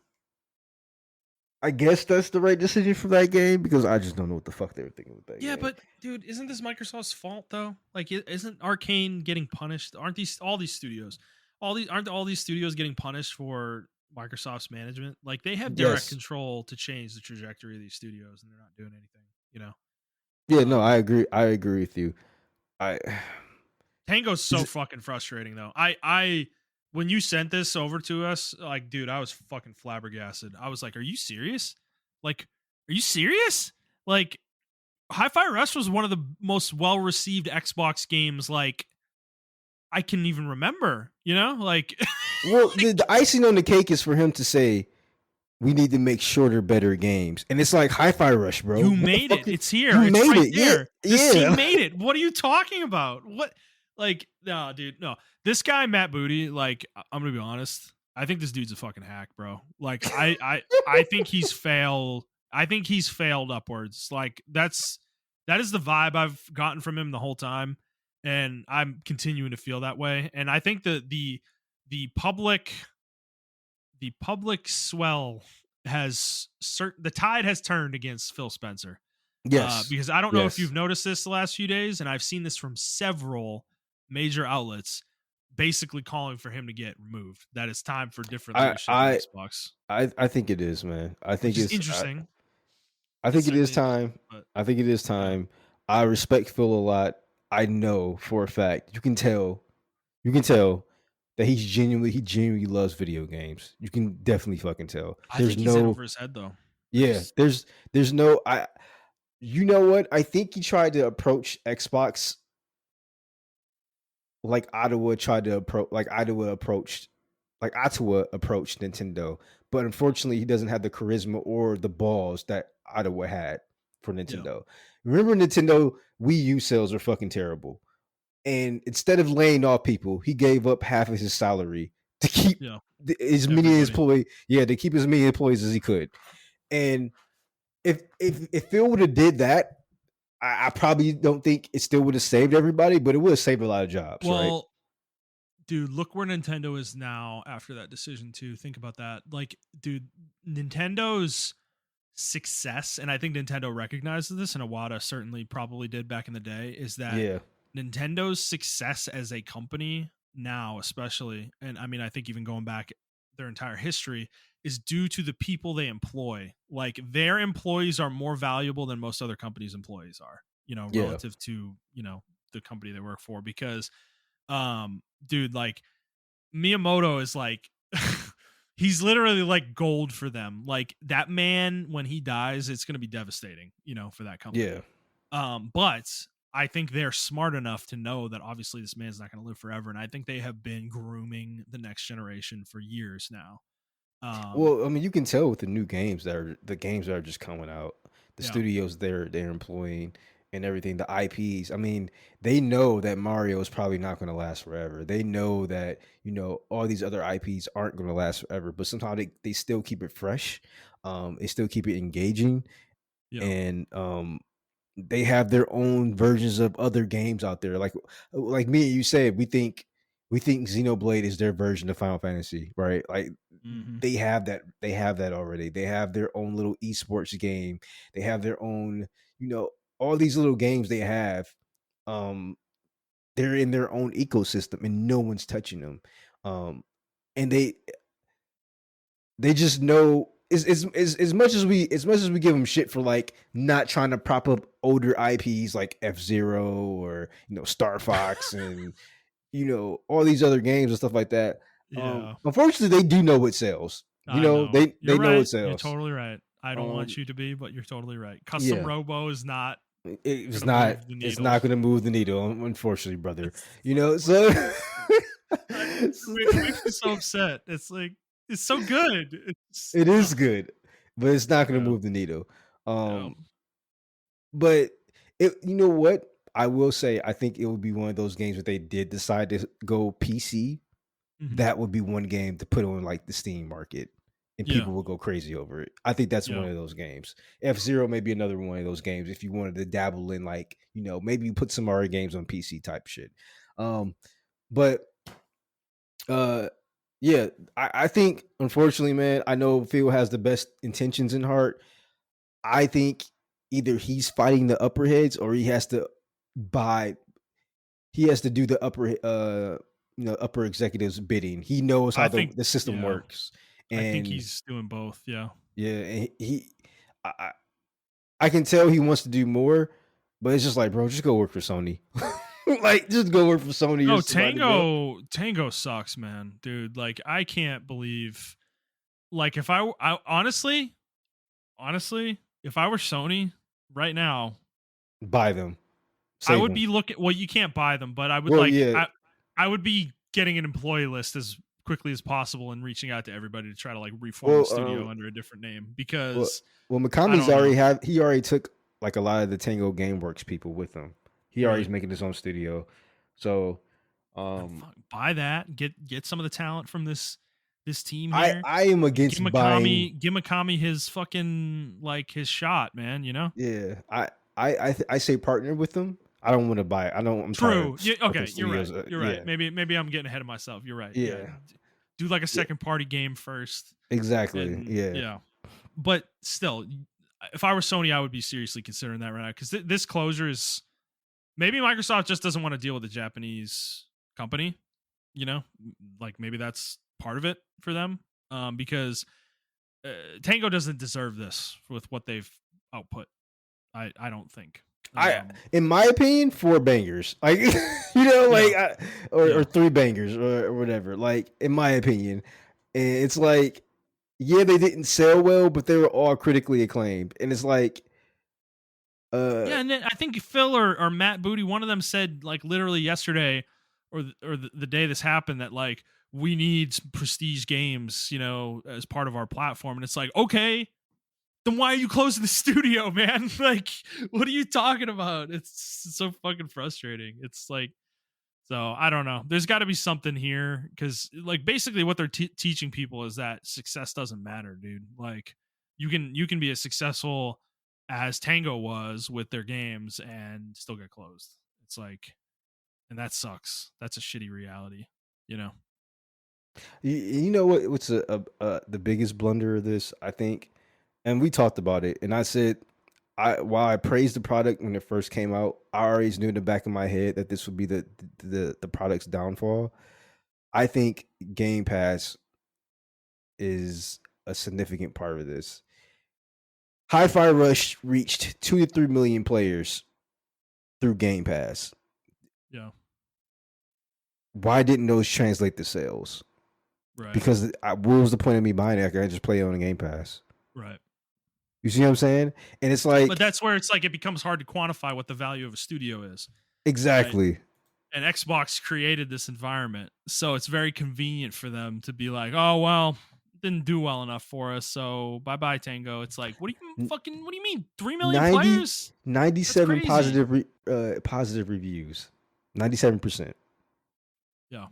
I guess that's the right decision for that game because I just don't know what the fuck they were thinking with that Yeah, game. but dude, isn't this Microsoft's fault though? Like, isn't Arcane getting punished? Aren't these all these studios? All these studios getting punished for Microsoft's management? Like, they have direct Yes. control to change the trajectory of these studios, and they're not doing anything. You know, Yeah. No, I um, agree. I agree with you. I. Tango's Is so it, fucking frustrating though. I when you sent this over to us, like, dude, I was fucking flabbergasted. I was like, "Are you serious? Like, are you serious? Like, Hi-Fi Rush was one of the most well-received Xbox games, like, I can even remember, you know? Like, well, like, the icing on the cake is for him to say we need to make shorter, better games, and it's like Hi-Fi Rush, bro. you What the made fuck? it. It's here. You It's made right it. Yeah, there. The Steam yeah. made it. What are you talking about? What? Like, no, dude, no. This guy Matt Booty, like, I'm gonna be honest. I think this dude's a fucking hack, bro. Like, I think he's failed. I think he's failed upwards. Like, that is the vibe I've gotten from him the whole time, and I'm continuing to feel that way. And I think the public the public swell has the tide has turned against Phil Spencer. Yes, Because I don't know if yes. you've noticed this the last few days, and I've seen this from several major outlets basically calling for him to get removed. That it's time for different I leadership at I Xbox, I think it is, man. which is interesting. I It's think it is certainly interesting, time. but I think it is yeah. time. I respect Phil a lot. I know for a fact. You can tell that he genuinely loves video games. You can definitely fucking tell. I There's think he's in no over his head though. yeah, There's there's no I you know what? I think he tried to approach Xbox like Ottawa approached Nintendo, but unfortunately he doesn't have the charisma or the balls that Ottawa had for yeah, Nintendo. Remember Nintendo Wii U sales are fucking terrible. And instead of laying off people, he gave up half of his salary to keep yeah, as many everybody. employees, yeah, to keep as many employees as he could. And if Phil would have did that, I probably don't think it still would have saved everybody, but it would have saved a lot of jobs, right? Well, dude, look where Nintendo is now after that decision too. Think about that. Like, dude, Nintendo's success, and I think Nintendo recognizes this, and Iwata certainly probably did back in the day, is that Yeah, Nintendo's success as a company now, especially, and I mean, I think even going back their entire history, is due to the people they employ. Like, their employees are more valuable than most other companies' employees are, yeah. relative to, the company they work for. Because, dude, like, Miyamoto is like he's literally like gold for them. Like, that man, when he dies, it's going to be devastating, for that Yeah. company. But I think they're smart enough to know that obviously this man's not going to live forever, and I think they have been grooming the next generation for years now. Um, Well, I mean, you can tell with the new games the games that are just coming out, the yeah, studios they're employing and everything, the IPs. I mean, they know that Mario is probably not going to last forever. They know that all these other IPs aren't going to last forever, but somehow they still keep it fresh. They still keep it engaging, yeah, and they have their own versions of other games out there. Like me and you said, we think Xenoblade is their version of Final Fantasy, right? Like hmm, they have that already. They have their own little esports game. They have their own, all these little games they have. Um they're in their own ecosystem and no one's touching them. And they just know as much as we give them shit for like not trying to prop up older IPs like F-Zero or Star Fox and all these other games and stuff like that. Yeah. Unfortunately, they do know what sells. I know. They You're know what right. You're sells. totally right. I don't want you to be, but you're totally right. Custom Yeah, Robo is not it's gonna not move the it's needle. not going to move the needle, unfortunately, brother. It's So it makes me so upset. It's like it's so good. It's it is good, but it's not going to yeah, move the needle. yeah. But you know what? I will say, I think it would be one of those games if they did decide to go PC. Mhm. That would be one game to put on like the Steam market, and Yeah, people will go crazy over it. I think that's yeah. one of those games. F-Zero may be another one of those games if you wanted to dabble in like maybe you put some Mario games on PC type shit. But yeah, I think unfortunately, man, I know Phil has the best intentions in heart. I think either he's fighting the upper heads or buy he has to do the upper executives bidding. He knows how I think the system yeah. works. I think And he's doing both. Yeah. yeah, and I, I I can tell he wants to do more, but it's just like, bro, just go work for Sony. Like, just go work for Sony or No, somebody, bro. Tango sucks, man, dude. Like, I can't believe. Like, if I honestly, if I were Sony right now, Buy them, I save would them. be looking. Well, you can't buy them, but I would Well, yeah. I would be getting an employee list as quickly as possible and reaching out to everybody to try to like reform the Well, studio under a different name well, because well, I Mikami's don't know. he already took like a lot of the Tango GameWorks people with him. He already is Really, making his own studio. So, then um, fuck, buy that. Get some of the talent from this team I here. I am against buying. Give Mikami his fucking like his shot, man. You know. Yeah, I say partner with them. I don't want to buy. I don't. I'm tired True. of Yeah. fucking Okay. You're right. studios. You're right. Yeah, Maybe I'm getting ahead of myself. You're right. Yeah. yeah, Do like a yeah. second party game first, Exactly. and Yeah. yeah. But still, if I were Sony, I would be seriously considering that right now because this closure is maybe Microsoft just doesn't want to deal with a Japanese company. You know, like maybe that's part of it for them. Because Tango doesn't deserve this with what they've output. I don't think. In my opinion, 4 bangers. Like, Yeah. like, or Yeah. 3 bangers or whatever. Like, in my opinion, and it's like, yeah, they didn't sell well, but they were all critically acclaimed, and it's like, uh, Yeah, and then I think Phil or Matt Booty, one of them said like literally yesterday or the day this happened that like we need prestige games, you know, as part of our platform. And it's like, okay, then why are you closing the studio, man? Like, what are you talking about? It's so fucking frustrating. It's like, so I don't know. There's got to be something here because like basically what they're teaching people is that success doesn't matter, dude. Like you can be as successful as Tango was with their games and still get closed. It's like, and that sucks. That's a shitty reality, you know. you know what's the biggest blunder of this, I think, and we talked about it, and I said, while I praised the product when it first came out, I always knew in the back of my head that this would be the product's downfall. I think Game Pass is a significant part of this. Hi-Fi Rush reached 2 to 3 million players through Game Pass. Yeah. Why didn't those translate to sales? Right. Because what was the point of me buying it? I could just play it on a Game Pass. Right. You see what I'm saying? And it's But like, that's where it's like it becomes hard to quantify what the value of a studio is, right? exactly. And Xbox created this environment, so it's very convenient for them to be like, "Oh well, didn't do well enough for us, so bye bye Tango." It's like, what do you mean, 3 million 90, players? That's 97 crazy. positive reviews. 97%. Yeah,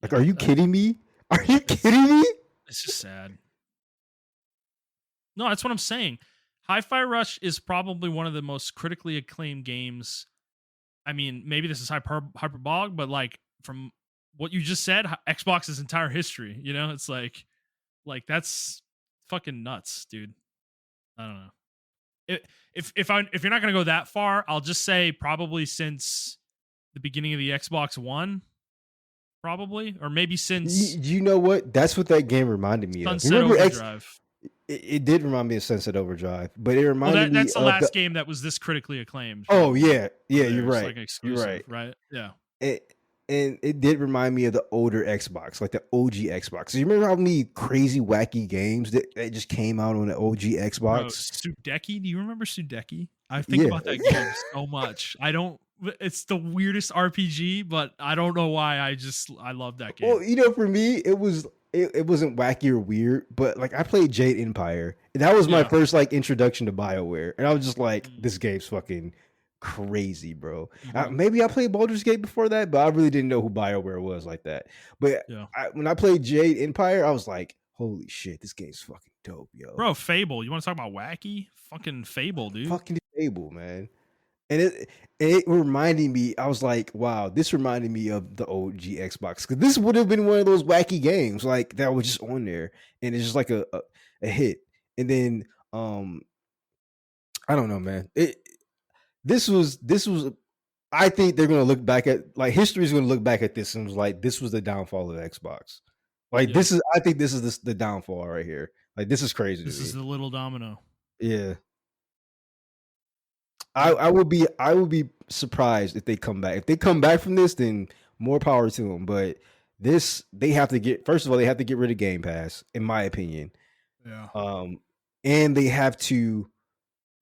Like, yeah, are you kidding me? Are you kidding me? it's just sad. No, that's what I'm saying. Hi-Fi Rush is probably one of the most critically acclaimed games. I mean, maybe this is hyperbolic, but like from what you just said, Xbox's entire history, you know, it's like that's fucking nuts, dude. I don't know. If you're not gonna go that far, I'll just say probably since the beginning of the Xbox One, probably, or maybe since You know what? That's what that game reminded me of. Sunset Remember Overdrive. it did remind me of Sunset Overdrive, but it Well, reminded me that's the of the. last game that was this critically acclaimed, Oh probably yeah, of yeah. You're theirs, right. like You're exclusive, right. right? Yeah. It, and it did remind me of the older Xbox, like the OG Xbox. You remember how many crazy, wacky games that just came out on the OG Bro, Xbox? Sudeki, do you remember Sudeki? I think Yeah. about that game so much. I don't It's the weirdest RPG, but I don't know why I love that game. Well, for me, it wasn't wacky or weird, but like I played Jade Empire, and that was my Yeah. first like introduction to BioWare, and I was just like, Mm. this game's fucking crazy, bro. Mhm. Maybe I played Baldur's Gate before that, but I really didn't know who BioWare was like that. But Yeah. when I played Jade Empire, I was like, holy shit, this game's fucking dope, yo. Bro, Fable. You want to talk about wacky? Fucking Fable, dude. Fucking Fable, man. And it reminded me, I was like, wow, this reminded me of the OG Xbox. Because this would have been one of those wacky games like that was just on there. And it's just like a hit. And then I don't know, man. This was I think they're gonna look back at like history's gonna look back at this and was like, this was the downfall of Xbox. Like Yeah. I think this is the downfall right here. Like this is crazy to This is me. the little domino. Yeah. Yep. I would be surprised if they come back. If they come back from this, then more power to them. But this they have to get first of all, they have to get rid of Game Pass, in my opinion. Yeah. And they have to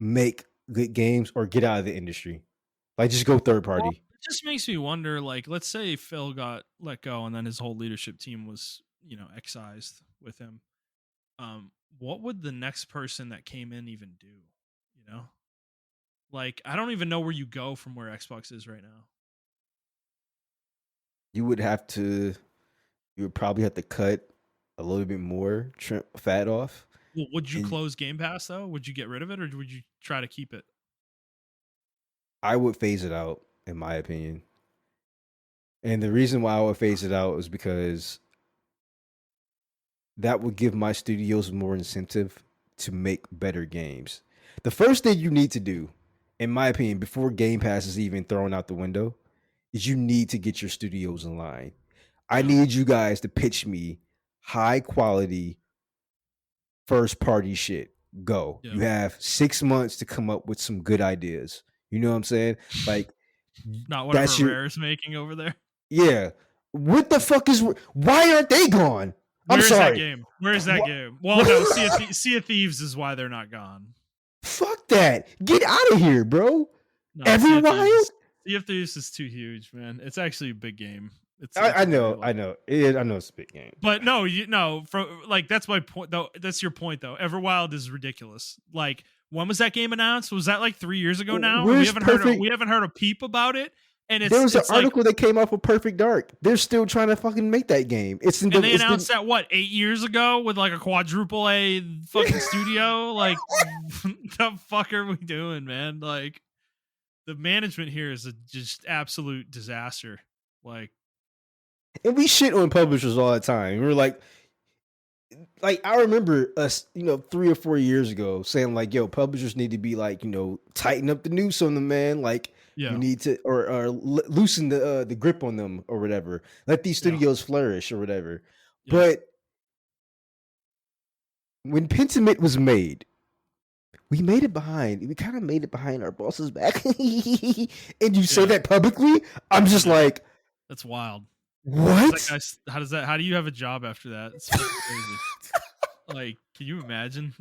make good games or get out of the industry. Like just go third Well, party. it just makes me wonder, like, let's say Phil got let go and then his whole leadership team was, excised with him. What would the next person that came in even do? You know? Like, I don't even know where you go from where Xbox is right now. You would probably have to cut a little bit more, trim fat off. Well, would you And close Game Pass though? Would you get rid of it, or would you try to keep it? I would phase it out, in my opinion. And the reason why I would phase it out is because that would give my studios more incentive to make better games. The first thing you need to do, in my opinion, before Game Pass is even thrown out the window, is you need to get your studios in line. I Yeah. need you guys to pitch me high quality first party shit. Go. Yeah. You have 6 months to come up with some good ideas. You know what I'm saying? Like Not whatever that's your Rare is making over there. yeah. What the fuck is why aren't they gone? I'm Where's that sorry. game? Where's that game? Well, no, Sea of Thieves is why they're not gone. Fuck that. Get out of here, bro. No, Everwild? Sea of Thieves is too huge, man. It's actually a big game. I know, very I know. I know it's a big game. But no, that's my point though. That's your point though. Everwild is ridiculous. Like, when was that game announced? Was that like 3 years ago now? And we haven't heard a peep about it. And there was an like, article that came out with Perfect Dark. They're still trying to fucking make that game. They announced that what 8 years ago with like a quadruple A fucking studio. Like, the fuck are we doing, man? Like, the management here is a just absolute disaster. Like, and we shit on publishers all the time. We're like I remember us, 3 or 4 years ago saying like, yo, publishers need to be like, tighten up the noose on them, man. Like, yeah, you need to or loosen the grip on them or whatever. Let these studios flourish or whatever. Yeah. But when Pentiment was made, we made it behind. We kind of made it behind our boss's back. And you say that publicly? I'm just like, that's wild. What? How do you have a job after that? It's crazy. Like, can you imagine?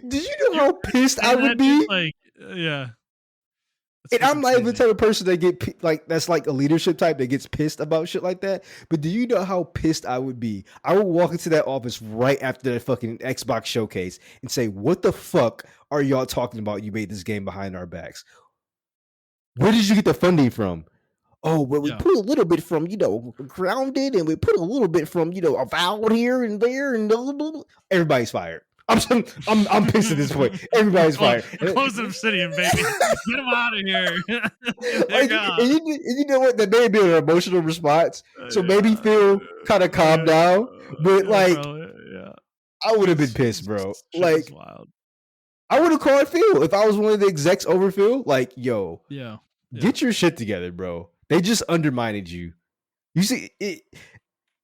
Did you know how pissed I would be? Like, yeah. And I'm not even the type of person that that's like a leadership type that gets pissed about shit like that. But do you know how pissed I would be? I would walk into that office right after the fucking Xbox showcase and say, "What the fuck are y'all talking about? You made this game behind our backs. Where did you get the funding from?" Oh, well, we put a little bit from, Grounded, and we put a little bit from, Avowed here and there, and blah, blah, blah. Everybody's fired. I'm pissed at this point. Everybody's fired. Closing Obsidian, baby. Get them out of here. And you know what? That may have been an emotional response. So maybe Phil kind of calmed down. But I would have been pissed, bro. Like, wild. I would have called Phil if I was one of the execs over Phil. Like, yo. Yeah. Get your shit together, bro. They just undermined you. You see,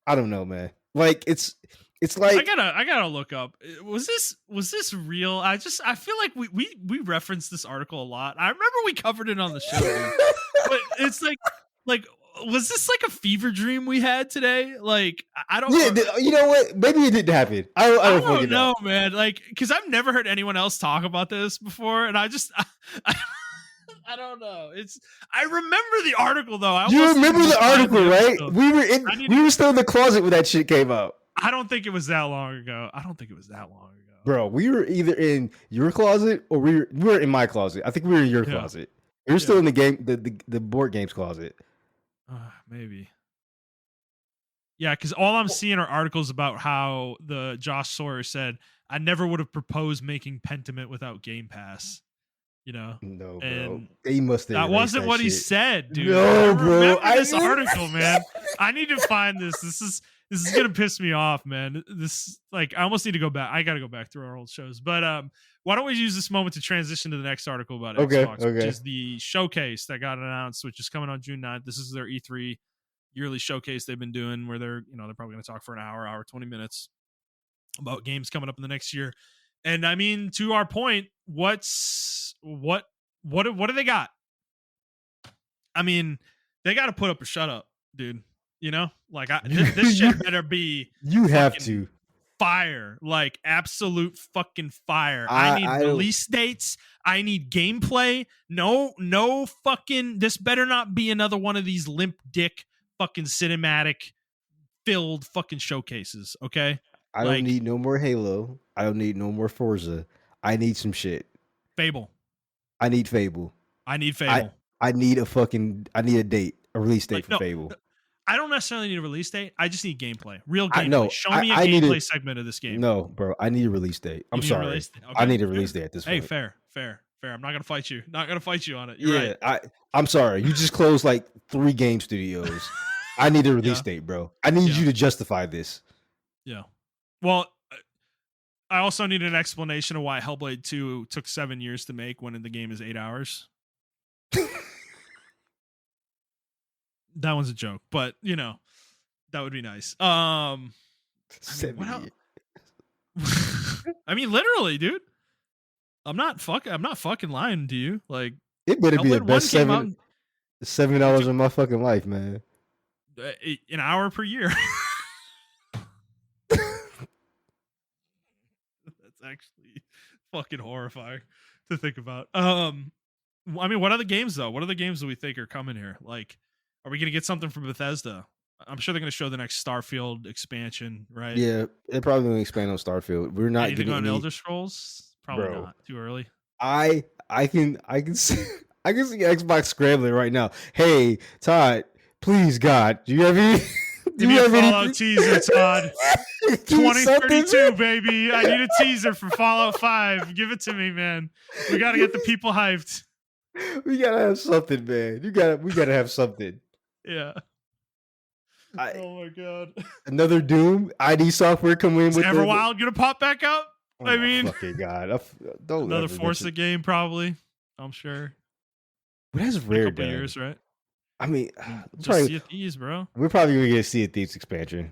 I don't know, man. Like it's like I gotta look up. Was this real? I feel like we referenced this article a lot. I remember we covered it on the show, dude. But it's like was this like a fever dream we had today? Like I don't. Yeah, you know what? Maybe it didn't happen. I don't know, man. Like because I've never heard anyone else talk about this before, and I don't know. I remember the artitle though. You remember the article, right? We were still in the closet when that shit came out. I don't think it was that long ago. Bro, we were either in your closet or we were in my closet. I think we were in your closet. We were still in the board games closet. Maybe. Yeah, because all I'm seeing are articles about how the Josh Sawyer said, I never would have proposed making Pentiment without Game Pass. You know? No, bro. And they must have. That wasn't what he said, dude. No, bro. I remember this article, man. I need to find this. This is gonna piss me off, man. This I almost need to go back. I gotta go back through our old shows. But why don't we use this moment to transition to the next article about Xbox, which is the showcase that got announced, which is coming on June 9th. This is their E3 yearly showcase they've been doing, where they're probably gonna talk for an hour 20 minutes about games coming up in the next year. And I mean, to our point, what do they got? I mean, they got to put up or shut up, dude. You know, like this shit better be. You have to fire, like absolute fucking fire. I need release dates. I need gameplay. No fucking. This better not be another one of these limp dick fucking cinematic filled fucking showcases. Okay. I don't need no more Halo. I don't need no more Forza. I need some shit. Fable. I need Fable. I need Fable. I need a date, a release date for Fable. I don't necessarily need a release date. I just need gameplay. Real gameplay. Show me a gameplay segment of this game. No, bro. I need a release date. I'm sorry. Okay. I need a release date at this point. Hey, fair. I'm not gonna fight you. Not gonna fight you on it. You're right. I'm sorry. You just closed like 3 game studios. I need a release date, bro. I need you to justify this. Yeah. Well, I also need an explanation of why Hellblade 2 took 7 years to make when the game is 8 hours. That one's a joke, but that would be nice. I mean, literally, dude. I'm not fucking lying to you. Like, it better be the best $7 of my fucking life, man. An hour per year. Actually fucking horrifying to think about. I mean, what other games though? What other games do we think are coming here? Like, are we gonna get something from Bethesda? I'm sure they're gonna show the next Starfield expansion, right? Yeah, they're probably gonna expand on Starfield. We're not getting on Elder Scrolls. Probably not. Too early. I can see Xbox scrambling right now. Hey, Todd, please, God, do you have any? Give me a Fallout teaser, Todd. 2032, baby. I need a teaser for Fallout 5. Give it to me, man. We gotta get the people hyped. We gotta have something, man. We gotta have something. Yeah. Oh my god. Another Doom ID software coming in with Everwild gonna pop back up. Oh, I mean, fucking god. Don't another Forza game, probably. I'm sure. But that's rare, a couple years, right? I mean, just Sea of Thieves, bro. We're probably gonna get a Sea of Thieves expansion.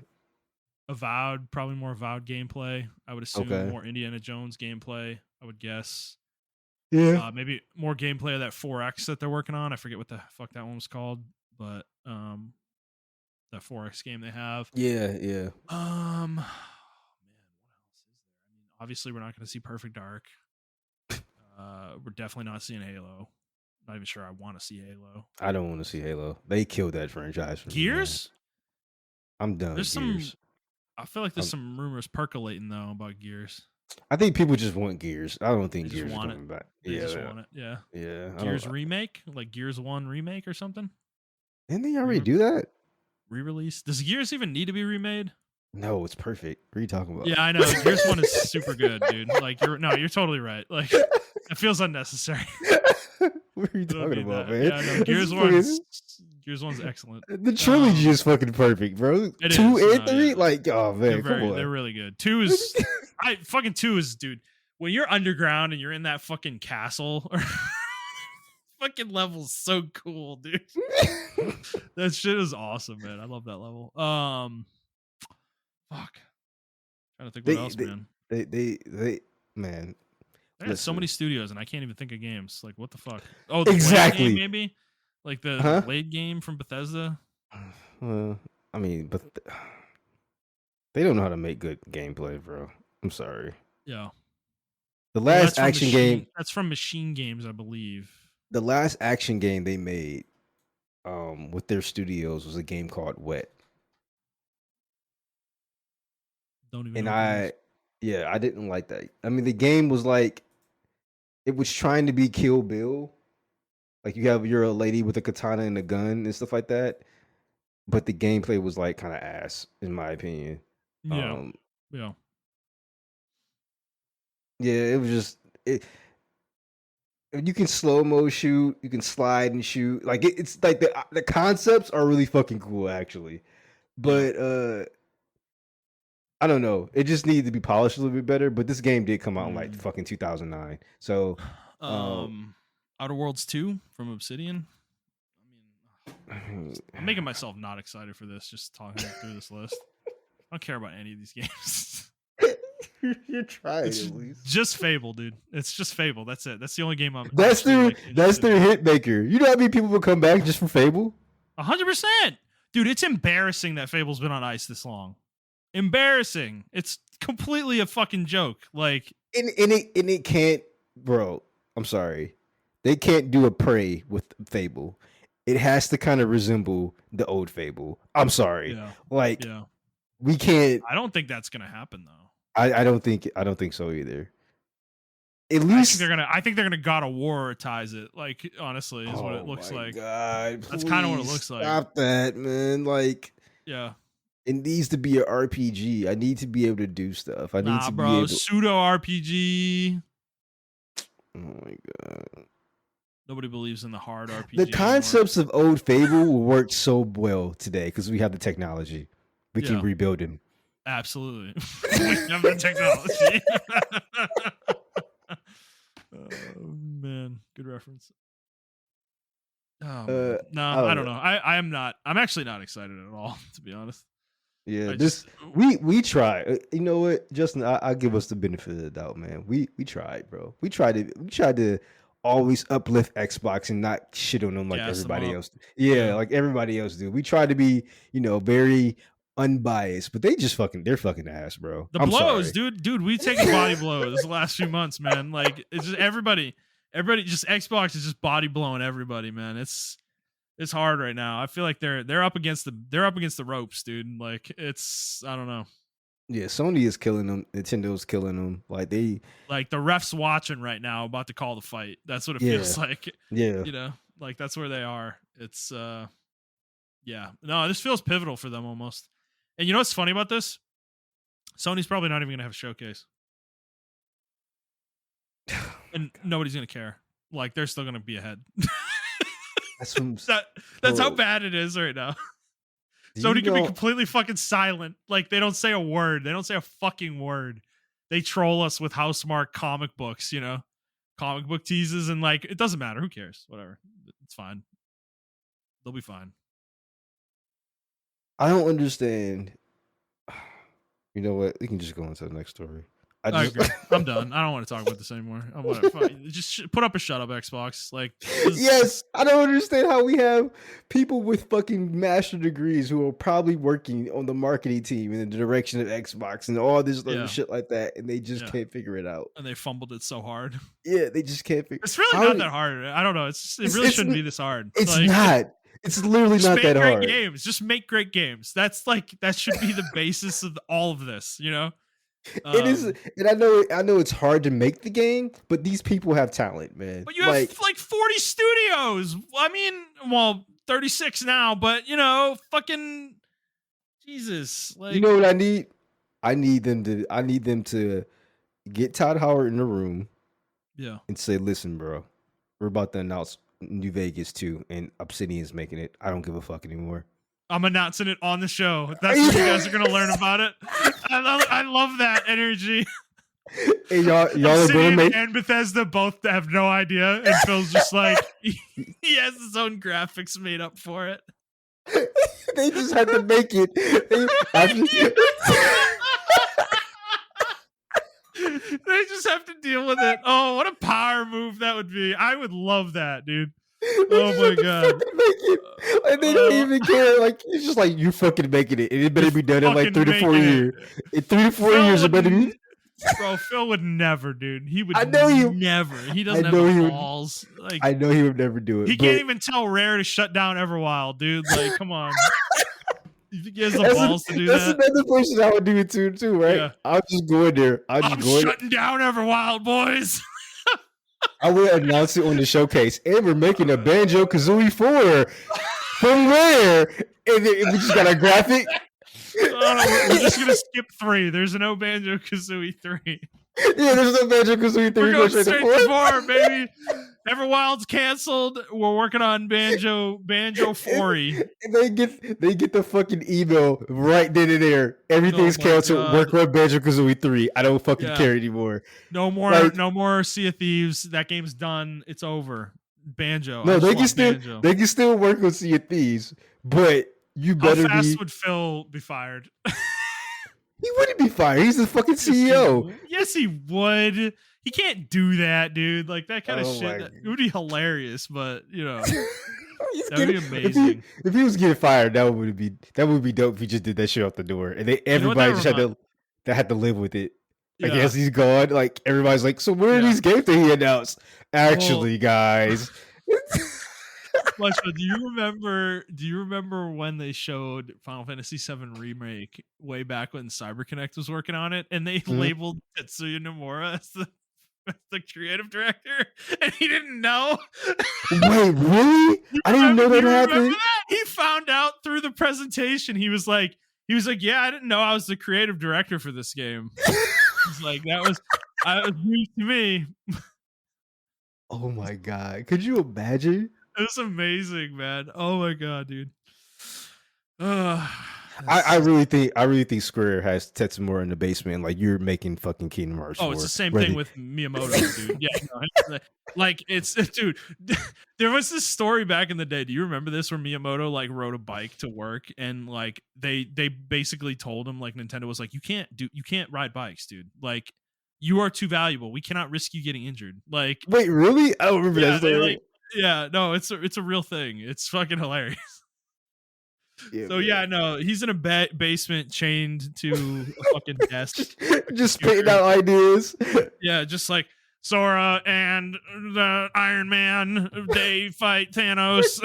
Avowed, probably more Avowed gameplay. I would assume more Indiana Jones gameplay. I would guess. Yeah. Maybe more gameplay of that 4X that they're working on. I forget what the fuck that one was called, but that 4X game they have. Yeah. Man, what else is there? I mean, obviously we're not going to see Perfect Dark. We're definitely not seeing Halo. Not even sure I want to see Halo. I don't want to see Halo. They killed that franchise for Gears? Me, I'm done. There's Gears. I feel like there's some rumors percolating though about Gears. I think people just want Gears. I don't think Gears is coming back. They just want it. Yeah. Yeah. Gears remake, like Gears 1 remake or something. Didn't they already do that? Re-release? Does Gears even need to be remade? No, it's perfect. What are you talking about? Yeah, I know. Gears 1 is super good, dude. Like you're totally right. Like it feels unnecessary. What are you talking about, man? Yeah, no, Gears 1's excellent. The trilogy is fucking perfect, bro. 2 and 3, yeah. like, oh man, come on. They're really good. 2 is, fucking 2 is, dude. When you're underground and you're in that fucking castle, or fucking level's so cool, dude. That shit is awesome, man. I love that level. Fuck. Trying to think what they else, they man. they man. I got so Listen, many studios and I can't even think of games. Like, what the fuck? Oh, the Blade game, exactly, maybe? Like the huh? Blade game from Bethesda. Well, I mean, but they don't know how to make good gameplay, bro. I'm sorry. Yeah. The Well, last action game, That's from Machine Games, I believe. the last action game they made, with their studios was a game called Wet, Don't even and know what that is. yeah, I didn't like that. I mean, the game was like it was trying to be Kill Bill, like you're a lady with a katana and a gun and stuff like that, but the gameplay was like kind of ass, in my opinion. Yeah. Um, Yeah. yeah, it was just it. You can slow mo shoot, you can slide and shoot. Like it's like the concepts are really fucking cool, actually. Yeah. But I don't know. It just needed to be polished a little bit better. But this game did come out in like Mm. fucking 2009. So Outer Worlds 2 from Obsidian. I mean, I'm making myself not excited for this, just talking through this list. I don't care about any of these games. you're trying It's at least. just Fable, dude. It's just Fable. That's it. That's the only game I'm That's actually their like that's interested their in. hit maker. You know how many people would come back just for Fable? 100%. Dude, it's embarrassing that Fable's been on ice this long. Embarrassing. It's completely a fucking joke. Like, And it can't, bro. I'm sorry, they can't do a Prey with Fable. It has to kind of resemble the old Fable. I'm sorry, yeah. like Yeah. we can't. I don't think that's gonna happen though. I don't think so either. At I least think they're gonna God of War-tize it. Like, honestly, is what it looks my like. God, That's kind of what it please looks like. stop that, man. Like, Yeah. it needs to be an RPG. I need to be able to do stuff. I need Nah, to be bro. able. Pseudo RPG. Oh my God. Nobody believes in the hard RPG. The anymore. concepts of old Fable will work so well today because we have the technology. We can rebuild them. Absolutely. We have the technology. Oh, man. Good reference. Oh, man. No, I don't know. I'm actually not excited at all, to be honest. Yeah, we try. You know what, Justin? I give us the benefit of the doubt, man. We tried, bro. We tried to always uplift Xbox and not shit on them like everybody else. Yeah, like everybody else do. We try to be, very unbiased, but they're fucking ass, bro. The I'm blows, sorry. dude. We taking body blows the last few months, man. Like, it's just everybody just Xbox is just body blowing everybody, man. It's hard right now. I feel like they're up against the ropes, dude. Like, I don't know. Yeah, Sony is killing them. Nintendo's killing them. Like the refs watching right now, about to call the fight. That's what it feels like. Yeah. Like that's where they are. It's yeah. No, this feels pivotal for them almost. And you know what's funny about this? Sony's probably not even gonna have a showcase. And nobody's gonna care. Like, they're still gonna be ahead. That's how bad it is right now. Sony can be completely fucking silent. Like, they don't say a word. They don't say a fucking word. They troll us with Housemark comic books, comic book teases, and like, it doesn't matter. Who cares? Whatever. It's fine. They'll be fine. I don't understand. You know what? We can just go into the next story. I agree. I'm done. I don't want to talk about this anymore. I want to just put up a shut up, Xbox. Like, yes, I don't understand how we have people with fucking master degrees who are probably working on the marketing team in the direction of Xbox and all this other shit like that, and they just can't figure it out. And they fumbled it so hard. Yeah, they just can't figure. It's really not that hard. I don't know. It really shouldn't be this hard. It's not. It's literally not that hard. Games. Just make great games. That should be the basis of all of this. It is, and I know it's hard to make the game, but these people have talent, man. But you have like 40 studios. I mean, well, 36 now, but fucking Jesus. Like, you know what I need? I need them to get Todd Howard in the room, and say, "Listen, bro, we're about to announce New Vegas 2, and Obsidian's making it. I don't give a fuck anymore. I'm announcing it on the show. That's where you guys are gonna learn about it." I love that energy. And y'all are gonna Obsidian make. and Bethesda both have no idea, and Phil's just like he has his own graphics made up for it. They just have to make it. They just have to deal with it. Oh, what a power move that would be. I would love that, dude. Oh my god. Make it. Like, they don't even care. Like, it's just like, you fucking making it. And it better be done in like 3 to 4 years. In 3 to 4 years, it better be. Bro, Phil would never, dude. He would I know never. He doesn't have the balls. Like, I know he would never do it. He can't even tell Rare to shut down Everwild, dude. Like, come on. You think he has the balls to do that's that? That's another person I would do it too, right? Yeah. I'll just go in there. I'm shutting down Everwild, boys. I will announce it on the showcase. And we're making a Banjo-Kazooie 4 from Rare. And we just got a graphic. We're just going to skip 3. There's no Banjo-Kazooie 3. Yeah, there's no Banjo-Kazooie 3. We're going straight to 4, baby. Everwild's canceled. We're working on Banjo 4-y. They get the fucking email right then and there. Everything's canceled. Work on Banjo-Kazooie 3. I don't fucking care anymore. No more Sea of Thieves. That game's done. It's over. Banjo. No, they can still work on Sea of Thieves, but you better How fast would Phil be fired? He wouldn't be fired. He's the fucking CEO. Yes, he would. He can't do that, dude. Like, that kind of shit. It would be hilarious, but that would be amazing. If he was getting fired, that would be dope if he just did that shit off the door, and everybody just had to live with it. I guess he's gone. Like, everybody's like, so where are these games that he announced? Actually, guys. Do you remember when they showed Final Fantasy VII Remake way back when CyberConnect was working on it, and they labeled Tetsuya Nomura as the creative director, and he didn't know? Wait, really? I didn't know that happened. He found out through the presentation. He was like, yeah, I didn't know I was the creative director for this game. He's like, that was news to me. Oh my god. Could you imagine? It was amazing, man. Oh my god, dude. I really think Square has Tetsuya in the basement. Like, you're making fucking Kingdom Hearts. Oh, it's the same thing with Miyamoto, dude. Yeah, like it's dude. There was this story back in the day. Do you remember this? Where Miyamoto like rode a bike to work, and like they basically told him, like, Nintendo was like, you can't ride bikes, dude. Like, you are too valuable. We cannot risk you getting injured. Like, wait, really? I don't remember that story. No, it's a real thing. It's fucking hilarious. Yeah, he's in a basement chained to a fucking desk. Just spitting out ideas. Yeah, just like Sora and the Iron Man, they fight Thanos.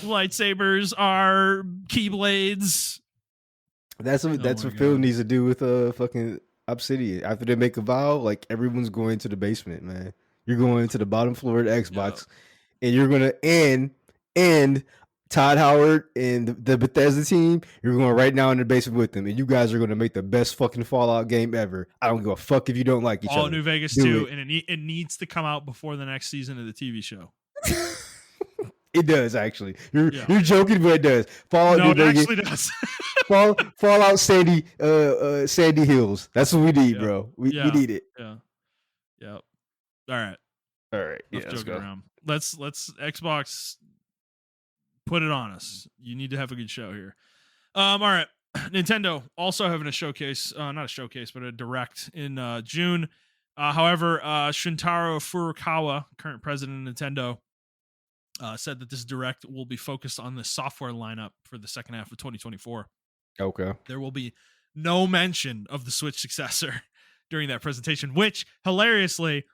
Lightsabers are keyblades. That's what Phil needs to do with fucking Obsidian. After they make a vow, like, everyone's going to the basement, man. You're going to the bottom floor of the Xbox, and you're gonna end Todd Howard and the Bethesda team. You're going right now in the basement with them, and you guys are gonna make the best fucking Fallout game ever. I don't give a fuck if you don't like each other. All New Vegas 2, and it needs to come out before the next season of the TV show. It does, actually. You're joking, but it does. Fallout actually does. Fallout Sandy Hills. That's what we need, bro. We need it. Yeah. All right. Yeah, let's go. Around. Let's Xbox put it on us. You need to have a good show here. All right. Nintendo also having a showcase, not a showcase, but a direct in June. However, Shintaro Furukawa, current president of Nintendo, said that this direct will be focused on the software lineup for the second half of 2024. Okay. There will be no mention of the Switch successor during that presentation, which, hilariously,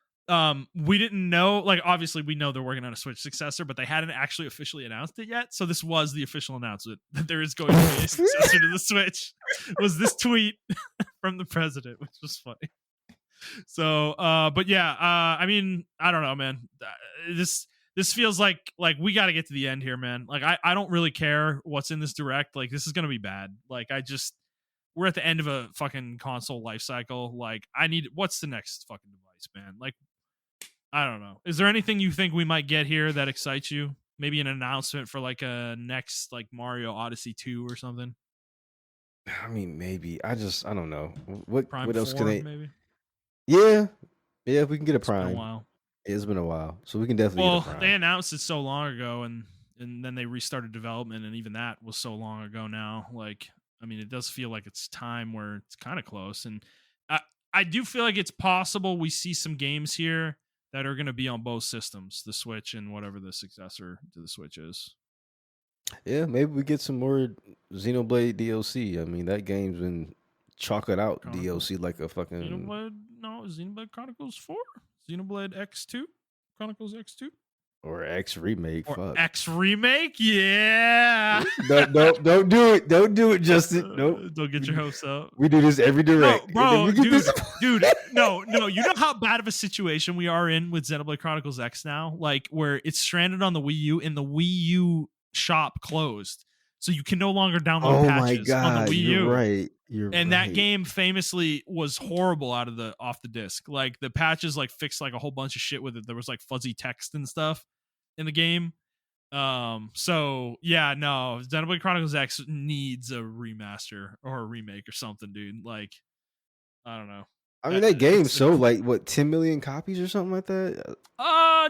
we didn't know. Like, obviously we know they're working on a Switch successor, but they hadn't actually officially announced it yet. So this was the official announcement that there is going to be a successor to the Switch. Was this tweet from the president, which was funny. So, but yeah, I mean, I don't know, man. This feels like we got to get to the end here, man. Like, I don't really care what's in this direct. Like, this is gonna be bad. Like, we're at the end of a fucking console life cycle. Like, what's the next fucking device, man? Like, I don't know. Is there anything you think we might get here that excites you? Maybe an announcement for like a next like Mario Odyssey 2 or something? I mean, maybe. I don't know. What Prime what else can 4, they? maybe. Yeah, yeah. If we can get a It's been a Prime, while. it's been a while, so we can definitely get a Well, they Prime. announced it so long ago, and then they restarted development, and even that was so long ago now. Like, I mean, it does feel like it's time where it's kind of close, and I I do feel like it's possible we see some games here that are going to be on both systems, the Switch and whatever the successor to the Switch is. Yeah, maybe we get some more Xenoblade DLC. I mean, that game's been chalking out Chronicle DLC like a fucking Xenoblade Chronicles 4, Xenoblade X2, Chronicles X2, or X remake. or Fuck. X remake. Yeah. Don't do it. Don't do it, Justin. Nope. Don't get We, your hopes up. we do this every No, direct, and then bro, we get this. dude, no. You know how bad of a situation we are in with Xenoblade Chronicles X now? Like, where it's stranded on the Wii U and the Wii U shop closed. So you can no longer download Oh my patches on the god, Wii you're U. right. You're And that right. game famously was horrible off the disc. Like, the patches like fixed like a whole bunch of shit with it. There was like fuzzy text and stuff in the game. So yeah, no, Xenoblade Chronicles X needs a remaster or a remake or something, dude. Like, I don't know. I mean, that game It's sold like what 10 million copies or something like that.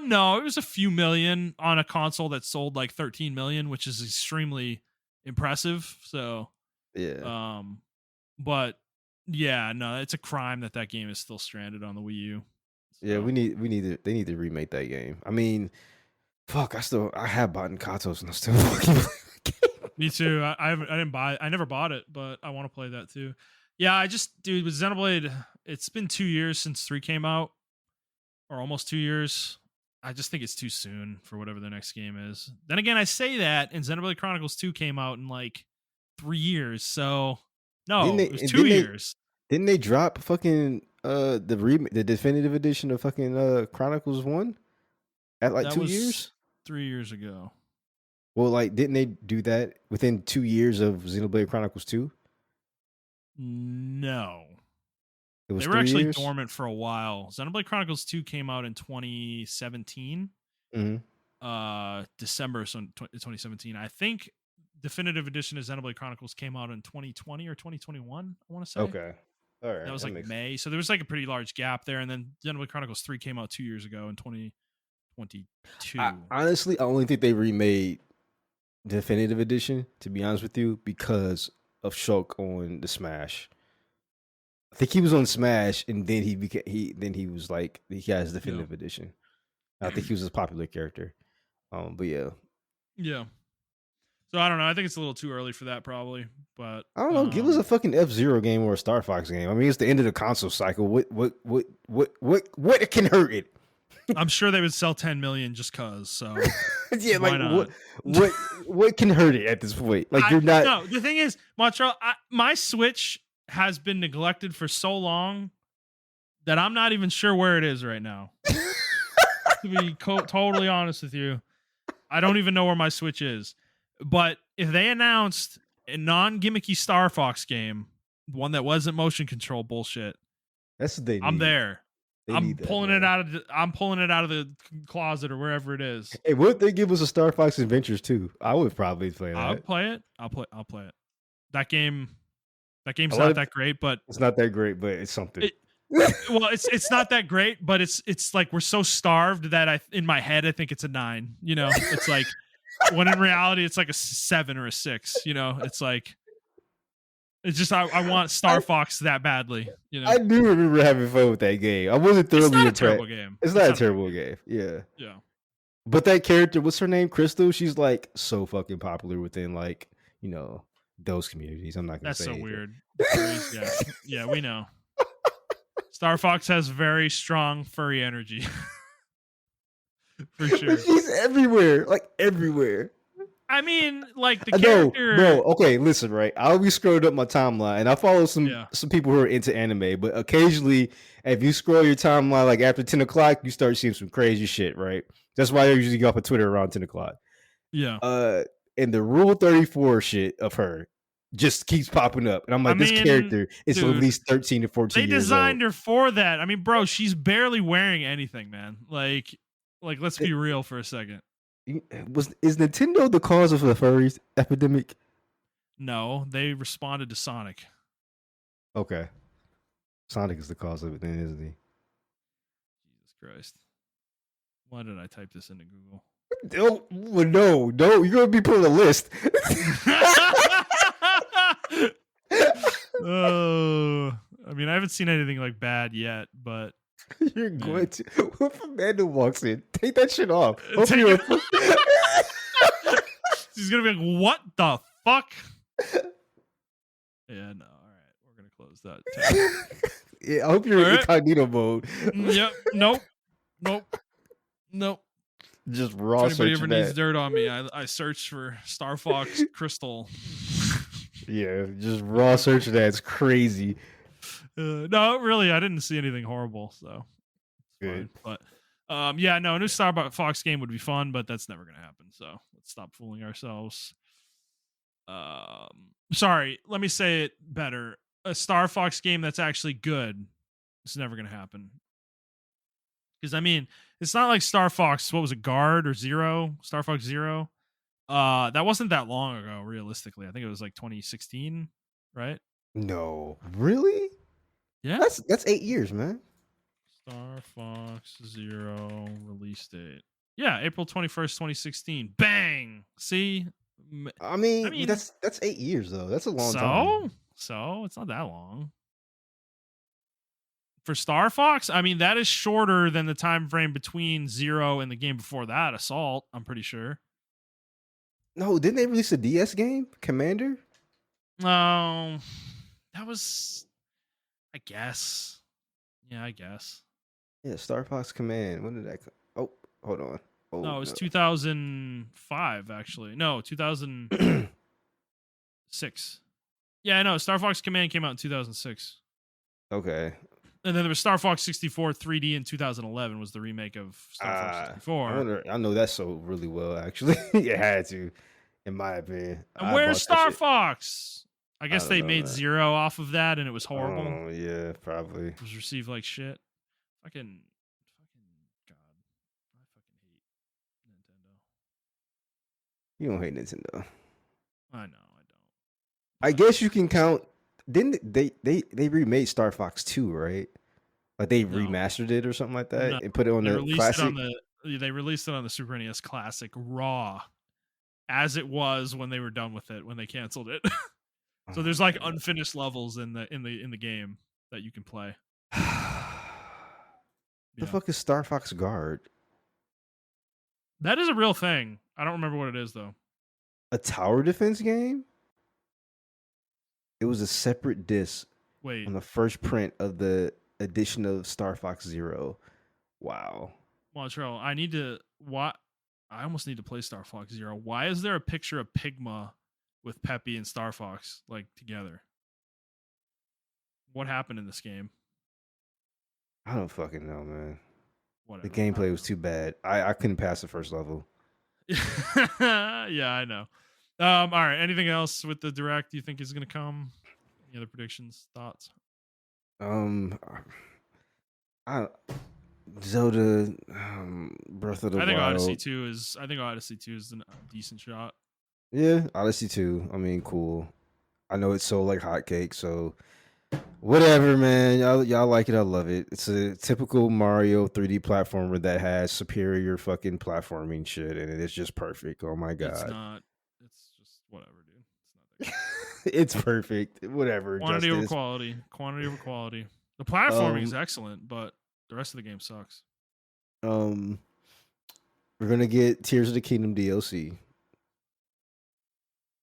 no, it was a few million on a console that sold like 13 million, which is extremely impressive. So, Yeah, but yeah, no, it's a crime that game is still stranded on the Wii U. yeah. So, They need to remake that game. I mean, fuck. I have bought Katos and I still fucking play the game. me too. I never bought it, but I want to play that too. Yeah, dude, with Xenoblade, it's been 2 years since 3 came out, or almost 2 years. I just think it's too soon for whatever the next game is. Then again, I say that, and Xenoblade Chronicles 2 came out in like 3 years. So Didn't no, they? it was And 2 years. didn't they drop fucking the definitive edition of fucking Chronicles 1 at like That 2 years? was 3 years ago. Well, like didn't they do that within 2 years of Xenoblade Chronicles 2? No. It was They were three actually years. dormant for a while. Xenoblade Chronicles 2 came out in 2017. Mm-hmm. December 2017. I think definitive edition of Xenoblade Chronicles came out in 2020 or 2021, I want to say. Okay. All right. That was That like makes May. So there was like a pretty large gap there. And then Xenoblade Chronicles 3 came out 2 years ago in 2022. Honestly, I only think they remade definitive edition, to be honest with you, because of Shulk on the Smash. I think he was on Smash, and then he was like he has definitive edition. I think he was a popular character. But yeah, Yeah. So I don't know. I think it's a little too early for that, probably. But I don't know. Give us a fucking F-Zero game or a Star Fox game. I mean, it's the end of the console cycle. What can hurt it? I'm sure they would sell 10 million just cause. So Yeah, why like not? what can hurt it at this point? Like you're not. No, the thing is, Montrell, my Switch has been neglected for so long that I'm not even sure where it is right now. To be totally honest with you, I don't even know where my Switch is. But if they announced a non-gimmicky Star Fox game, one that wasn't motion control bullshit, That's what they need. I'm there. I'm pulling it out of the closet or wherever it is. Hey, what if they give us a Star Fox Adventures too? I would probably play that. I'll play it. I'll play it. That game's not that great, but it's not that great, but it's something. Well, it's not that great, but it's like we're so starved that in my head I think it's a 9. You know, it's like when in reality it's like a 7 or a 6. You know, it's like it's just I want Star Fox that badly. You know, I do remember having fun with that game. I wasn't thoroughly it's not a impressed. terrible game. It's not a terrible game. Yeah. Yeah. But that character, what's her name? Crystal. She's like so fucking popular within like those communities. I'm not gonna say. That's so anything. weird. Yeah, we know. Star Fox has very strong furry energy. For sure. She's everywhere. Like everywhere. I mean, like the character. Bro, okay, listen, right? I always scrolled up my timeline and I follow some people who are into anime, but occasionally if you scroll your timeline like after 10 o'clock, you start seeing some crazy shit, right? That's why I usually go off of Twitter around 10 o'clock. Yeah. And the Rule 34 shit of her just keeps popping up. And I'm like, this character is at least 13 to 14 years old. They designed her for that. I mean, bro, she's barely wearing anything, man. Like let's be real for a second. Is Nintendo the cause of the furries epidemic? No, they responded to Sonic. Okay. Sonic is the cause of it, then, isn't he? Jesus Christ. Why did I type this into Google? No, you're gonna be putting a list. Oh, I mean, I haven't seen anything like bad yet, but You're going to. What if Amanda walks in? Take that shit off. Take She's gonna be like, "What the fuck?" Yeah, no. All right, we're gonna close that tab. Yeah, I hope you're in incognito mode. Yep. Nope. Just raw if anybody search ever that. needs dirt on me, I search for Star Fox Crystal. Yeah, just raw search that. It's crazy. No, really, I didn't see anything horrible, so good. Fine. But yeah, no, a new Star Fox game would be fun, but that's never gonna happen. So let's stop fooling ourselves. Sorry, let me say it better. A Star Fox game that's actually good, it's never gonna happen. Because I mean, it's not like Star Fox. What was it, Guard or Zero? Star Fox Zero. That wasn't that long ago. Realistically, I think it was like 2016, right? No, really? Yeah, that's 8 years, man. Star Fox Zero release date. Yeah, April 21st, 2016. Bang. See. I mean that's 8 years though. That's a long time. So it's not that long. For Star Fox, I mean, that is shorter than the time frame between Zero and the game before that, Assault, I'm pretty sure. No, didn't they release a DS game, Commander? No, that was, I guess. Yeah, I guess. Yeah, Star Fox Command. When did that come? Oh, hold on. Oh, no, it was 2005, actually. No, 2006. Yeah, no, Star Fox Command came out in 2006. Okay. And then there was Star Fox 64 3D in 2011 was the remake of Star Fox 64. I know that sold really well, actually. It had to, in my opinion. And where's Star Fox? I guess they made Zero off of that, and it was horrible. Oh, yeah, probably. It was received like shit. Fucking God. I fucking hate Nintendo. You don't hate Nintendo. I know, I don't. I guess you can count. Didn't they remade Star Fox 2, right? Like they remastered it or something like that and put it on the classic. They released it on the Super NES Classic raw, as it was when they were done with it when they canceled it. So there's like unfinished levels in the game that you can play. The fuck is Star Fox Guard? That is a real thing. I don't remember what it is though. A tower defense game? It was a separate disc on the first print of the edition of Star Fox Zero. Wow. Montrell, I almost need to play Star Fox Zero. Why is there a picture of Pigma with Peppy and Star Fox like together? What happened in this game? I don't fucking know, man. Whatever. The gameplay was too bad. I couldn't pass the first level. Yeah, I know. All right. Anything else with the direct you think is going to come? Any other predictions, thoughts? Zelda, Breath of the Wild. I think Odyssey 2 is a decent shot. Yeah, Odyssey 2. I mean, cool. I know it's so like hotcake, so whatever, man. Y'all like it. I love it. It's a typical Mario 3D platformer that has superior fucking platforming shit, and it's just perfect. Oh my god. It's not. It's just whatever, dude. It's not that good. It's perfect. Whatever. Quantity over quality. Quantity over quality. The platforming is excellent, but the rest of the game sucks. We're gonna get Tears of the Kingdom DLC.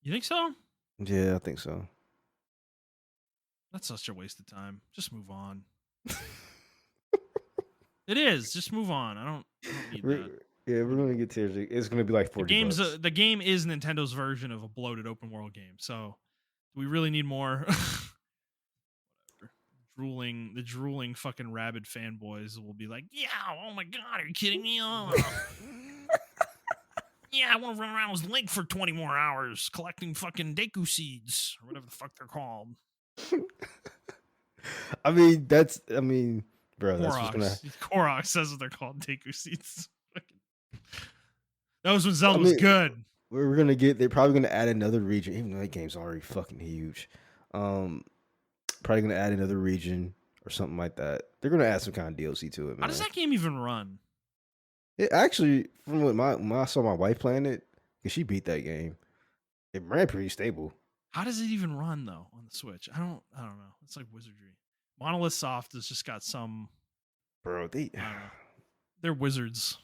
You think so? Yeah, I think so. That's such a waste of time. Just move on. It is. Just move on. I don't need that. Yeah, we're gonna get Tears. It's gonna be like $40. The game is Nintendo's version of a bloated open world game. So, do we really need more? Whatever. The drooling fucking rabid fanboys will be like, "Yeah, oh my god, are you kidding me? Oh. Yeah, I want to run around with Link for 20 more hours collecting fucking Deku seeds or whatever the fuck they're called." Bro, that's what's gonna. Korok says that they're called Deku seeds. That was when Zelda was good. we're gonna get. They're probably gonna add another region, even though that game's already fucking huge. Um, Probably gonna add another region or something like that. They're gonna add some kind of DLC to it, How does man. that game even run? It actually, from what when I saw my wife playing it, because she beat that game, it ran pretty stable. How does it even run though on the Switch? I don't know. It's like wizardry. Monolith Soft has just got some. Bro, they, I don't know. They're wizards.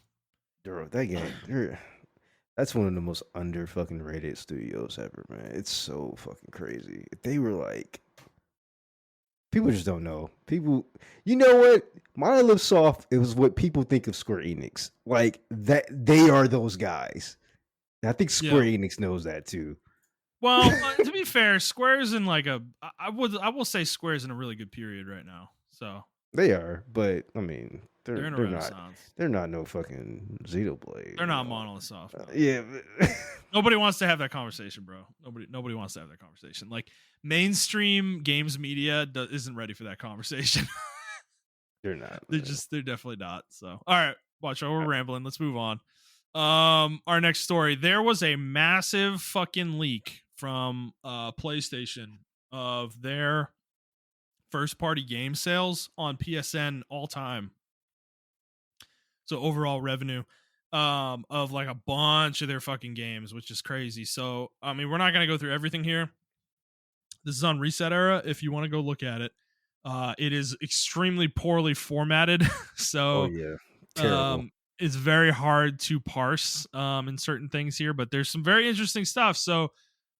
bro, that game, that's one of the most under fucking rated studios ever, man. It's so fucking crazy. If they were like, people just don't know. People, you know what? Monolith Soft, it was what people think of Square Enix. Like that, they are those guys. And I think Square Yeah. Enix knows that too. Well, to be fair, Square's in like a. I will say Square's in a really good period right now. So They are, but I mean, they're in a they're not. renaissance. They're not no fucking Xenoblade. They're not Monolith Soft. No. Yeah. Nobody wants to have that conversation, bro. Nobody wants to have that conversation. Like mainstream games media isn't ready for that conversation. They're not. They're definitely not. So, all right, watch out. We're rambling. Let's move on. Our next story. There was a massive fucking leak from PlayStation of their first party game sales on PSN all time. So overall revenue of like a bunch of their fucking games, which is crazy. So I mean, we're not gonna go through everything here. This is on Reset Era. If you want to go look at it, it is extremely poorly formatted. Oh So yeah, terrible. um, it's very hard to parse in certain things here, but there's some very interesting stuff. So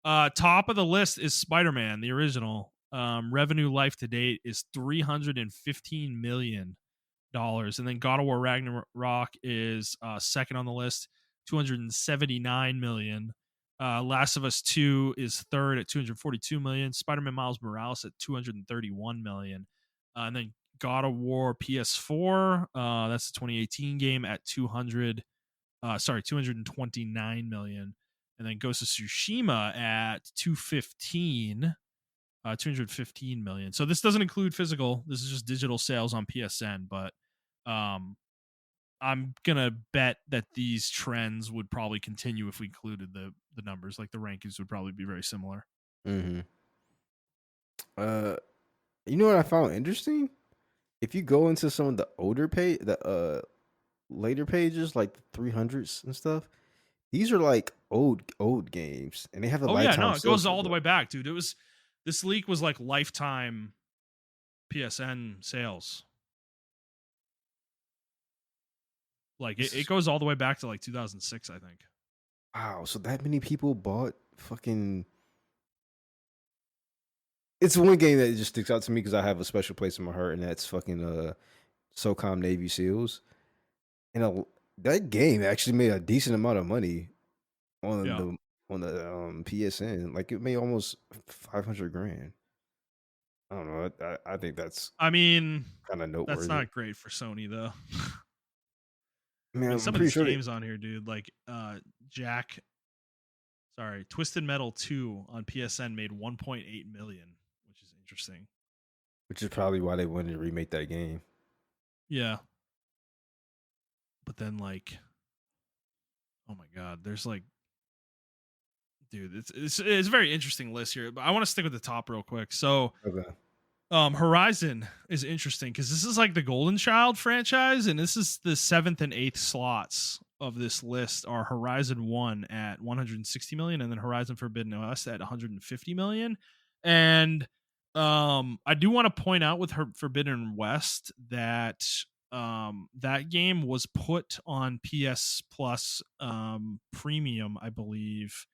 top of the list is Spider-Man, the original. Revenue life to date is $315 million, and then God of War Ragnarok is second on the list, 279 million. Last of Us 2 is third at 242 million. Spider-Man Miles Morales at 231 million. And then God of War PS4, that's the 2018 game at 229 million. And then Ghost of Tsushima at 215 million. So this doesn't include physical. This is just digital sales on PSN, but um I'm gonna bet that these trends would probably continue if we included the numbers. Like the rankings would probably be very similar. Mm-hmm. Uh, you know what I found interesting? If you go into some of the later pages, like the 300s and stuff, these are like old games, and they have a Oh yeah, no, lifetime it sales goes for all the them. way back, dude. This leak was like lifetime PSN sales. Like This it is goes all the way back to like 2006, I think. wow. So that many people bought fucking. It's one game that just sticks out to me because I have a special place in my heart, and that's fucking SOCOM Navy SEALs. And that game actually made a decent amount of money on Yeah. the PSN. Like it made almost 500 grand. I don't know. I think that's I mean, kind of that's noteworthy. not great for Sony though. I I mean, mean, I'm some of pretty these sure games on here, dude, like Twisted Metal 2 on PSN made 1.8 million, which is interesting. which is probably why they wanted to remake that game. Yeah. But then like, oh my god, there's like, dude, it's a very interesting list here. But I want to stick with the top real quick. So Okay. Horizon is interesting because this is like the Golden Child franchise, and this is the 7th and 8th slots of this list are Horizon 1 at 160 million, and then Horizon Forbidden West at 150 million. And I do want to point out with Forbidden West that that game was put on PS Plus premium, I believe,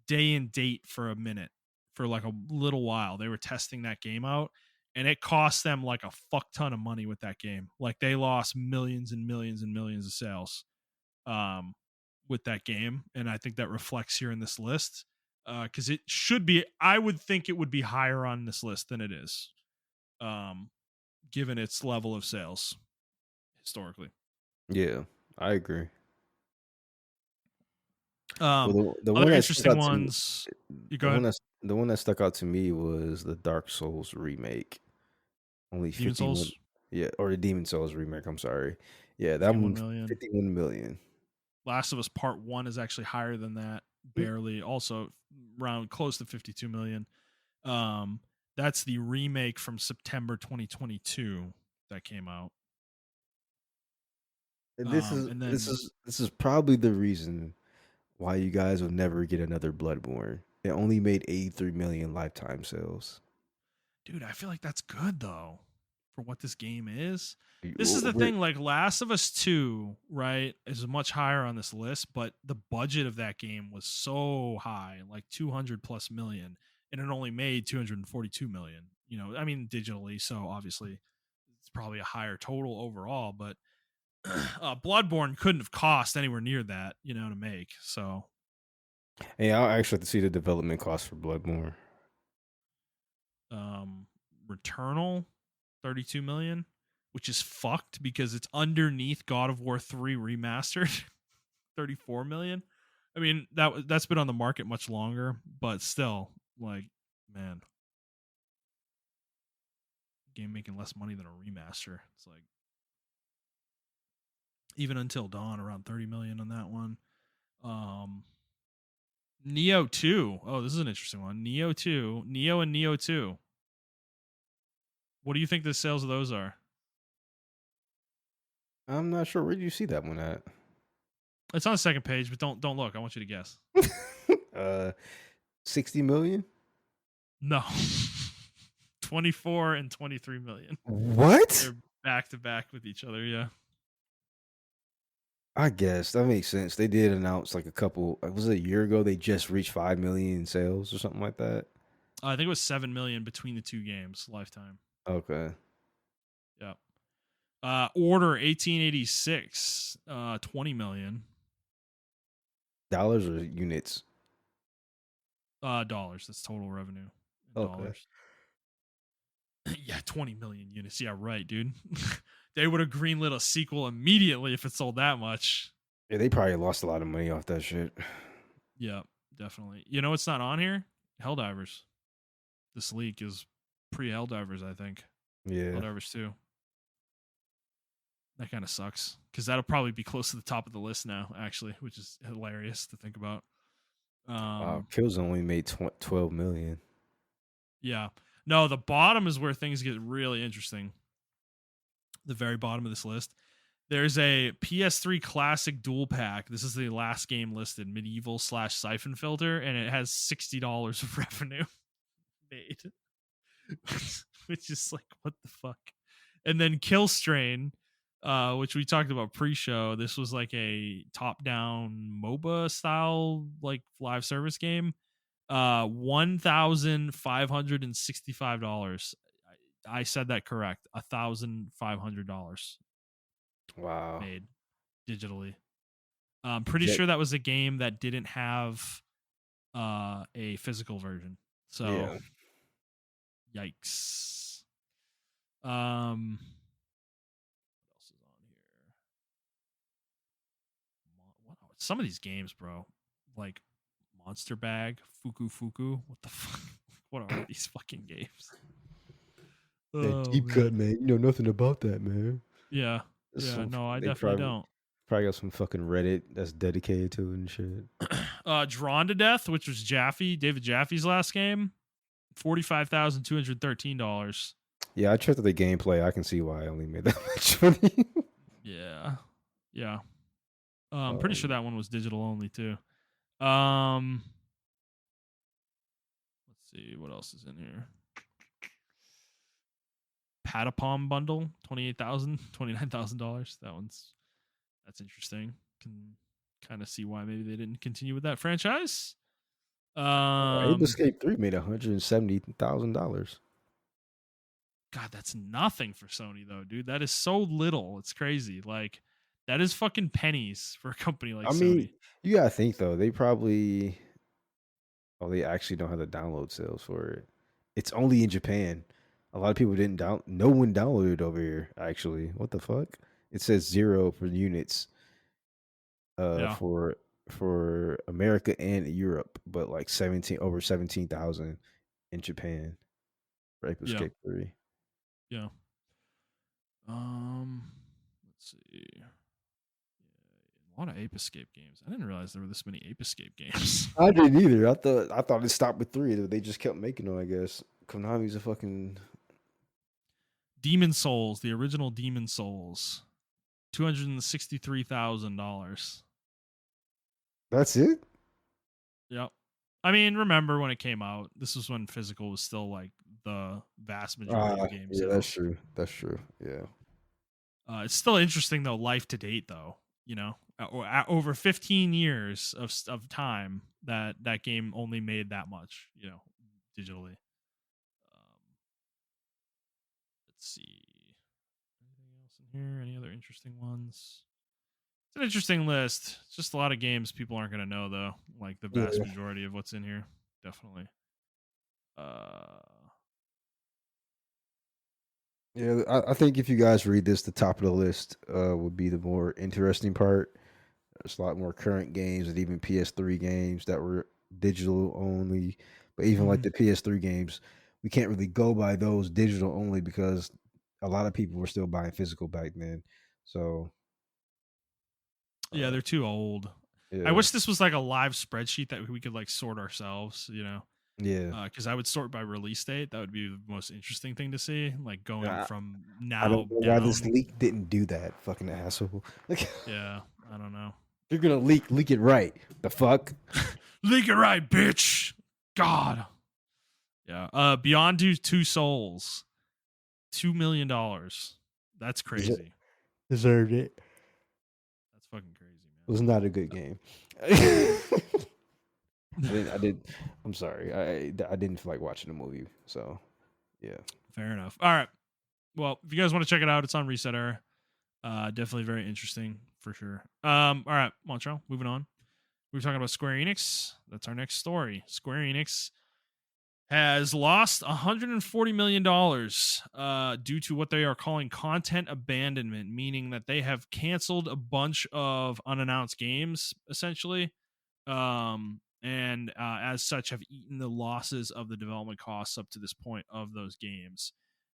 day and date for a minute, for like a little while. They were testing that game out, and it cost them like a fuck ton of money with that game. Like they lost millions and millions and millions of sales um with that game, and I think that reflects here in this list, because it should be, I would think it would be higher on this list than it is, um given its level of sales historically. Yeah, I agree. um Well, the Other one that stuck interesting out to me, ones, you go ahead. the one that stuck out to me was the Dark Souls remake. Only Demon 51, Souls, yeah, or the Demon Souls remake. I'm sorry. Yeah, that 51 one million. 51 million. Last of Us Part 1 is actually higher than that. barely, also around close to 52 million. Um, that's the remake from September 2022 that came out. And this is And this then is this is probably the reason why you guys will never get another Bloodborne. It only made 83 million lifetime sales. dude, I feel like that's good though for what this game is. This is You- the we're- thing, like Last of Us 2, right, is much higher on this list, but the budget of that game was so high, like 200 plus million, and it only made 242 million. You know, I mean digitally, so obviously it's probably a higher total overall, but Bloodborne couldn't have cost anywhere near that, you know, to make. So Hey, I'll actually have to see the development cost for Bloodborne. um Returnal 32 million, which is fucked because it's underneath God of War 3 remastered 34 million. I mean, that's been on the market much longer, but still, like, man, game making less money than a remaster. It's like even Until Dawn around 30 million on that one. Um Neo 2. Oh, this is an interesting one. Neo 2, Neo and Neo 2. What do you think the sales of those are? I'm not sure where do you see that one at. It's on the second page, but don't look. I want you to guess. uh, 60 million. No. 24 and 23 million. What? They're back to back with each other, yeah. I guess that makes sense. They did announce like a couple. Was it a year ago? They just reached 5 million in sales or something like that. I think it was 7 million between the two games lifetime. Okay. Yeah. Order 1886, 20 million. Dollars or units? Dollars. That's total revenue in Okay. dollars. Yeah, 20 million units. Yeah, right, dude. They would have greenlit a sequel immediately if it sold that much. Yeah, they probably lost a lot of money off that shit. Yeah, definitely. You know what's not on here? Helldivers. This leak is pre Helldivers, I think. Yeah. Helldivers 2. That kind of sucks because that'll probably be close to the top of the list now, actually, which is hilarious to think about. Wow. Killzone only made 12 million. Yeah. No, the bottom is where things get really interesting. The very bottom of this list. There's a PS3 Classic Dual Pack. This is the last game listed, Medieval / Siphon Filter, and it has $60 of revenue made. Which is like, what the fuck? And then Kill Strain, which we talked about pre-show. This was like a top-down MOBA style, like live service game. $1,565. I said that correct. $1,500 Wow. made digitally. I'm pretty Jet- sure that was a game that didn't have a physical version. So, Yeah. yikes. What else is on here? Some of these games, bro, like Monster Bag, Fuku Fuku. What the fuck? What are these fucking games? That Oh deep cut, man. man. You know nothing about that, man. Yeah. Yeah. Some, No, I they definitely don't. probably got some fucking Reddit that's dedicated to it and shit. Drawn to Death, which was David Jaffe's last game, $45,213. Yeah, I checked the gameplay. I can see why I only made that much money. Yeah. Yeah. I'm pretty sure that one was digital only too. Let's see what else is in here. Patapom bundle, $29,000. That's interesting. Can kind of see why maybe they didn't continue with that franchise. Ape Escape 3 made $170,000. God, that's nothing for Sony though, dude. That is so little. It's crazy. Like that is fucking pennies for a company like I mean, Sony. you gotta think though, they probably they actually don't have the download sales for it. It's only in Japan. A lot of people didn't no one downloaded over here, actually. What the fuck? It says 0 for units Yeah. for America and Europe, but like over 17,000 in Japan for Ape Yeah. Escape 3. Yeah. Let's see. Yeah, A lot of Ape Escape games. I didn't realize there were this many Ape Escape games. I didn't either. I thought it stopped with 3. They just kept making them. I guess Konami's a fucking. Demon Souls, the original Demon Souls, $263,000. That's it. Yep. I mean, remember when it came out? This was when physical was still like the vast majority of games. Yeah, that's true. That's true. Yeah. It's still interesting though, life to date though. You know, over 15 years of time that game only made that much. You know, digitally. Let's see. Anything else in here? Any other interesting ones? It's an interesting list. It's just a lot of games people aren't going to know though. Like the vast Yeah. majority of what's in here, definitely. Yeah, I think if you guys read this, the top of the list would be the more interesting part. There's a lot more current games and even PS3 games that were digital only. But even like the PS3 games, we can't really go by those digital only because a lot of people were still buying physical back then. So yeah, they're too old. I yeah, wish this was like a live spreadsheet that we could like sort ourselves, you know. yeah. Because I would sort by release date. That would be the most interesting thing to see, like going I, from I don't now know why this down. leak didn't do that. Fucking asshole. Yeah, I don't know. You're gonna leak it right. The fuck? Leak it right, bitch. God. Yeah. Beyond Two Souls, $2 million. That's crazy. Deserved it. That's fucking crazy, It was not a good game. I did. I'm sorry. I didn't feel like watching the movie. So, yeah. Fair enough. All right. Well, if you guys want to check it out, it's on Reset Era. Definitely very interesting for sure. All right, Montrell, moving on. We were talking about Square Enix. That's our next story. Square Enix has lost $140 million due to what they are calling content abandonment, meaning that they have canceled a bunch of unannounced games, essentially. And as such, have eaten the losses of the development costs up to this point of those games.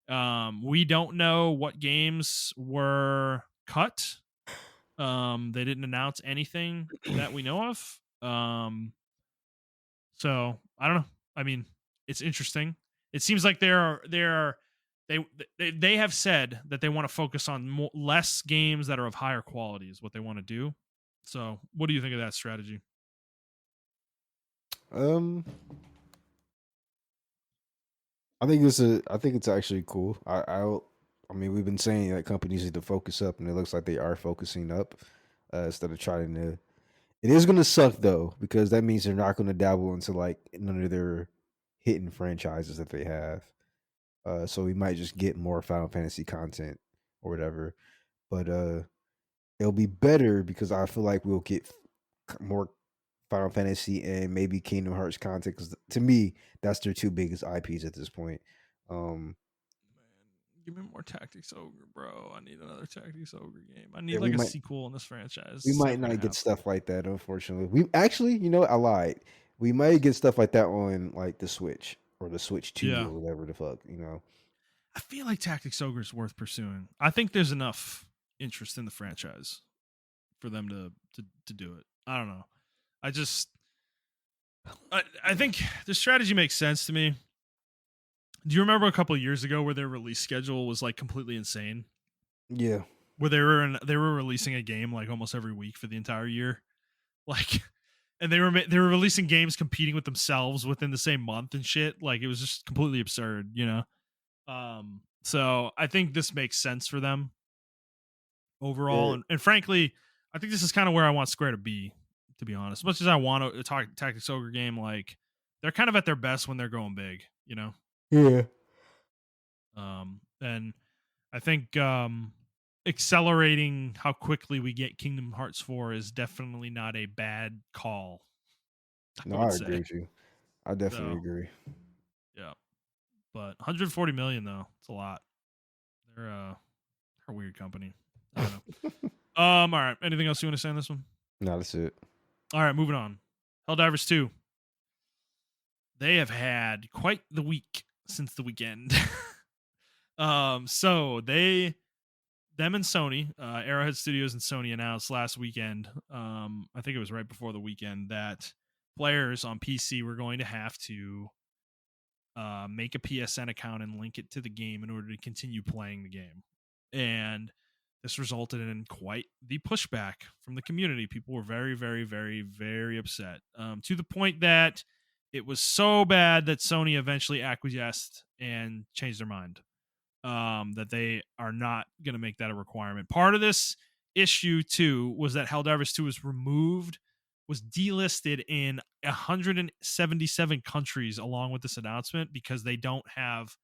We don't know what games were cut. They didn't announce anything that we know of. So I don't know. I mean, it's interesting. It seems like they have said that they want to focus on less games that are of higher quality is what they want to do. So, what do you think of that strategy? Um, I think it's actually cool. I mean, we've been saying that companies need to focus up, and it looks like they are focusing up instead of trying to. It is going to suck though because that means they're not going to dabble into like none of their hidden franchises that they have. So we might just get more Final Fantasy content or whatever. But it'll be better because I feel like we'll get more Final Fantasy and maybe Kingdom Hearts content. Because to me, that's their 2 biggest IPs at this point. Man, give me more Tactics Ogre, bro. I need another Tactics Ogre game. I need Yeah, like a sequel in this franchise. we It's might never gonna not get happen. stuff like that. Unfortunately, we actually, you know, what? I lied. We might get stuff like that on like the Switch or the Switch 2 Yeah, or whatever the fuck, you know. I feel like Tactics Ogre is worth pursuing. I think there's enough interest in the franchise for them to do it. I don't know. I just I think the strategy makes sense to me. Do you remember a couple of years ago where their release schedule was like completely insane? Yeah. Where they were releasing a game like almost every week for the entire year, like, and they were releasing games competing with themselves within the same month and shit. Like it was just completely absurd, you know. So I think this makes sense for them overall, Yeah. and frankly, I think this is kind of where I want Square to be. To be honest, as much as I want a Tactics Ogre game, like they're kind of at their best when they're going big, you know. Yeah. And I think accelerating how quickly we get Kingdom Hearts 4 is definitely not a bad call. I No, would I agree say with you. I definitely so. agree. Yeah, but 140 million though, it's a lot. They're a weird company. I don't know. All right. Anything else you want to say on this one? No, that's it. All right, moving on. Helldivers 2. They have had quite the week since the weekend. So them and Sony, Arrowhead Studios and Sony announced last weekend. I think it was right before the weekend that players on PC were going to have to make a PSN account and link it to the game in order to continue playing the game. And this resulted in quite the pushback from the community. People were very, very, very, very upset, to the point that it was so bad that Sony eventually acquiesced and changed their mind, that they are not going to make that a requirement. Part of this issue, too, was that Helldivers 2 was delisted in 177 countries along with this announcement because they don't have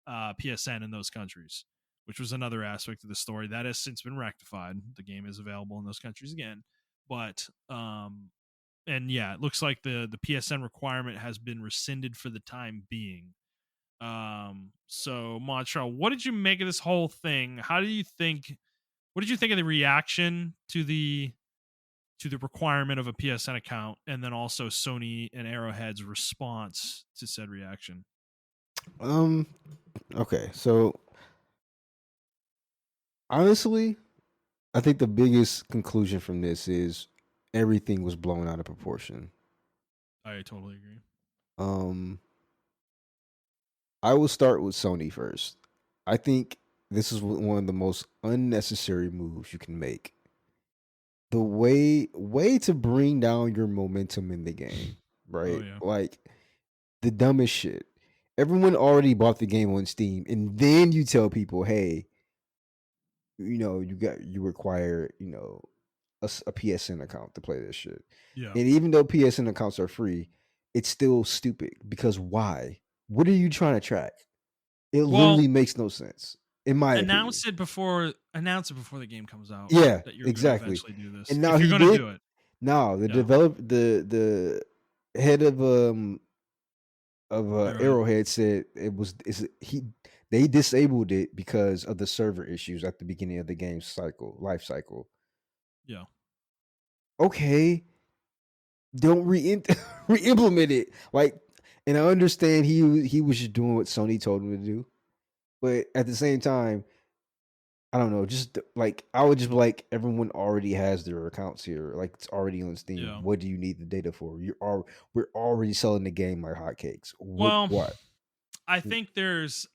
PSN in those countries, which was another aspect of the story. That has since been rectified. The game is available in those countries again. But, and yeah, it looks like the PSN requirement has been rescinded for the time being. So Montrell, what did you make of this whole thing? What did you think of the reaction to the requirement of a PSN account, and then also Sony and Arrowhead's response to said reaction? Okay, so honestly, I think the biggest conclusion from this is everything was blown out of proportion. I totally agree. I will start with Sony first. I think this is one of the most unnecessary moves you can make. The way to bring down your momentum in the game, right? Oh yeah. Like the dumbest shit. Everyone already bought the game on Steam, and then you tell people, "Hey, you require a PSN account to play this shit." Yeah. And even though PSN accounts are free, it's still stupid because why? What are you trying to track? It Well, literally makes no sense, in my opinion. announce it before the game comes out. Yeah, That you're going to exactly. eventually do this And now if you're he going to did. do it. No, the Yeah. the head of Arrowhead. Arrowhead said they disabled it because of the server issues at the beginning of the game's life cycle. Yeah. Okay, don't re-implement it. Like, and I understand he was just doing what Sony told him to do, but at the same time, I don't know. Just like I would just be like, everyone already has their accounts here. Like it's already on Steam. Yeah. What do you need the data for? We're already selling the game like hotcakes. Well, What? I think there is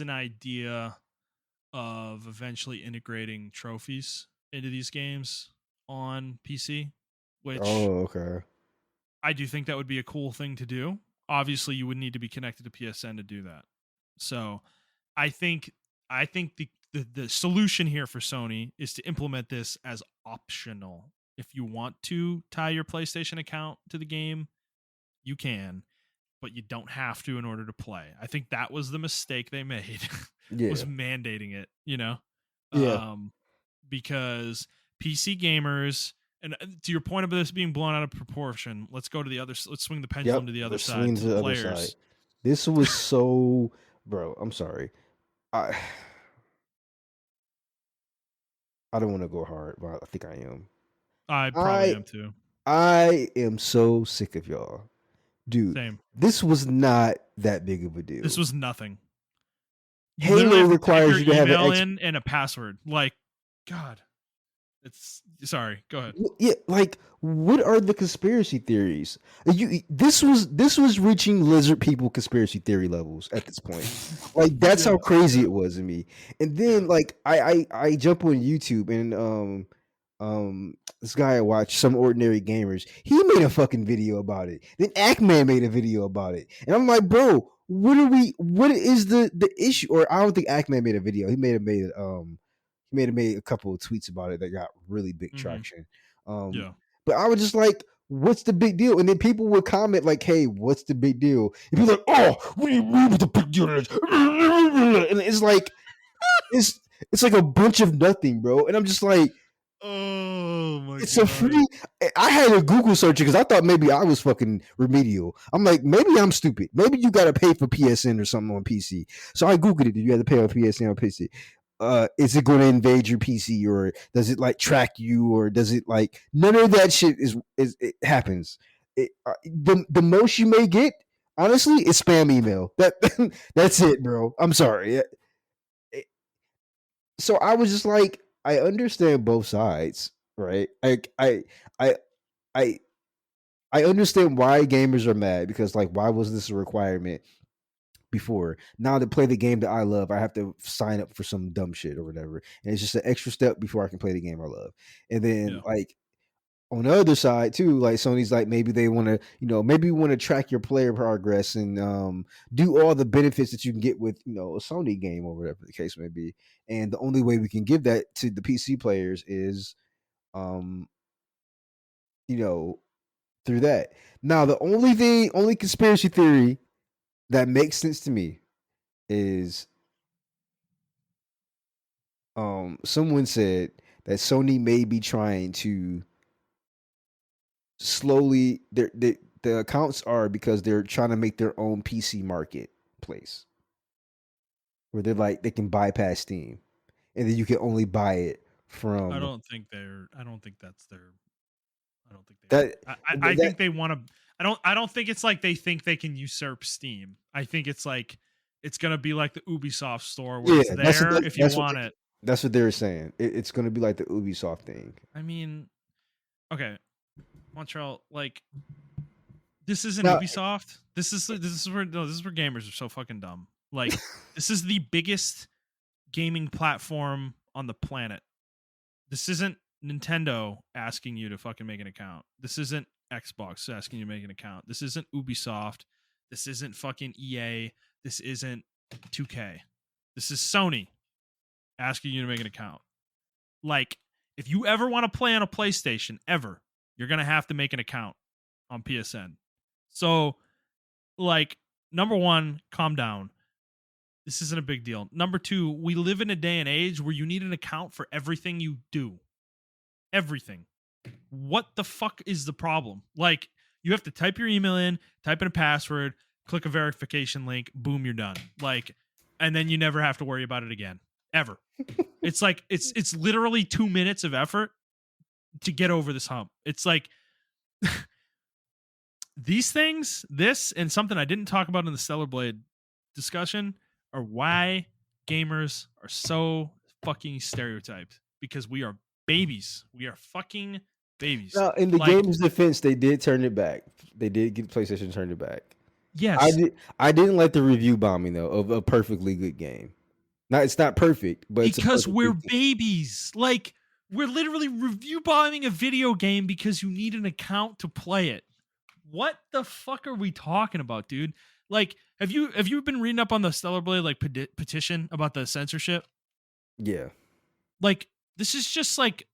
an idea of eventually integrating trophies into these games on PC, which Oh, okay. I do think that would be a cool thing to do. Obviously, you would need to be connected to PSN to do that. So, I think the solution here for Sony is to implement this as optional. If you want to tie your PlayStation account to the game, you can, but you don't have to in order to play. I think that was the mistake they made, was Yeah. mandating it, Yeah. because PC gamers, and to your point about this being blown out of proportion, let's swing the pendulum Yep. to the other Let's side, swing to to the the other side. players. This was so, bro. I'm sorry. I I don't want to go hard, but I think I am. I probably I am too. I am so sick of y'all, dude. Same. This was not that big of a deal. This was nothing. You literally Halo have to type requires your you to have an email in and a password. Like, God, it's sorry. Go ahead. Yeah, like what are the conspiracy theories? This was reaching lizard people conspiracy theory levels at this point. Like that's how crazy it was to me. And then like I jump on YouTube and this guy I watched, Some Ordinary Gamers, he made a fucking video about it. Then Ackman made a video about it. And I'm like, bro, what is the issue? Or I don't think Ackman made a video. He made a couple of tweets about it that got really big Mm-hmm. traction. Yeah. But I was just like, what's the big deal? And then people would comment like, hey, what's the big deal? And people like, oh, what do you mean what the big deal is? And it's like it's like a bunch of nothing, bro. And I'm just like, Oh my it's God. a free. I had a Google search because I thought maybe I was fucking remedial. I'm like, maybe I'm stupid. Maybe you got to pay for PSN or something on PC. So I Googled it. Do you have to pay on PSN on PC? Is it going to invade your PC, or does it like track you, or does it like none of that shit is it happens. The most you may get, honestly, is spam email. That's it, bro. I'm sorry. So I was just like, I understand both sides, right? I I I understand why gamers are mad because like why was this a requirement before? Now to play the game that I love, I have to sign up for some dumb shit or whatever. And it's just an extra step before I can play the game I love. And then Yeah. like on the other side too, like Sony's like maybe they want to, maybe you want to track your player progress and do all the benefits that you can get with, a Sony game or whatever the case may be. And the only way we can give that to the PC players is um, you know, through that. Now the only conspiracy theory that makes sense to me is someone said that Sony may be trying to slowly the accounts are because they're trying to make their own PC marketplace where they're like they can bypass Steam and then you can only buy it I from don't think they're. I don't think that's their. I don't think they want. that I that think they want to. I don't think it's like they think they can usurp Steam. I think it's like it's gonna be like the Ubisoft store where yeah, it's there if you want it. that's what they're saying. It's going to be like the Ubisoft thing. I mean, okay, Montreal, like this isn't Now, Ubisoft. This is where gamers are so fucking dumb. Like this is the biggest gaming platform on the planet. This isn't Nintendo asking you to fucking make an account. This isn't Xbox asking you to make an account. This isn't Ubisoft. This isn't fucking EA. This isn't 2K. This is Sony asking you to make an account. Like, if you ever want to play on a PlayStation, ever, you're going to have to make an account on PSN. So, like, number one, calm down. This isn't a big deal. Number two, we live in a day and age where you need an account for everything you do. Everything. What the fuck is the problem? Like, you have to type your email in, type in a password, click a verification link, boom, you're done. Like, and then you never have to worry about it again. Ever. It's like it's literally 2 minutes of effort to get over this hump. It's like these things, this and something I didn't talk about in the Stellar Blade discussion are why gamers are so fucking stereotyped, because we are babies. We are fucking babies. now in the Like, game's defense, they did turn it back. They did get PlayStation turned it back. yes, I didn't like the review bombing though of a perfectly good game. Now it's not perfect, but it's a because we're perfectly babies. Like, we're literally review bombing a video game because you need an account to play it. What the fuck are we talking about, dude? Like, have you been reading up on the Stellar Blade like petition about the censorship? yeah. Like, this is just like,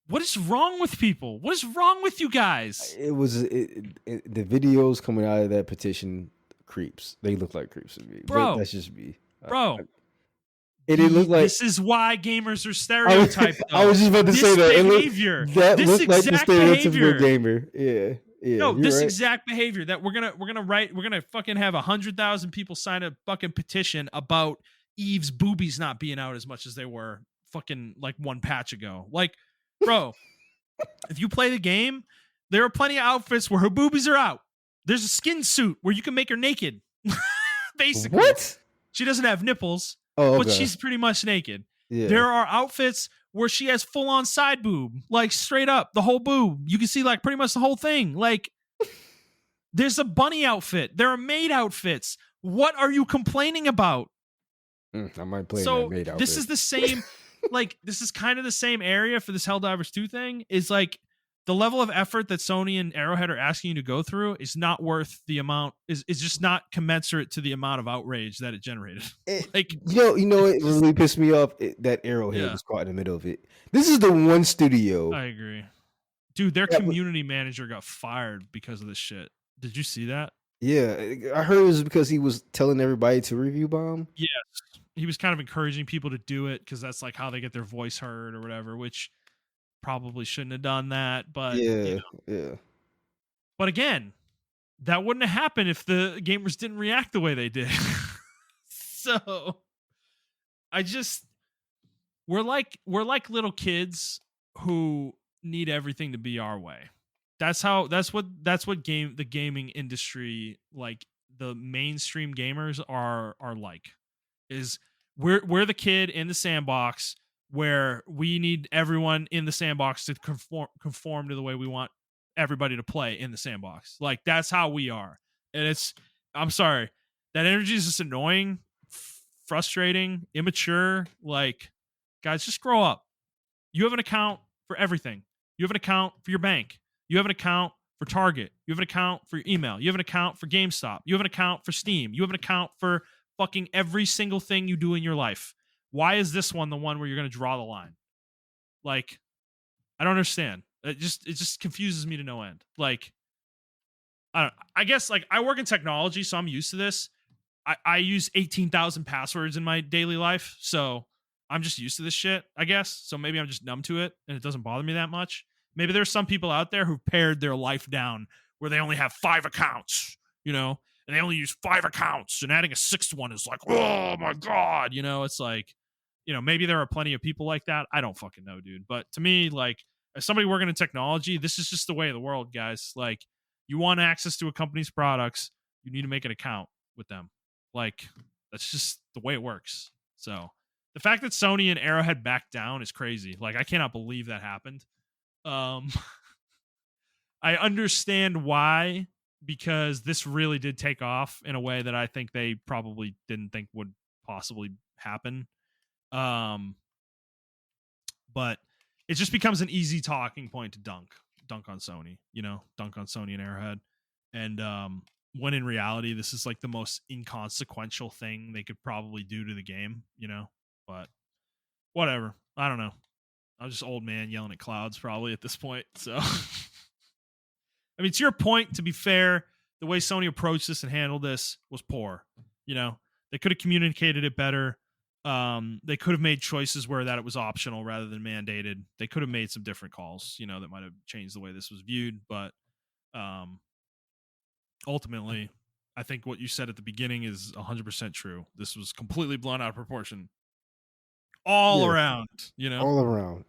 what is wrong with people? What is wrong with you guys? It was the videos coming out of that petition creeps. They look like creeps to me. Bro. But that's just me. Bro, It looked like this is why gamers are stereotyped. I was just about to this say that. Behavior, That this looked like the exact stereotypical behavior. gamer. Yeah, yeah. No, you're this right. exact behavior that we're gonna fucking have 100,000 people sign a fucking petition about Eve's boobies not being out as much as they were fucking like one patch ago. Like, bro, if you play the game, there are plenty of outfits where her boobies are out. There's a skin suit where you can make her naked. Basically, What? she doesn't have nipples, Oh, but okay. she's pretty much naked. Yeah. There are outfits where she has full on side boob, like straight up the whole boob. You can see like pretty much the whole thing. Like, there's a bunny outfit. There are maid outfits. What are you complaining about? I might play So that maid outfit. this is the same, like, this is kind of the same area for this Helldivers 2 thing. Is like the level of effort that Sony and Arrowhead are asking you to go through is not worth the amount, is just not commensurate to the amount of outrage that it generated. Like, you know it really pissed me off that Arrowhead was caught in the middle of it. This is the one studio. I agree. Dude, their Yeah, community manager got fired because of this shit. Did you see that? Yeah, I heard it was because he was telling everybody to review bomb. Yes. He was kind of encouraging people to do it because that's like how they get their voice heard or whatever, which probably shouldn't have done that. But Yeah, yeah. But again, that wouldn't have happened if the gamers didn't react the way they did. So I just we're like little kids who need everything to be our way. That's what the gaming industry, like the mainstream gamers are like, is we're the kid in the sandbox where we need everyone in the sandbox to conform to the way we want everybody to play in the sandbox. Like that's how we are. And it's I'm sorry. That energy is just annoying, frustrating, immature. Like guys, just grow up. You have an account for everything. You have an account for your bank. You have an account for Target. You have an account for your email. You have an account for GameStop. You have an account for Steam. You have an account for fucking every single thing you do in your life. Why is this one the one where you're going to draw the line? Like, I don't understand. It just confuses me to no end. Like, I guess like I work in technology, so I'm used to this. I use 18,000 passwords in my daily life, so I'm just used to this shit, I guess. So maybe I'm just numb to it and it doesn't bother me that much. Maybe there's some people out there who've pared their life down where they only have 5 accounts, and they only use 5 accounts, and adding a 6th one is like, oh my God, it's like, maybe there are plenty of people like that. I don't fucking know, dude. But to me, like, as somebody working in technology, this is just the way of the world, guys. Like, you want access to a company's products, you need to make an account with them. Like, that's just the way it works. So the fact that Sony and Arrowhead backed down is crazy. Like, I cannot believe that happened. I understand why, because this really did take off in a way that I think they probably didn't think would possibly happen. But it just becomes an easy talking point to dunk on Sony, dunk on Sony and Arrowhead. And when in reality, this is like the most inconsequential thing they could probably do to the game, but whatever. I don't know. I'm just old man yelling at clouds probably at this point. So, I mean, to your point, to be fair, the way Sony approached this and handled this was poor. They could have communicated it better. They could have made choices where that it was optional rather than mandated. They could have made some different calls, that might have changed the way this was viewed. But ultimately, I think what you said at the beginning is 100% true. This was completely blown out of proportion all around, all around.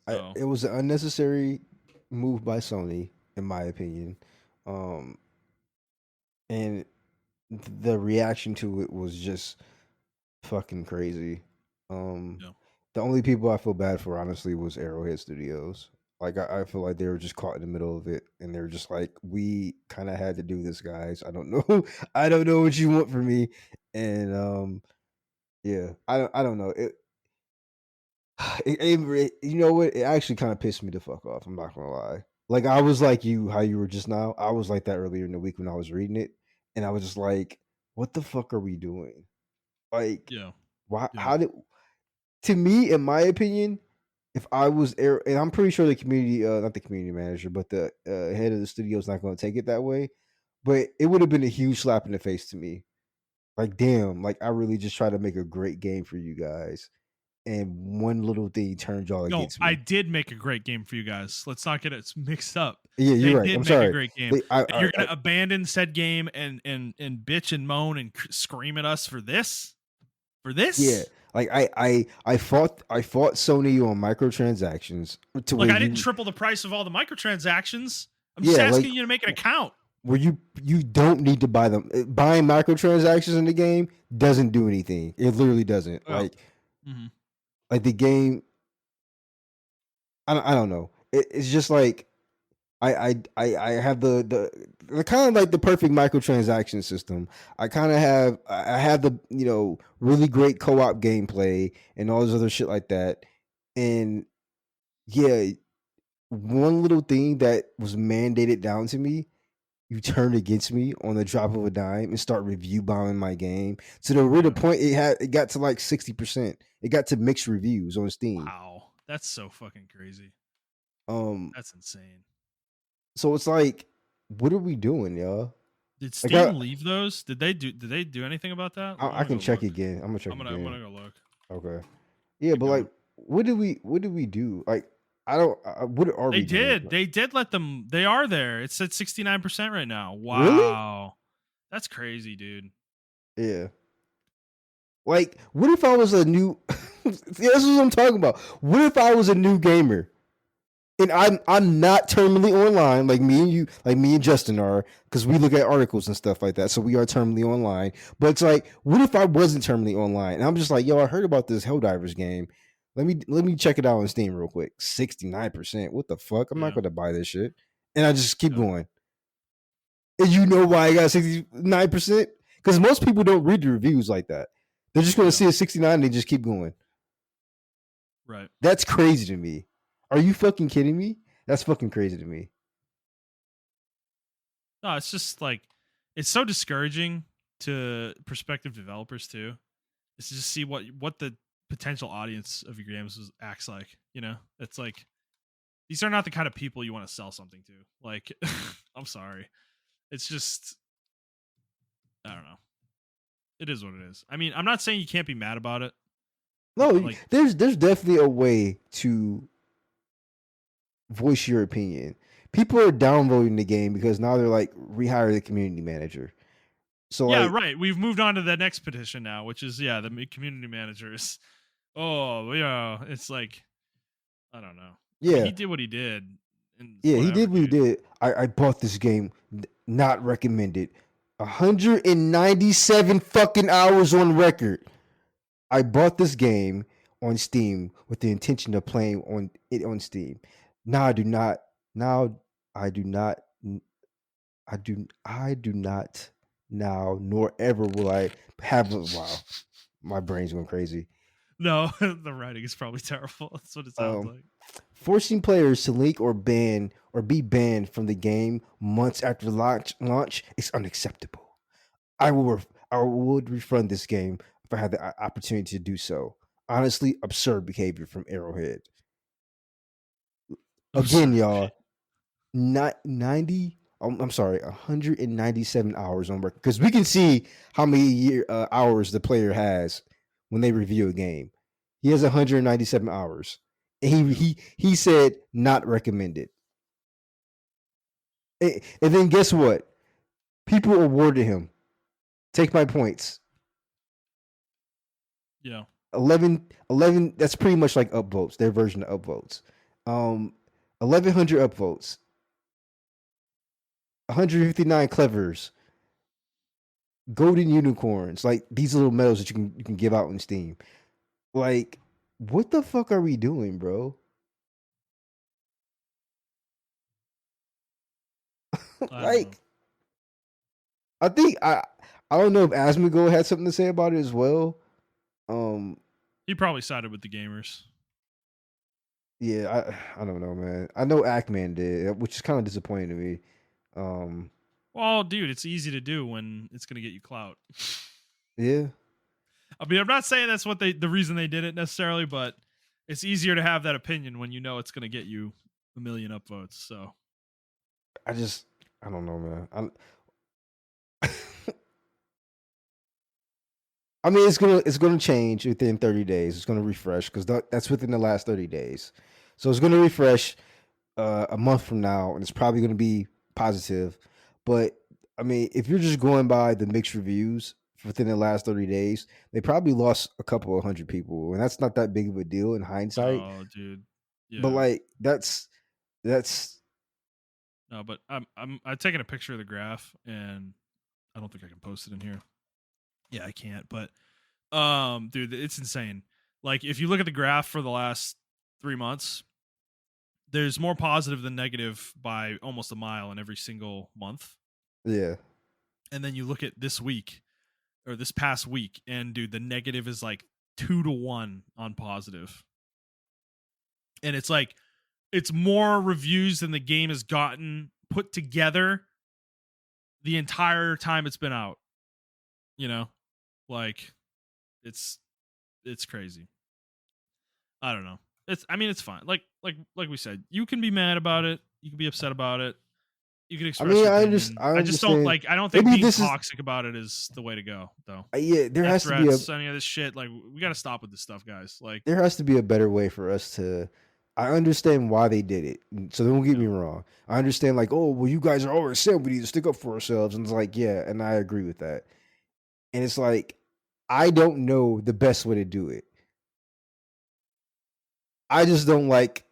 So. It was an unnecessary move by Sony, in my opinion. And the reaction to it was just fucking crazy. The only people I feel bad for, honestly, was Arrowhead Studios. Like, I feel like they were just caught in the middle of it, and they were just like, "We kind of had to do this, guys. I don't know, I don't know what you want from me." And yeah, I don't know it. You know what? It actually kind of pissed me the fuck off. I'm not gonna lie. Like, I was like you, how you were just now. I was like that earlier in the week when I was reading it, and I was just like, "What the fuck are we doing?" Like, Yeah. why? Yeah. How did? To me, in my opinion, if I was and I'm pretty sure the community, not the community manager, but the head of the studio is not going to take it that way. But it would have been a huge slap in the face to me. Like, damn, like I really just tried to make a great game for you guys, and one little thing turned y'all against me. I did make a great game for you guys. Let's not get it mixed up. Yeah, you're right. I'm sorry. A great game. You're gonna abandon said game and bitch and moan and scream at us for this? For this? Yeah. Like I fought Sony on microtransactions. I didn't triple the price of all the microtransactions. I'm just asking you to make an account. Where you don't need to buy them. Buying microtransactions in the game doesn't do anything. It literally doesn't. Oh. Like the game. I don't know. It's just like I have the kind of like the perfect microtransaction system. I have the really great co-op gameplay and all this other shit like that. And yeah, one little thing that was mandated down to me, you turn against me on the drop of a dime and start review bombing my game to the point it got to like 60%. It got to mixed reviews on Steam. Wow, that's so fucking crazy. That's insane. So it's like, what are we doing, y'all? Did Steam leave those? Did they do anything about that? I can check again. I'm gonna check again. I'm gonna go look. Okay. Yeah, but like, what did we do? Like, I don't. What are we doing? They did let them. They are there. It's at 69% right now. Wow. Really? That's crazy, dude. Yeah. Like, what if I was a new? This is what I'm talking about. What if I was a new gamer? And I'm not terminally online like me and you, like me and Justin are, because we look at articles and stuff like that. So we are terminally online. But it's like, what if I wasn't terminally online? And I'm just like, yo, I heard about this Helldivers game. Let me check it out on Steam real quick. 69%. What the fuck? I'm not Yeah. gonna buy this shit. And I just keep Yeah. going. And you know why I got 69%? Because most people don't read the reviews like that. They're just gonna Yeah. see a 69 and they just keep going. Right. That's crazy to me. Are you fucking kidding me? That's fucking crazy to me. No, it's just like it's so discouraging to prospective developers too. Is to just see what the potential audience of your games acts like. You know, it's like these are not the kind of people you want to sell something to. Like, I'm sorry, it's just I don't know. It is what it is. I mean, I'm not saying you can't be mad about it. No, Like, there's definitely a way to voice your opinion. People are downvoting the game because now they're like rehire the community manager. So yeah, like, right. We've moved on to the next petition now, which is the community managers. Oh yeah, it's like I don't know. I mean, yeah, he did what he did, and yeah, he whatever, did what he dude. did. I bought this game, not recommended. 197 fucking hours on record. I bought this game on Steam with the intention of playing on Steam. Now I do not. Now I do not. I do not now, nor ever will I have a wow. My brain's going crazy. No, the writing is probably terrible. That's what it sounds Um, like. Forcing players to link or be banned from the game months after launch is unacceptable. I would refund this game if I had the opportunity to do so. Honestly, absurd behavior from Arrowhead. Again, Absurd. y'all, not 90. I'm sorry, 197 hours on work, because we can see how many hours the player has when they review a game. He has 197 hours, and he Yeah. he said not recommended. And then guess what? People awarded him. Take my points. Yeah. 11. That's pretty much like upvotes. Their version of upvotes. 1100 upvotes. 159 clevers. Golden unicorns, like these little medals that you can give out on Steam. Like, what the fuck are we doing, bro? I don't know. Like, I think I don't know if Asmongold had something to say about it as well. Um, He probably sided with the gamers. yeah, I don't know, man. I know Ackman did, which is kind of disappointing to me. Um, Well, dude, it's easy to do when it's gonna get you clout. yeah, I mean, I'm not saying that's what the reason they did it necessarily, but it's easier to have that opinion when you know it's gonna get you a million upvotes. So I don't know, man. I mean, it's gonna change within 30 days. It's gonna refresh because that's within the last 30 days. So it's gonna refresh a month from now, and it's probably gonna be positive. But I mean, if you're just going by the mixed reviews within the last 30 days, they probably lost a couple of hundred people, and that's not that big of a deal in hindsight. no, dude. But Yeah. like, that's No, but I'm taking a picture of the graph and I don't think I can post it in here. Yeah, I can't, but dude, it's insane. Like if you look at the graph for the last 3 months, there's more positive than negative by almost a mile in every single month. yeah. And then you look at this week or this past week and dude, the negative is like 2-1 on positive. And it's like it's more reviews than the game has gotten put together the entire time it's been out. You know? Like it's crazy. I don't know. It's fine. Like we said, you can be mad about it. You can be upset about it. You can I express mean, your opinion. I I just don't understand. like. I don't think Maybe being this is toxic about it is the way to go, though. yeah. Death threats, any of this shit. Like we got to stop with this stuff, guys. Like, there has to be a better way for us to. I understand why they did it, so don't get yeah, me wrong. I understand, like, oh, well, you guys are always saying we need to stick up for ourselves, and it's like, yeah, and I agree with that. And it's like, I don't know the best way to do it. I just don't like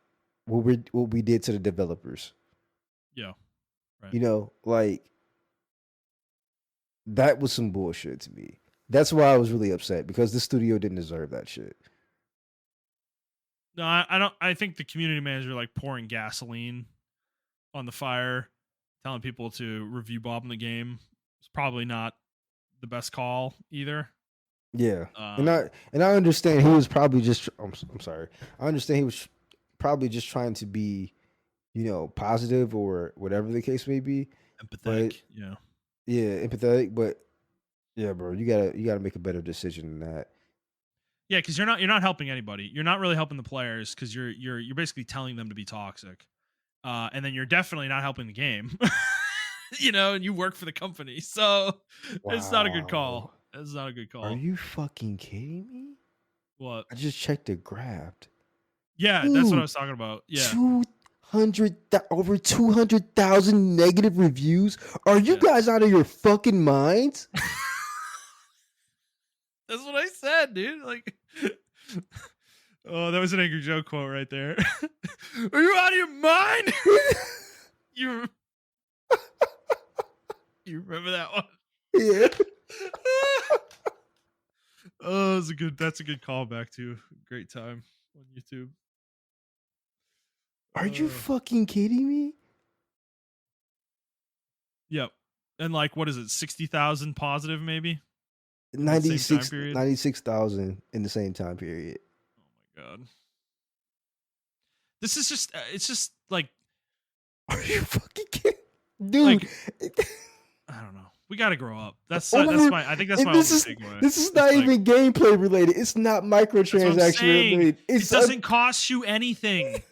what we did to the developers. Yeah. Right. You know, like that was some bullshit to me. That's why I was really upset because the studio didn't deserve that shit. No, I don't. I think the community manager like pouring gasoline on the fire, telling people to review bomb the game is probably not the best call either. Yeah, and Um, I understand he was probably just. I'm sorry. I understand he was probably just trying to be, positive or whatever the case may be. But empathetic. Yeah. yeah, empathetic. But yeah, bro, you gotta make a better decision than that. Yeah, because you're not helping anybody. You're not really helping the players because you're basically telling them to be toxic, and then you're definitely not helping the game. And you work for the company, so it's not a good Wow, call. It's not a good are call. you fucking kidding me? What? I just checked the graft, Yeah, that's what I dude. was talking about. Yeah, 200 over 200,000 negative reviews. Are you yeah. guys out of your fucking minds? That's what I said, dude. Like, oh, that was an Angry Joe quote right there. Are you out of your mind? you you remember that one? Yeah. Oh, that's a good callback to great time on YouTube. Are you Uh, fucking kidding me? yep. And like, what is it? 60,000 positive, maybe in that same time 96 period. 96,000 in the same time period. Oh my god, this is just it's just like Are you fucking kidding? Dude. like I don't know. We got to grow up. That's Over my. I think that's and my only takeaway. this is It's not like even gameplay related. It's not that's what I'm microtransaction saying. related. It doesn't cost you anything.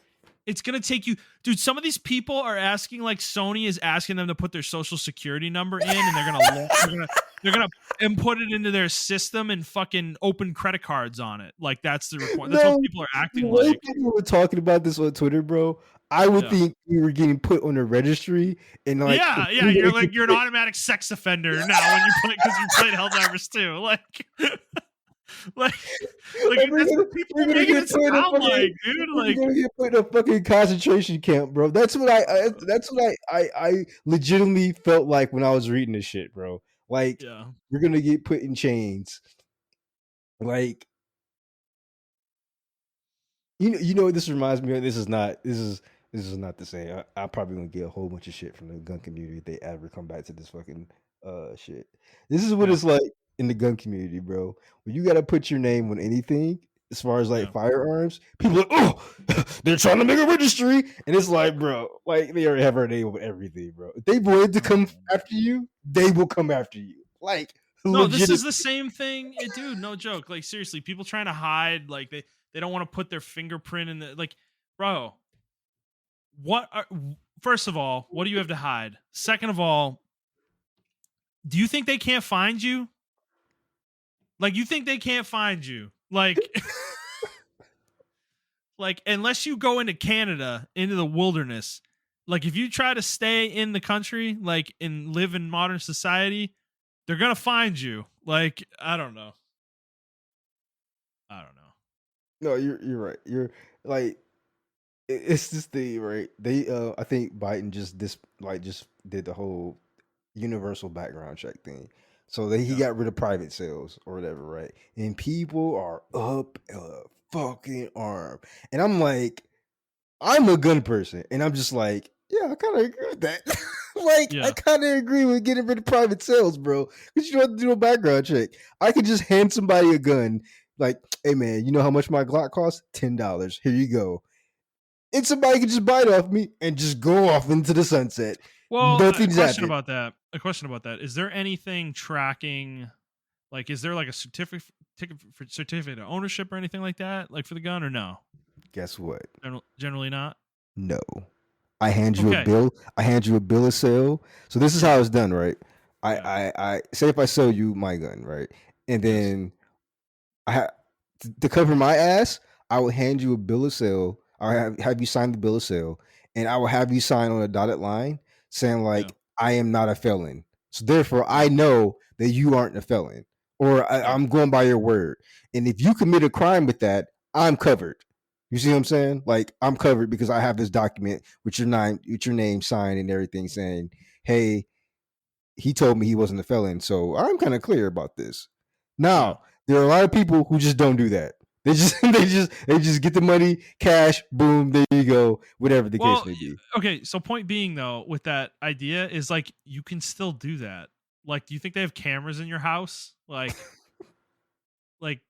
It's gonna take you, dude. Some of these people are asking, like Sony is asking them to put their social security number in, and they're gonna input it into their system and fucking open credit cards on it. Like that's the requirement. That's what No, people are the acting way like. people were talking about this on Twitter, bro, I would Yeah, think we were getting put on a registry and like yeah, yeah. You're like you're an automatic sex offender now when you play because you played Helldivers 2. Like, like we're that's gonna what people we're are gonna making get it put in a sound fucking like, dude. we're Like, gonna get put in a fucking concentration camp, bro. That's what I legitimately felt like when I was reading this shit, bro. Like yeah, we're gonna get put in chains. Like you know what this reminds me of? This is not the same. I probably gonna get a whole bunch of shit from the gun community if they ever come back to this fucking shit. This is what yeah, it's like in the gun community, bro. When you gotta put your name on anything, as far as like yeah. firearms, people are like, oh, they're trying to make a registry, and it's like, bro, like they already have our name on everything, bro. If they wanted to come Oh. after you, they will come after you, like No, this legit. is the same thing, dude. No joke. Like seriously, people trying to hide, like they don't want to put their fingerprint in the like, bro. What? First of all, what do you have to hide? Second of all, do you think they can't find you? Like, you think they can't find you? Like, like unless you go into Canada, into the wilderness. Like, if you try to stay in the country, like, and live in modern society, they're gonna find you. Like, I don't know. I don't know. No, you're right. You're like it's this thing, right? They I think Biden just did the whole universal background check thing. So he Yeah. got rid of private sales or whatever, right? And people are up a fucking arm. And I'm like, I'm a gun person, and I'm just like, yeah, I kind of agree with that. Like, I Yeah. kind of agree with getting rid of private sales, bro. Because you don't have to do a background check. I could just hand somebody a gun, like, hey man, you know how much my Glock costs? $10. Here you go. And somebody could just buy it off me and just go off into the sunset. Well, a Nothing's question happened. about that. A question about that. Is there anything tracking? Like, is there like a certificate of ownership or anything like that, like for the gun, or no? Guess what? Generally not. No. I hand you a Okay. bill. I hand you a bill of sale. So this is Yeah. how it's done, right? I Yeah. I say if I sell you my gun, right, and Yes. then to cover my ass, I will hand you a bill of sale. I have you sign the bill of sale, and I will have you sign on a dotted line saying Yeah. like I am not a felon. So therefore, Yeah. I know that you aren't a felon, or Yeah. I'm going by your word. And if you commit a crime with that, I'm covered. You see what I'm saying? Like I'm covered because I have this document with your name signed and everything saying, "Hey, he told me he wasn't a felon, so I'm kind of clear about this." Yeah. Now, there are a lot of people who just don't do that. They just they just get the money, cash, boom, there you go, whatever the case Well, may be. okay. So point being though, with that idea is like you can still do that. Like, do you think they have cameras in your house? Like, like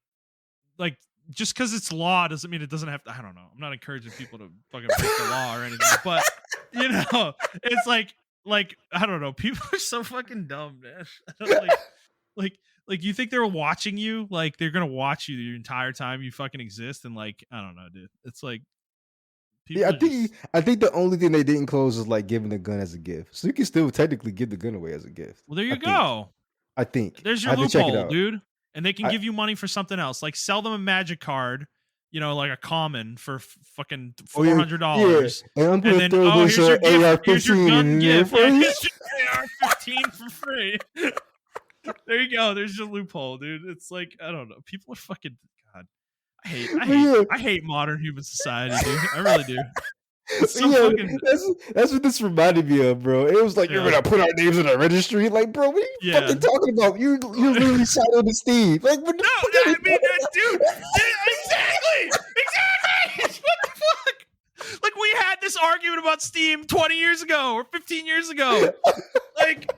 just because it's law doesn't mean it doesn't have to. I don't know. I'm not encouraging people to fucking break the law or anything, but you know, it's like I don't know. People are so fucking dumb, man. I don't like like you think they're watching you? Like they're gonna watch you the entire time you fucking exist, and like I don't know, dude. It's like Yeah, people are just I think the only thing they didn't close is like giving the gun as a gift. So you can still technically give the gun away as a gift. well. There I you think. go. I think. There's I your have to check it loophole, out. dude. And they can I give you money for something else, like sell them a magic card, you know, like a common for fucking oh yeah, yeah. $400, And I'm and gonna then throw this here's your gift, here's your AR-15 gun in there gift, for yeah, you. here's your AR-15 for free. There you go. There's your loophole, dude. It's like I don't know. People are fucking God. I hate, I But hate, yeah, I hate modern human society, dude. I really do. It's but so yeah, fucking that's what this reminded me of, bro. It was like you're yeah, gonna put our names in a registry, like, bro. What are you yeah. fucking talking about? You're literally signed on to Steve. Like, what the No, fuck are I we mean, talking dude, about? exactly. What the fuck? Like we had this argument about Steam 20 years ago or 15 years ago. Like,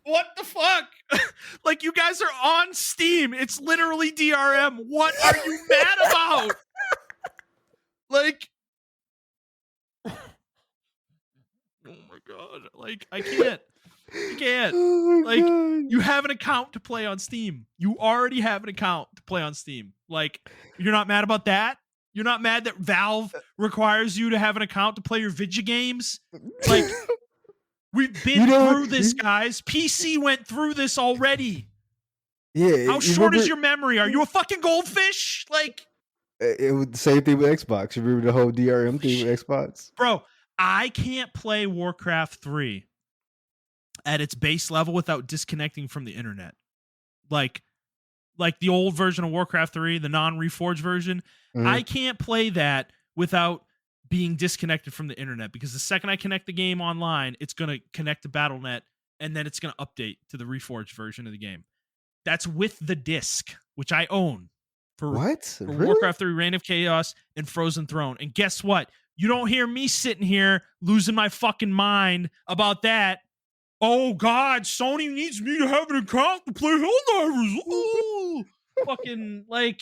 what the fuck? Like you guys are on Steam. It's literally DRM. What are you mad about? Like, oh my god. Like I can't. I can't. Oh my Like god. you have an account to play on Steam. You already have an account to play on Steam. Like you're not mad about that? You're not mad that Valve requires you to have an account to play your video games? Like we've You been know, through this, guys. PC went through this already. yeah, How you short is remember your memory? Are you a fucking goldfish? Like, it was the same thing with Xbox. You remember the whole DRM thing with Xbox? bro, I can't play Warcraft 3 at its base level without disconnecting from the internet. Like the old version of Warcraft 3, the non-reforged version, I can't play that without being disconnected from the internet because the second I connect the game online, it's going to connect to Battle.net and then it's going to update to the reforged version of the game. That's with the disc, which I own What? for Really? Warcraft 3, Reign of Chaos, and Frozen Throne. And guess what? You don't hear me sitting here losing my fucking mind about that. Oh God, Sony needs me to have an account to play Helldivers. Oh, fucking like,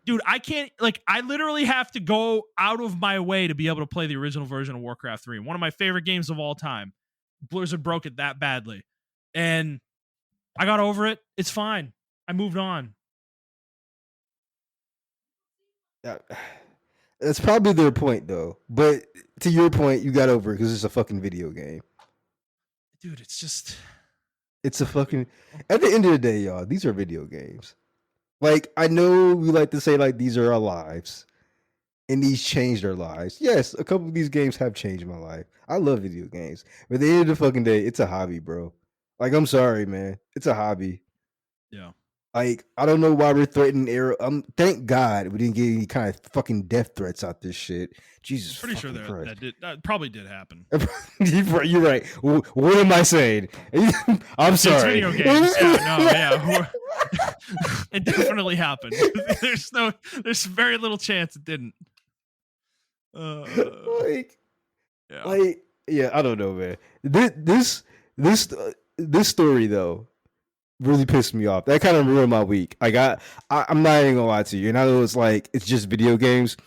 dude, I can't. Like, I literally have to go out of my way to be able to play the original version of Warcraft 3, one of my favorite games of all time. Blizzard broke it that badly, and I got over it. It's fine. I moved on. That's probably their point, though. But to your point, you got over it because it's a fucking video game. Dude, it's just. It's a fucking. At the end of the day, y'all, these are video games. Like, I know we like to say, like, these are our lives. And these changed our lives. Yes, a couple of these games have changed my life. I love video games. But at the end of the fucking day, it's a hobby, bro. Like, I'm sorry, man. It's a hobby. Yeah. Like, I don't know why we're threatening error. Thank God we didn't get any kind of fucking death threats out this shit. Jesus, Pretty sure that probably did happen. You're right. What am I saying? I'm sorry. It's video games. Yeah, no, yeah. It definitely happened. There's very little chance it didn't. Yeah, I don't know, man. This story though really pissed me off. That kind of ruined my week. I'm not even gonna lie to you. And I know it's just video games,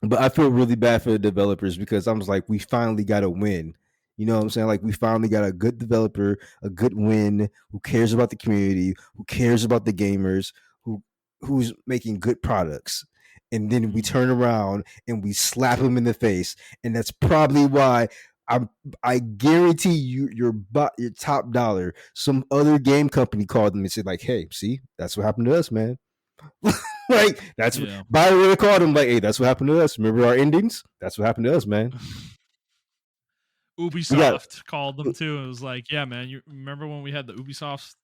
but I feel really bad for the developers because I was like, we finally got a win. You know what I'm saying? Like we finally got a good developer, a good win, who cares about the community, who cares about the gamers, who's making good products. And then we turn around and we slap him in the face. And that's probably why I guarantee you your top dollar, some other game company called them and said, like, hey, see, that's what happened to us, man. Like that's by the way they called him, like, hey, that's what happened to us. Remember our endings? That's what happened to us, man. Ubisoft called them too. It was like, yeah, man, you remember when we had the Ubisoft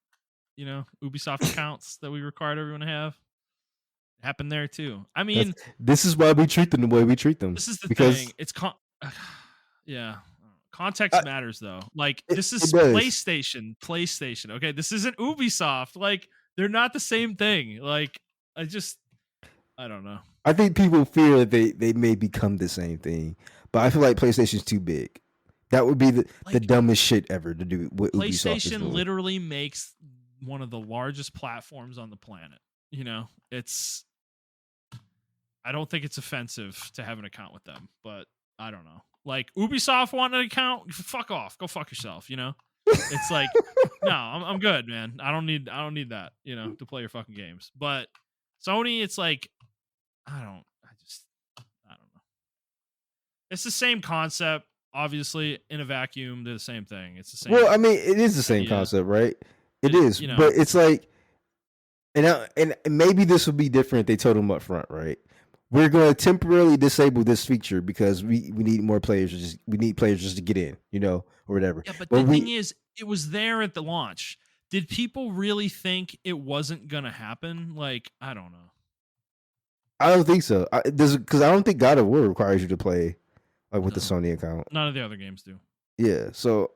accounts that we required everyone to have? It happened there too. I That's mean, this is why we treat them the way we treat them. this is the thing. Because It's yeah. Context I, matters though. Like it, this it is does. PlayStation. Okay, this isn't Ubisoft. Like they're not the same thing. Like I don't know. I think people fear that they may become the same thing, but I feel like PlayStation's too big. That would be the Like dumbest shit ever to do what Ubisoft is PlayStation doing. literally makes one of the largest platforms on the planet. You know, I don't think it's offensive to have an account with them, but I don't know. Like Ubisoft want an account, fuck off, go fuck yourself. You know, it's like no, I'm good, man. I don't need that. You know, to play your fucking games. But Sony, it's like I don't know. It's the same concept. Obviously, in a vacuum, they're the same thing. It's the same. Well, I mean, it is the same idea. concept, right? It is, you know, but it's like, and maybe this would be different if they told them up front, right? We're going to temporarily disable this feature because we need more players. We need players just to get in, you know, or whatever. Yeah, but the thing is, it was there at the launch. Did people really think it wasn't gonna happen? Like, I don't know. I don't think so. Because I don't think God of War requires you to play like with the Sony account. None of the other games do. Yeah, so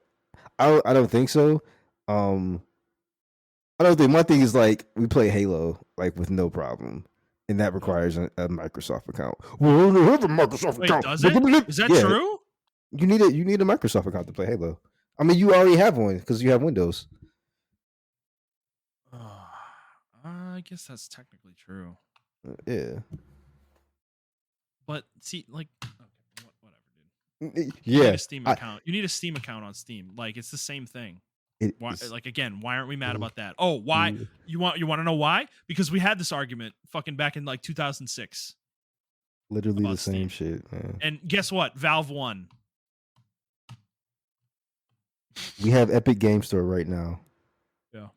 I don't think so. I don't think my thing is like we play Halo like with no problem, and that requires a Microsoft account. Well, I don't have a Microsoft account. Does it? Is that true? You need a Microsoft account to play Halo. I mean, you already have one because you have Windows. I guess that's technically true. Yeah. But see, like, okay, whatever, dude. Yeah. You need a Steam account. You need a Steam account on Steam. Like, it's the same thing. Why, like again, why aren't we mad about that? Oh, why? You want to know why? Because we had this argument fucking back in like 2006. Literally the same shit, man. And guess what? Valve won. We have Epic Game Store right now. Yeah.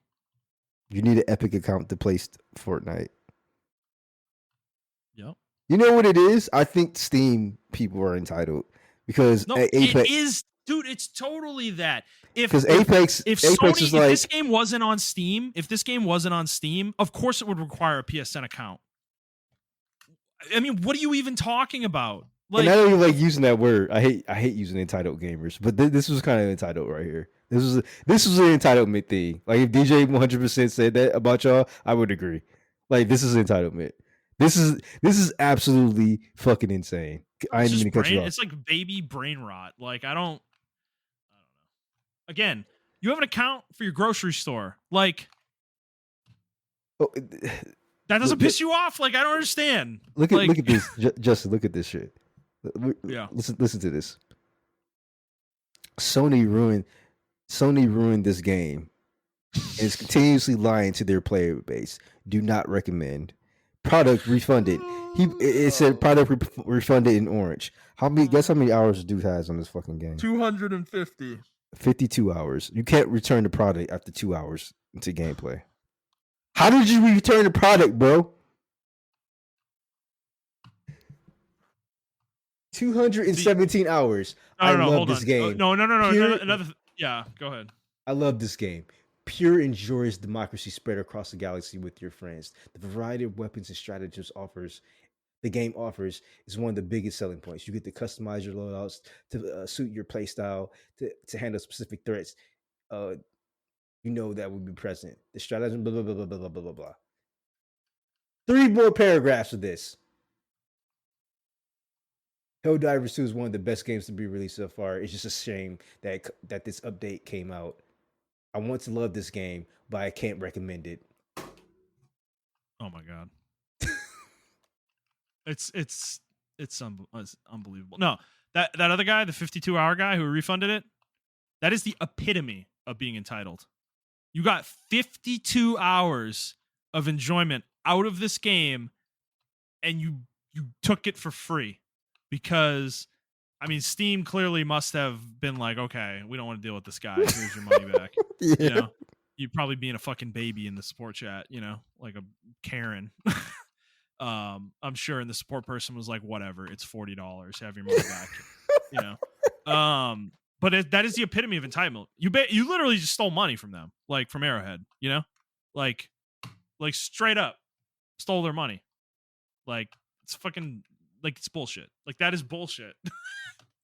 You need an Epic account to play Fortnite. Yep. You know what it is? I think Steam people are entitled because no, Apex, it is, dude. It's totally that. If Apex Sony, is like, if this game wasn't on Steam, of course it would require a PSN account. I mean, what are you even talking about? Like, and I don't even like using that word. I hate using entitled gamers, but this was kind of entitled right here. This was an entitlement thing. Like if DJ 100% said that about y'all, I would agree. Like this is entitlement. This is absolutely fucking insane. I didn't even cut you off. It's like baby brain rot. Like I don't know. Again, you have an account for your grocery store. Like that doesn't piss you off. Like I don't understand. Look at this, Justin. Look at this shit. Yeah. Listen to this. Sony ruined this game. And is continuously lying to their player base. Do not recommend. Product refunded. It said product refunded in orange. Guess how many hours the dude has on this fucking game? 250. 52 hours. You can't return the product after 2 hours into gameplay. How did you return the product, bro? 217 hours. I love this game. No. Yeah, go ahead. I love this game. Pure and joyous democracy spread across the galaxy with your friends. The variety of weapons and stratagems the game offers is one of the biggest selling points. You get to customize your loadouts to suit your playstyle, to handle specific threats. You know that would be present. The stratagem, blah, blah, blah, blah, blah, blah, blah, blah. 3 more paragraphs of this. Helldivers 2 is one of the best games to be released so far. It's just a shame that this update came out. I want to love this game, but I can't recommend it. Oh my god. It's unbelievable. No, that other guy, the 52-hour guy who refunded it, that is the epitome of being entitled. You got 52 hours of enjoyment out of this game, and you took it for free because, I mean, Steam clearly must have been like, okay, we don't want to deal with this guy. Here's your money back. Yeah. You know, you'd probably being a fucking baby in the support chat. You know, like a Karen. I'm sure, and the support person was like, whatever, it's $40. Have your money back. You know. But that is the epitome of entitlement. You literally just stole money from them, like from Arrowhead, you know, like straight up stole their money. Like it's fucking like it's bullshit. Like that is bullshit.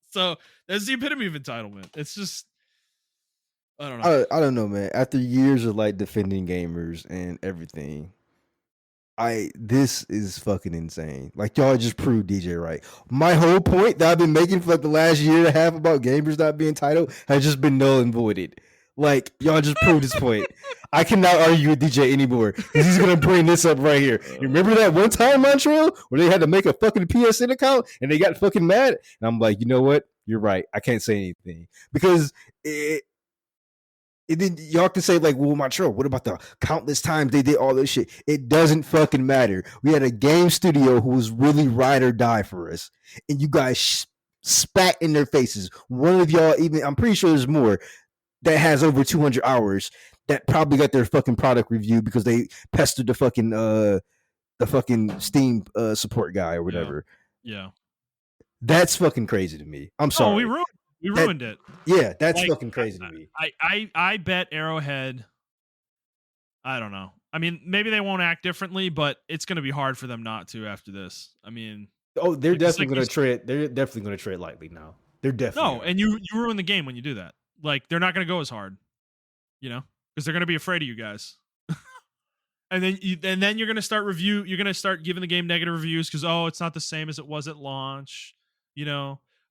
So that's the epitome of entitlement. It's just I don't know. I don't know, man. After years of like defending gamers and everything, this is fucking insane. Like y'all just proved DJ right. My whole point that I've been making for like the last year and a half about gamers not being entitled has just been null and voided. Like y'all just proved this point. I cannot argue with DJ anymore because he's gonna bring this up right here. You remember that one time, Montrell, where they had to make a fucking PSN account and they got fucking mad? And I'm like, you know what? You're right. I can't say anything because then y'all can say like, well, Montrell, what about the countless times they did all this shit? It doesn't fucking matter. We had a game studio who was really ride or die for us, and you guys spat in their faces. One of y'all, even I'm pretty sure there's more that has over 200 hours that probably got their fucking product reviewed because they pestered the fucking Steam support guy or whatever. Yeah. That's fucking crazy to me. I'm sorry. Oh, we ruined it. Yeah, that's like, fucking crazy to me. I bet Arrowhead. I don't know. I mean, maybe they won't act differently, but it's going to be hard for them not to after this. I mean, they're definitely going to tread. They're definitely going to tread lightly now. They're definitely and you ruin the game when you do that. Like they're not going to go as hard, because they're going to be afraid of you guys. And then you're going to start You're going to start giving the game negative reviews because it's not the same as it was at launch.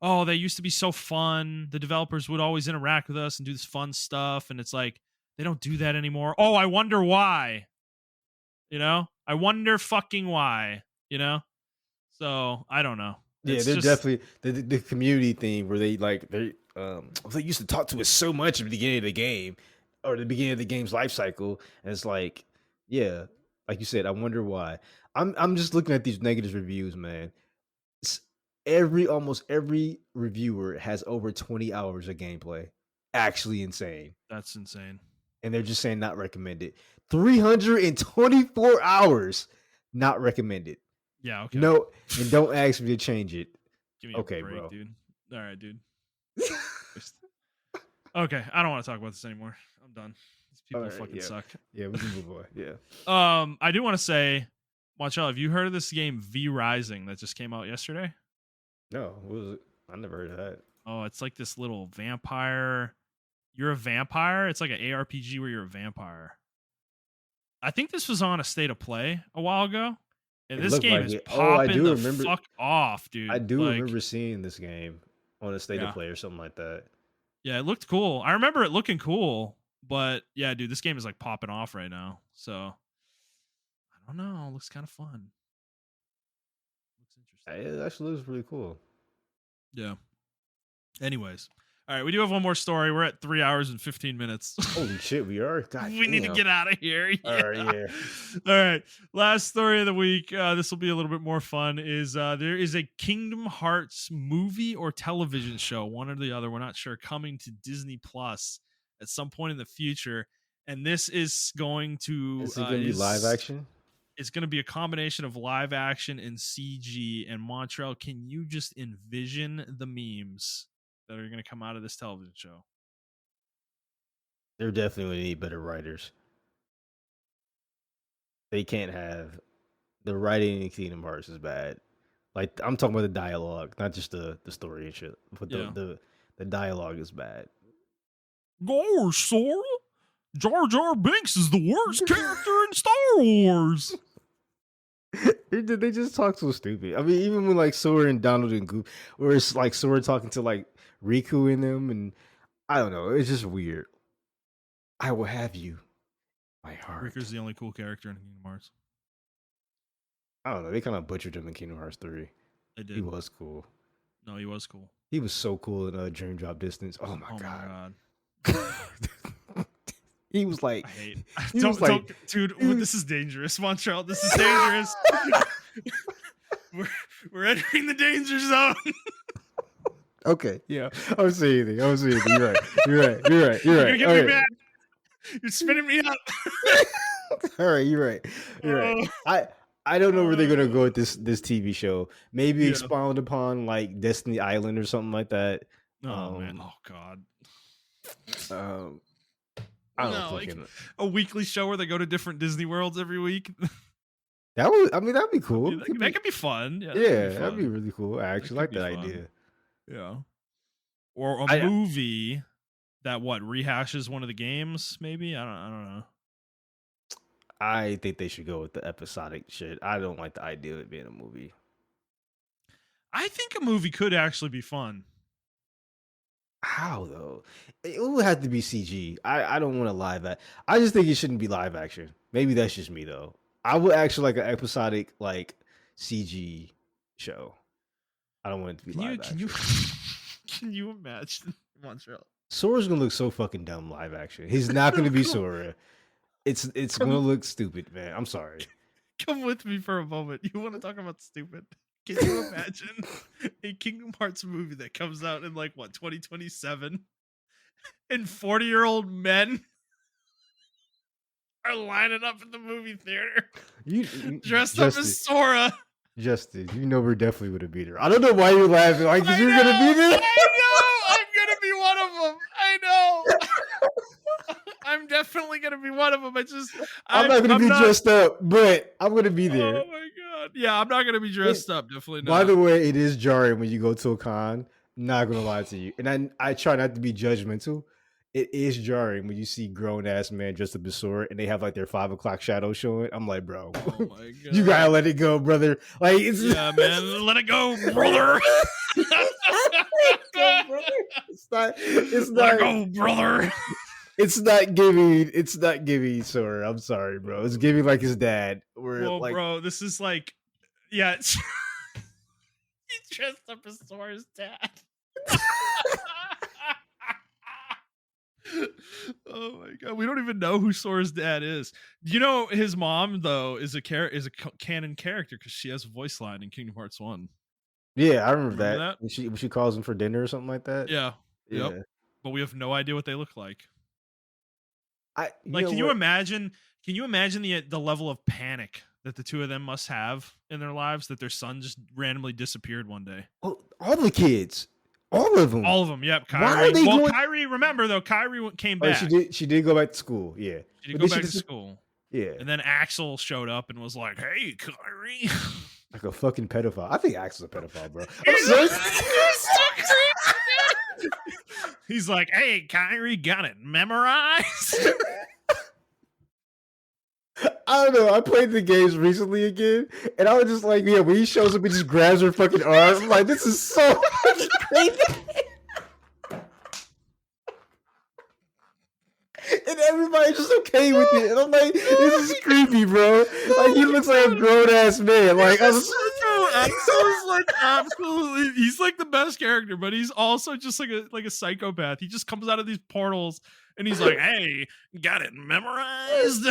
Oh, they used to be so fun. The developers would always interact with us and do this fun stuff. And it's like, they don't do that anymore. Oh, I wonder why. I wonder fucking why, So I don't know. Yeah, they're definitely the community thing where they used to talk to us so much at the beginning of the game or the beginning of the game's life cycle. And it's like, yeah, like you said, I wonder why. I'm just looking at these negative reviews, man. Almost every reviewer has over 20 hours of gameplay. Actually insane. That's insane. And they're just saying not recommended. 324 hours not recommended. Yeah, okay. No, and don't ask me to change it. Give me a break, bro. Dude. All right, dude. Okay, I don't want to talk about this anymore. I'm done. These people fucking suck. Yeah, we can move on. Yeah. I do want to say, Montrell, have you heard of this game V Rising that just came out yesterday? No, what was it? I never heard of that. Oh, it's like this little vampire. You're a vampire. It's like an ARPG where you're a vampire. I think this was on a State of Play a while ago. And this game is popping the fuck off, dude. I do remember seeing this game on a State of Play or something like that. Yeah, it looked cool. I remember it looking cool, but yeah, dude, this game is like popping off right now. So I don't know. It looks kind of fun. Looks interesting. It actually looks really cool. Yeah. Anyways. All right, we do have one more story. We're at 3 hours and 15 minutes. Holy shit, we are. God we need to get out of here. Yeah. All right, yeah. All right. Last story of the week. This will be a little bit more fun. Is there is a Kingdom Hearts movie or television show, one or the other, we're not sure, coming to Disney Plus at some point in the future, and this is going to. Is it going to be live action? It's going to be a combination of live action and CG. And Montrell, can you just envision the memes that are going to come out of this television show? They're definitely going to need better writers. They can't have the writing in Kingdom Hearts is bad. Like I'm talking about the dialogue, not just the story and shit. But the dialogue is bad. Gosh, Sora, Jar Jar Binks is the worst character in Star Wars. They just talk so stupid. I mean, even when like Sora and Donald and Goop, or it's like Sora talking to like Riku in them, and I don't know, it's just weird. I will have you, my heart. Riku's the only cool character in Kingdom Hearts. I don't know. They kind of butchered him in Kingdom Hearts 3. They did. He was cool. No, he was cool. He was so cool in Dream Drop Distance. Oh my god. He was like, I hate. Dude, this is dangerous, Montrell. This is dangerous. we're entering the danger zone. Okay, yeah. I was saying anything. You're right. You're right. You're gonna get me back. You're spinning me up. All right, you're right. I don't know where they're gonna go with this TV show. Maybe expound upon like Destiny Island or something like that. Oh man. Oh god. I don't know. Like a weekly show where they go to different Disney worlds every week. That would, I mean, that'd be I cool. mean, that could be fun. Yeah, that could Yeah, be that'd be fun. really cool. I That actually could like be that fun. idea. Yeah. Or a I movie that rehashes one of the games, maybe? I don't know. I think they should go with the episodic shit. I don't like the idea of it being a movie. I think a movie could actually be fun. How though? It would have to be CG. I don't want to live act. I just think it shouldn't be live action. Maybe that's just me though. I would actually like an episodic like CG show. I don't want it to be live Can you action. can you imagine Montreal? Sora's gonna look so fucking dumb live action. He's not gonna be Sora. It's gonna look stupid, man. I'm sorry. Come with me for a moment. You want to talk about stupid? Can you imagine a Kingdom Hearts movie that comes out in 2027 and 40-year-old men are lining up in the movie theater dressed up as Sora? Justin, you know we're definitely gonna be there. I don't know why you're laughing. Like, because you're gonna be there. I know. I'm gonna be one of them. I know. I'm definitely gonna be one of them. I'm not gonna be dressed up, but I'm gonna be there. Oh my god! Yeah, I'm not gonna be dressed up. Definitely not. By the way, it is jarring when you go to a con. Not gonna lie to you, and I try not to be judgmental. It is jarring when you see grown ass men dressed up as Sora and they have like their 5 o'clock shadow showing. I'm like, bro, oh my god, you gotta let it go, brother. Like, it's yeah, man, let it go, brother. It's not. Let it go, brother. It's not giving Sora. I'm sorry, bro. It's giving like his dad. Well, bro, this is like, yeah, he dressed up as Sora's dad. Oh my god, we don't even know who Sora's dad is. You know, his mom though is a canon character because she has a voice line in Kingdom Hearts 1. Yeah, I remember that. When she calls him for dinner or something like that. Yeah. Yep. But we have no idea what they look like. Can you imagine the level of panic that the two of them must have in their lives that their son just randomly disappeared one day? Oh, all the kids. All of them. Yep. Kyrie. Kyrie, remember though, Kyrie came back. She did go back to school. Yeah. She did go back to school. Yeah. And then Axel showed up and was like, "Hey, Kyrie." Like a fucking pedophile. I think Axel's a pedophile, bro. He's like, "Hey, Kyrie, got it memorized." I don't know. I played the games recently again, and I was just like, yeah, when he shows up, he just grabs her fucking arm. I'm like, this is so crazy. And everybody's just okay with it. And I'm like, this is creepy, bro. Like, he looks like a grown ass man. Like, Axel is like absolutely, he's like the best character, but he's also just like a psychopath. He just comes out of these portals and he's like, "Hey, got it memorized."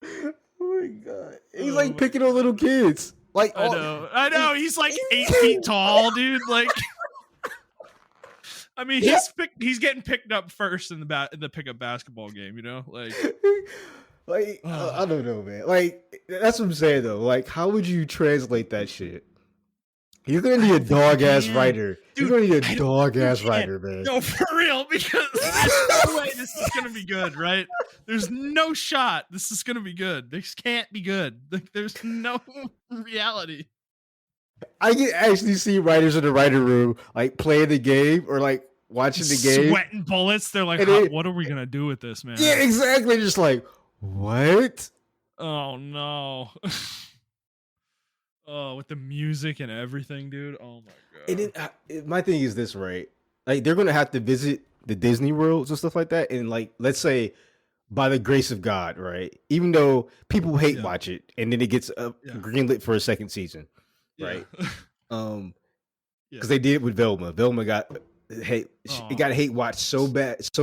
Oh my god. He's like picking on little kids. Like, I know. He's like 8 feet tall, dude. Like, I mean, he's getting picked up first in the pickup basketball game, you know? Like I don't know, man. Like, that's what I'm saying though. Like, how would you translate that shit? You're gonna need a dog ass writer. Dude, you're gonna need a dog ass writer, man. No, for real, because there's no way this is gonna be good, right? There's no shot this is gonna be good. This can't be good. There's no reality. I can actually see writers in the writer room like playing the game or like watching the game, sweating bullets. They're like, "What are we gonna do with this, man?" Yeah, exactly. Just like, what? Oh no. Oh, with the music and everything, dude. Oh my god. My thing is this, right? Like, they're gonna have to visit the Disney worlds and stuff like that, and like, let's say, by the grace of God, right? Even though people hate watch it, and then it gets greenlit for a second season, right? Because they did it with Velma. Velma got hate. It got hate watched so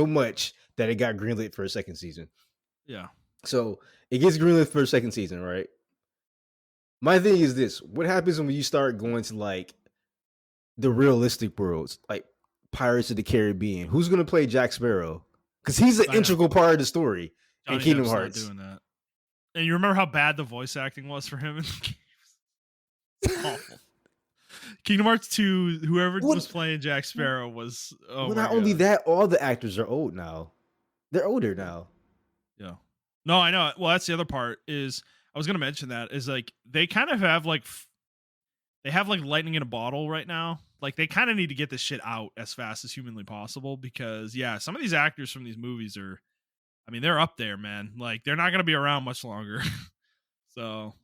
much that it got greenlit for a second season. Yeah. So it gets greenlit for a second season, right? My thing is this: what happens when you start going to like the realistic worlds, like Pirates of the Caribbean? Who's gonna play Jack Sparrow? Because he's an integral part of the story in Kingdom Hearts. Doing that. And you remember how bad the voice acting was for him in the games? It's awful. Kingdom Hearts 2, whoever was playing Jack Sparrow was. Oh, not only that, all the actors are old now. They're older now. Yeah. No, I know. Well, that's the other part is I was gonna mention that is like they kind of have like they have like lightning in a bottle right now. Like they kind of need to get this shit out as fast as humanly possible because yeah, some of these actors from these movies are, I mean, they're up there, man. Like they're not gonna be around much longer. So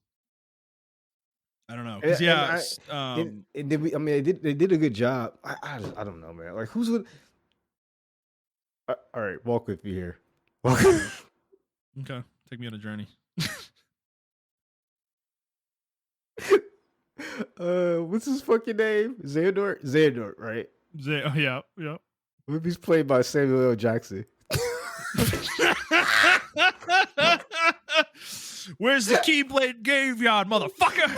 I don't know, because And yeah, I it did we, I mean they did a good job. I don't know, man. Like who's with all right, walk with me here. Walk okay, take me on a journey. what's his fucking name? Xandor, right? Oh, yeah, yeah. Movie's played by Samuel L. Jackson. Where's the Keyblade graveyard, motherfucker?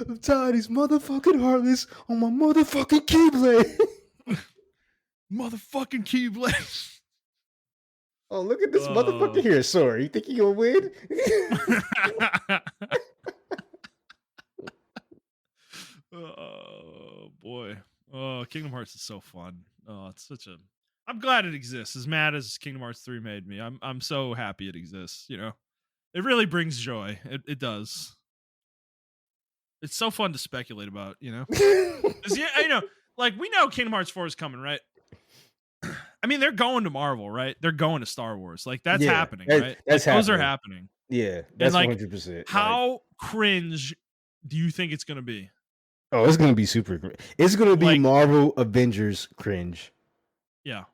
I'm tired of these motherfucking heartless on my motherfucking Keyblade. Motherfucking Keyblade. Oh, look at this motherfucker here. Sorry, you think he gonna win? Oh boy. Oh, Kingdom Hearts is so fun. Oh, it's such a. I'm glad it exists. As mad as Kingdom Hearts 3 made me, I'm so happy it exists. You know, it really brings joy. It does. It's so fun to speculate about. You know, 'cause, yeah, you know, like we know Kingdom Hearts 4 is coming, right? I mean, they're going to Marvel, right? They're going to Star Wars. Like that's happening, right? That's like, those are happening. happening. Yeah, And that's like, 100%. how cringe do you think it's gonna be? Oh, it's gonna be super. It's gonna be Like- Marvel Avengers cringe. Yeah.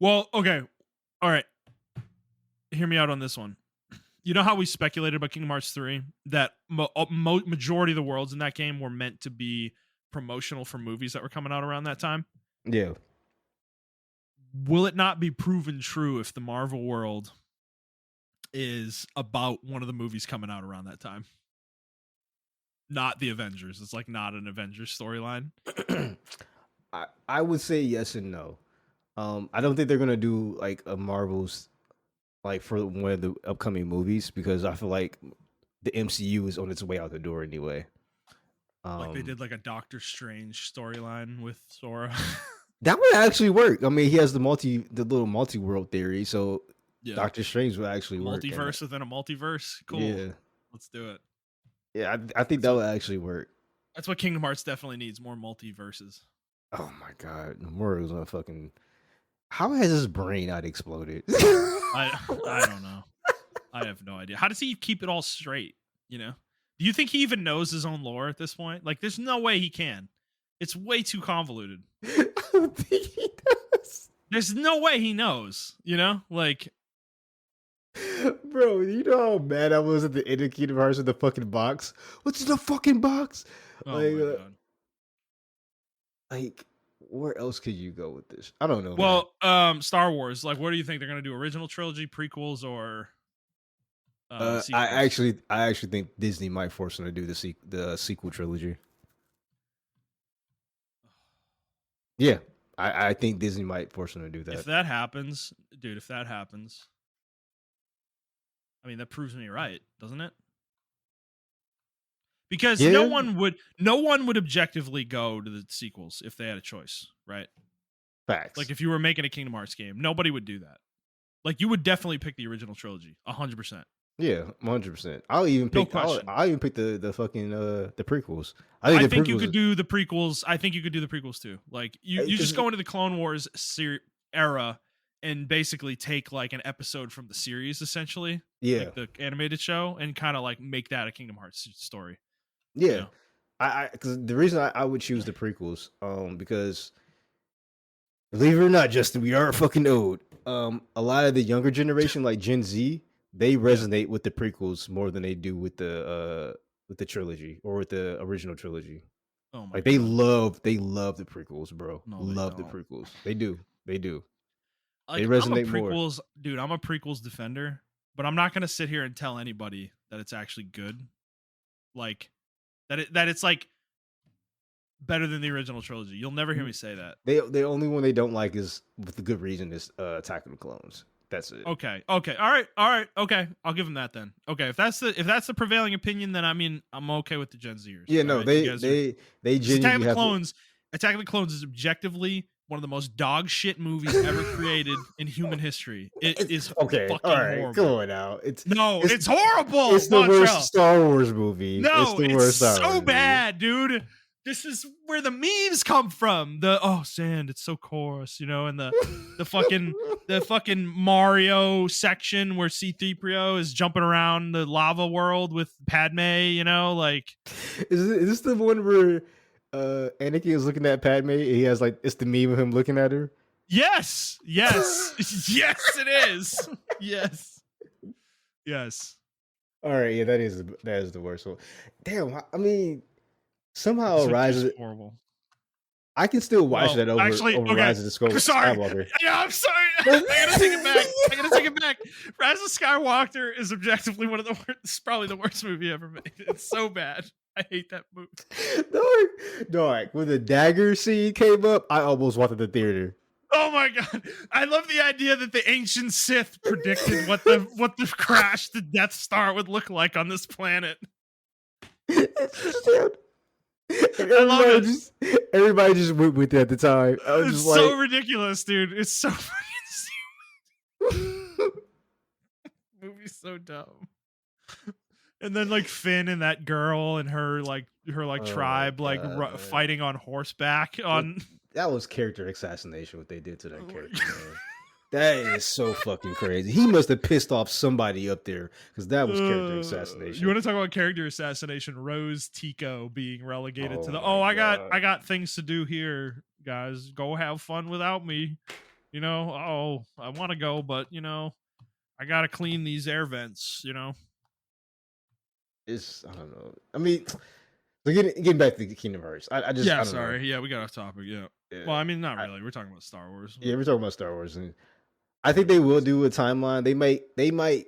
Well, okay. All right. Hear me out on this one. You know how we speculated about Kingdom Hearts 3 that majority of the worlds in that game were meant to be promotional for movies that were coming out around that time? Yeah. Will it not be proven true if the Marvel world is about one of the movies coming out around that time? Not the Avengers. It's like not an Avengers storyline. I would say yes and no. I don't think they're gonna do like a Marvel's like for one of the upcoming movies because I feel like the MCU is on its way out the door anyway. Like they did like a Doctor Strange storyline with Sora. That would actually work. I mean, he has the little multi-world theory, so Yeah. Doctor Strange would actually work. Multiverse within a multiverse. Cool. Yeah. Let's do it. Yeah, I think that would actually work. That's what Kingdom Hearts definitely needs, more multiverses. Oh my god, Nomura was on fucking. How has his brain not exploded? I don't know. I have no idea. How does he keep it all straight? You know? Do you think he even knows his own lore at this point? Like, there's no way he can. It's way too convoluted. I don't think he does. There's no way he knows. You know? Like, bro, you know how mad I was at the end of Kingdom Hearts with the fucking box? What's in the fucking box? oh my god. Like, where else could you go with this? I don't know. Well, Star Wars. Like, what do you think they're gonna do? Original trilogy, prequels, or? I actually think Disney might force them to do the sequel trilogy. Yeah, I think Disney might force them to do that. If that happens, dude, I mean, that proves me right, doesn't it? Because no one would objectively go to the sequels if they had a choice, right? Facts. Like if you were making a Kingdom Hearts game, nobody would do that. Like you would definitely pick the original trilogy, 100%. Yeah, 100%. I'll even pick. I'll even pick the fucking the prequels. I think you could do the prequels. I think you could do the prequels too. Like you just go into the Clone Wars era and basically take like an episode from the series, essentially, like the animated show, and kind of like make that a Kingdom Hearts story. Yeah, you know? I because the reason I would choose the prequels, because believe it or not, Justin, we are fucking old. A lot of the younger generation, like Gen Z, they resonate with the prequels more than they do with the trilogy or with the original trilogy. Oh my like God. they love the prequels, bro. No, love the prequels. They do. Like, they resonate more. more. Dude, I'm a prequels defender, but I'm not gonna sit here and tell anybody that it's actually good. Like that it's like better than the original trilogy. You'll never hear me say that. The only one they don't like is with the good reason is Attack of the Clones. That's it. Okay. All right. Okay. I'll give them that then. Okay. If that's the prevailing opinion, then I mean I'm okay with the Gen Zers. Yeah, no, right? they genuinely Attack of the Clones is objectively one of the most dog shit movies ever created in human history. It is Okay, all fucking right, come horrible. on now. No, It's it's horrible, it's the worst Montrell. Star Wars movie. It's No, the it's worst Star Wars so movie. bad, dude. This is where the memes come from. Sand, it's so coarse, and the fucking Mario section where C-3PO is jumping around the lava world with Padme, like Is this the one where Anakin is looking at Padme and he has like it's the meme of him looking at her? yes, yes, yes, it is. Yes. All right, yeah, that is the worst one. Damn, I mean, somehow This movie Rise is of the, horrible. I can still watch that over Actually, okay. Rise of the I'm sorry. Skywalker. Yeah, I'm sorry. I gotta take it back. Rise of Skywalker is objectively one of the worst. It's probably the worst movie ever made. It's so bad. I hate that movie. Dog, when the dagger scene came up, I almost walked to the theater. Oh my god! I love the idea that the ancient Sith predicted what the crash the Death Star would look like on this planet. Everybody just went with it at the time. It's so ridiculous, dude. It's so fucking stupid. Movie's so dumb. And then like Finn and that girl and her tribe fighting on horseback on. That was character assassination. What they did to that character, man. That is so fucking crazy. He must have pissed off somebody up there because that was character assassination. You want to talk about character assassination? Rose Tico being relegated to the I got things to do here, guys. Go have fun without me. I want to go, but I gotta clean these air vents. It's I don't know. I mean, getting back to Kingdom Hearts. I just sorry. Know. Yeah, we got off topic. Yeah. Well, I mean, not really. We're talking about Star Wars. Yeah, we're talking about Star Wars, and I think they will do a timeline. They might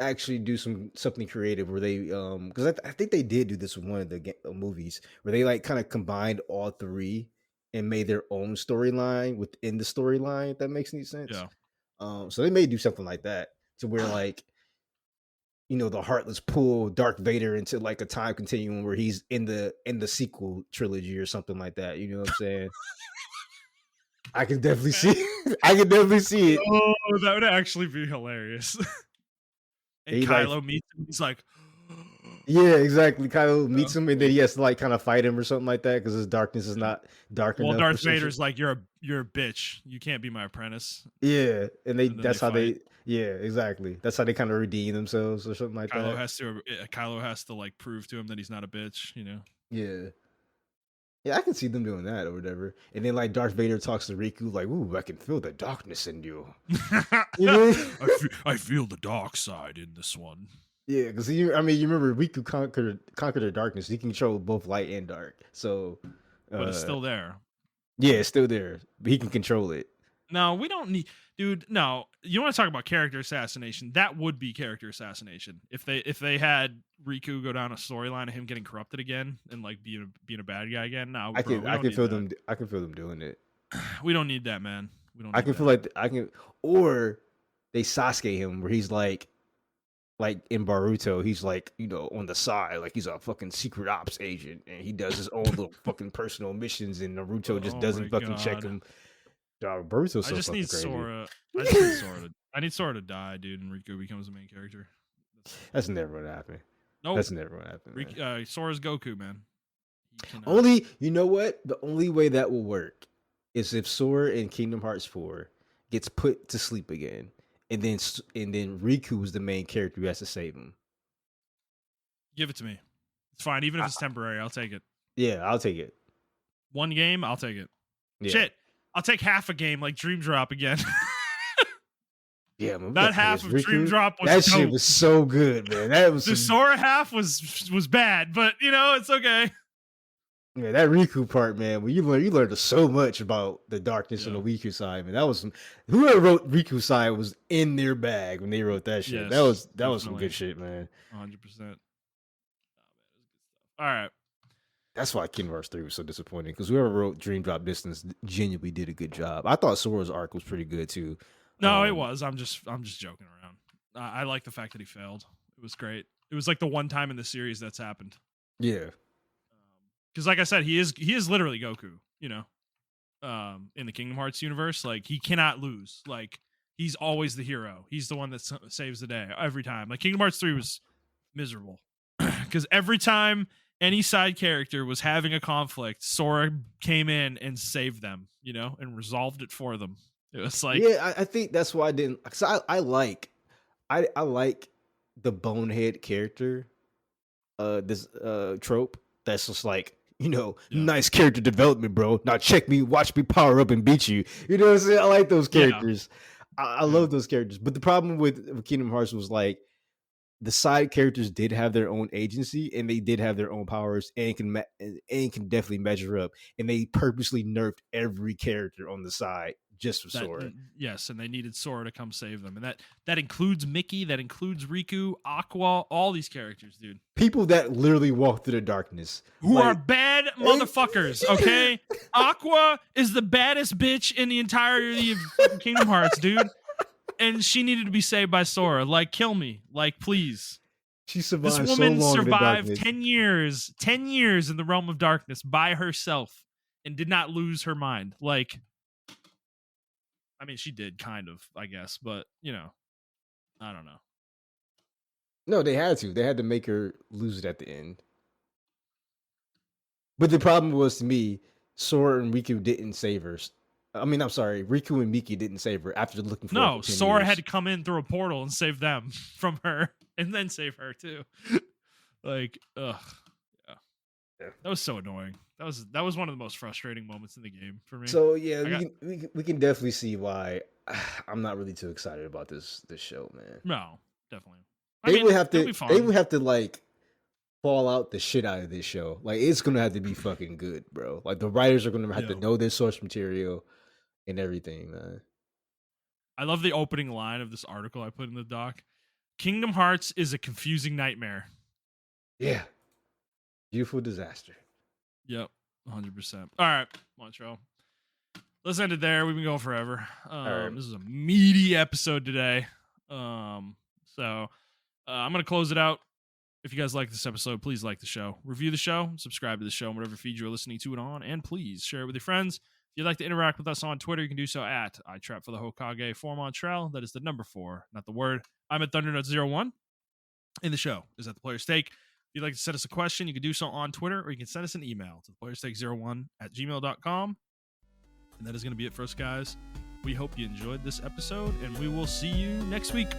actually do something creative where they because I think they did do this with one of the movies where they like kind of combined all three and made their own storyline within the storyline. If that makes any sense. Yeah. So they may do something like that to where like. The Heartless pull Darth Vader into like a time continuum where he's in the sequel trilogy or something like that. You know what I'm saying? I can definitely see it. Oh, that would actually be hilarious. And Kylo meets him. He's like, yeah, exactly. Kylo meets him, and then he has to like kind of fight him or something like that because his darkness is not dark enough. Well, Darth Vader's like, you're a bitch. You can't be my apprentice. Yeah, and that's how they. Yeah, exactly. That's how they kind of redeem themselves or something like that. Kylo has to like prove to him that he's not a bitch. Yeah. Yeah, I can see them doing that or whatever. And then like Darth Vader talks to Riku like, "Ooh, I can feel the darkness in you." I feel the dark side in this one. Yeah, because you remember Riku conquered the darkness. He can control both light and dark. So, but it's still there. Yeah, it's still there. But he can control it. No, we don't need, dude. No, you want to talk about character assassination? That would be character assassination if they had Riku go down a storyline of him getting corrupted again and like being a bad guy again. No, I can feel them. I can feel them doing it. We don't need that, man. We don't. I can feel like or they Sasuke him where he's like in Boruto, he's like on the side, like he's a fucking secret ops agent, and he does his own little fucking personal missions, and Naruto just doesn't fucking check him. Dog, Boruto's so fucking crazy. Sora. I need Sora to die, dude, and Riku becomes the main character. That's never gonna happen. Nope. That's never gonna happen. Sora's Goku, man. You know what? The only way that will work is if Sora in Kingdom Hearts 4 gets put to sleep again, and then Riku is the main character who has to save him. Give it to me. It's fine, even if it's temporary. I'll take it. Yeah, I'll take it. One game, I'll take it. Yeah. Shit. I'll take half a game like Dream Drop again. Yeah, man, that half of Riku, Dream Drop was that shit was so good, man. That was the Sora half was bad, but it's okay. Yeah, that Riku part, man. When you learned so much about the darkness and the Riku side, man. That was whoever wrote Riku side was in their bag when they wrote that shit. Yes, that was some good shit, man. 100%. All right. That's why Kingdom Hearts 3 was so disappointing because whoever wrote Dream Drop Distance genuinely did a good job. I thought Sora's arc was pretty good too. No, it was. I'm just joking around. I like the fact that he failed. It was great. It was like the one time in the series that's happened. Yeah. Because like I said, he is literally Goku. in the Kingdom Hearts universe. Like, he cannot lose. Like, he's always the hero. He's the one that saves the day every time. Like, Kingdom Hearts 3 was miserable because every time any side character was having a conflict, Sora came in and saved them, you know, and resolved it for them. It was like, yeah, I think that's why I didn't. Cause I like the bonehead character, this trope that's just like, you know, nice character development, bro. Now check me, watch me power up and beat you. You know what I'm saying? I like those characters. I love those characters. But the problem with Kingdom Hearts was like the side characters did have their own agency and they did have their own powers and can definitely measure up. And they purposely nerfed every character on the side just for Sora. Yes, and they needed Sora to come save them. And that includes Mickey, that includes Riku, Aqua, all these characters, dude. People that literally walk through the darkness. Who are bad motherfuckers, okay? Aqua is the baddest bitch in the entirety of Kingdom Hearts, dude. And she needed to be saved by Sora. Like, kill me. Like, please. She survived. This woman so long survived 10 years in the realm of darkness by herself and did not lose her mind. Like, I mean, she did kind of, I guess, but, you know, I don't know. No, they had to. They had to make her lose it at the end. But the problem was, to me, Sora and Riku didn't save her. I mean, I'm sorry, Riku and Miki didn't save her after looking for her. No, Sora had to come in through a portal and save them from her, and then save her too. Like, ugh, yeah, that was so annoying. That was one of the most frustrating moments in the game for me. So yeah, we can definitely see why I'm not really too excited about this show, man. No, definitely. They would have to like fall out the shit out of this show. Like, it's gonna have to be fucking good, bro. Like, the writers are gonna have to know their source material and everything, man. I love the opening line of this article I put in the doc. Kingdom Hearts is a confusing nightmare. Yeah. Beautiful disaster. Yep. 100%. All right, Montrell. Let's end it there. We've been going forever. Right. This is a meaty episode today. I'm going to close it out. If you guys like this episode, please like the show. Review the show. Subscribe to the show on whatever feed you're listening to it on. And please share it with your friends. If you'd like to interact with us on Twitter, you can do so at iTrapForTheHokage for Montrell. That is the number 4, not the word. I'm at ThunderNuts01. And the show is at The Player's Take. If you'd like to send us a question, you can do so on Twitter, or you can send us an email to theplayerstake01@gmail.com. And that is going to be it for us, guys. We hope you enjoyed this episode, and we will see you next week.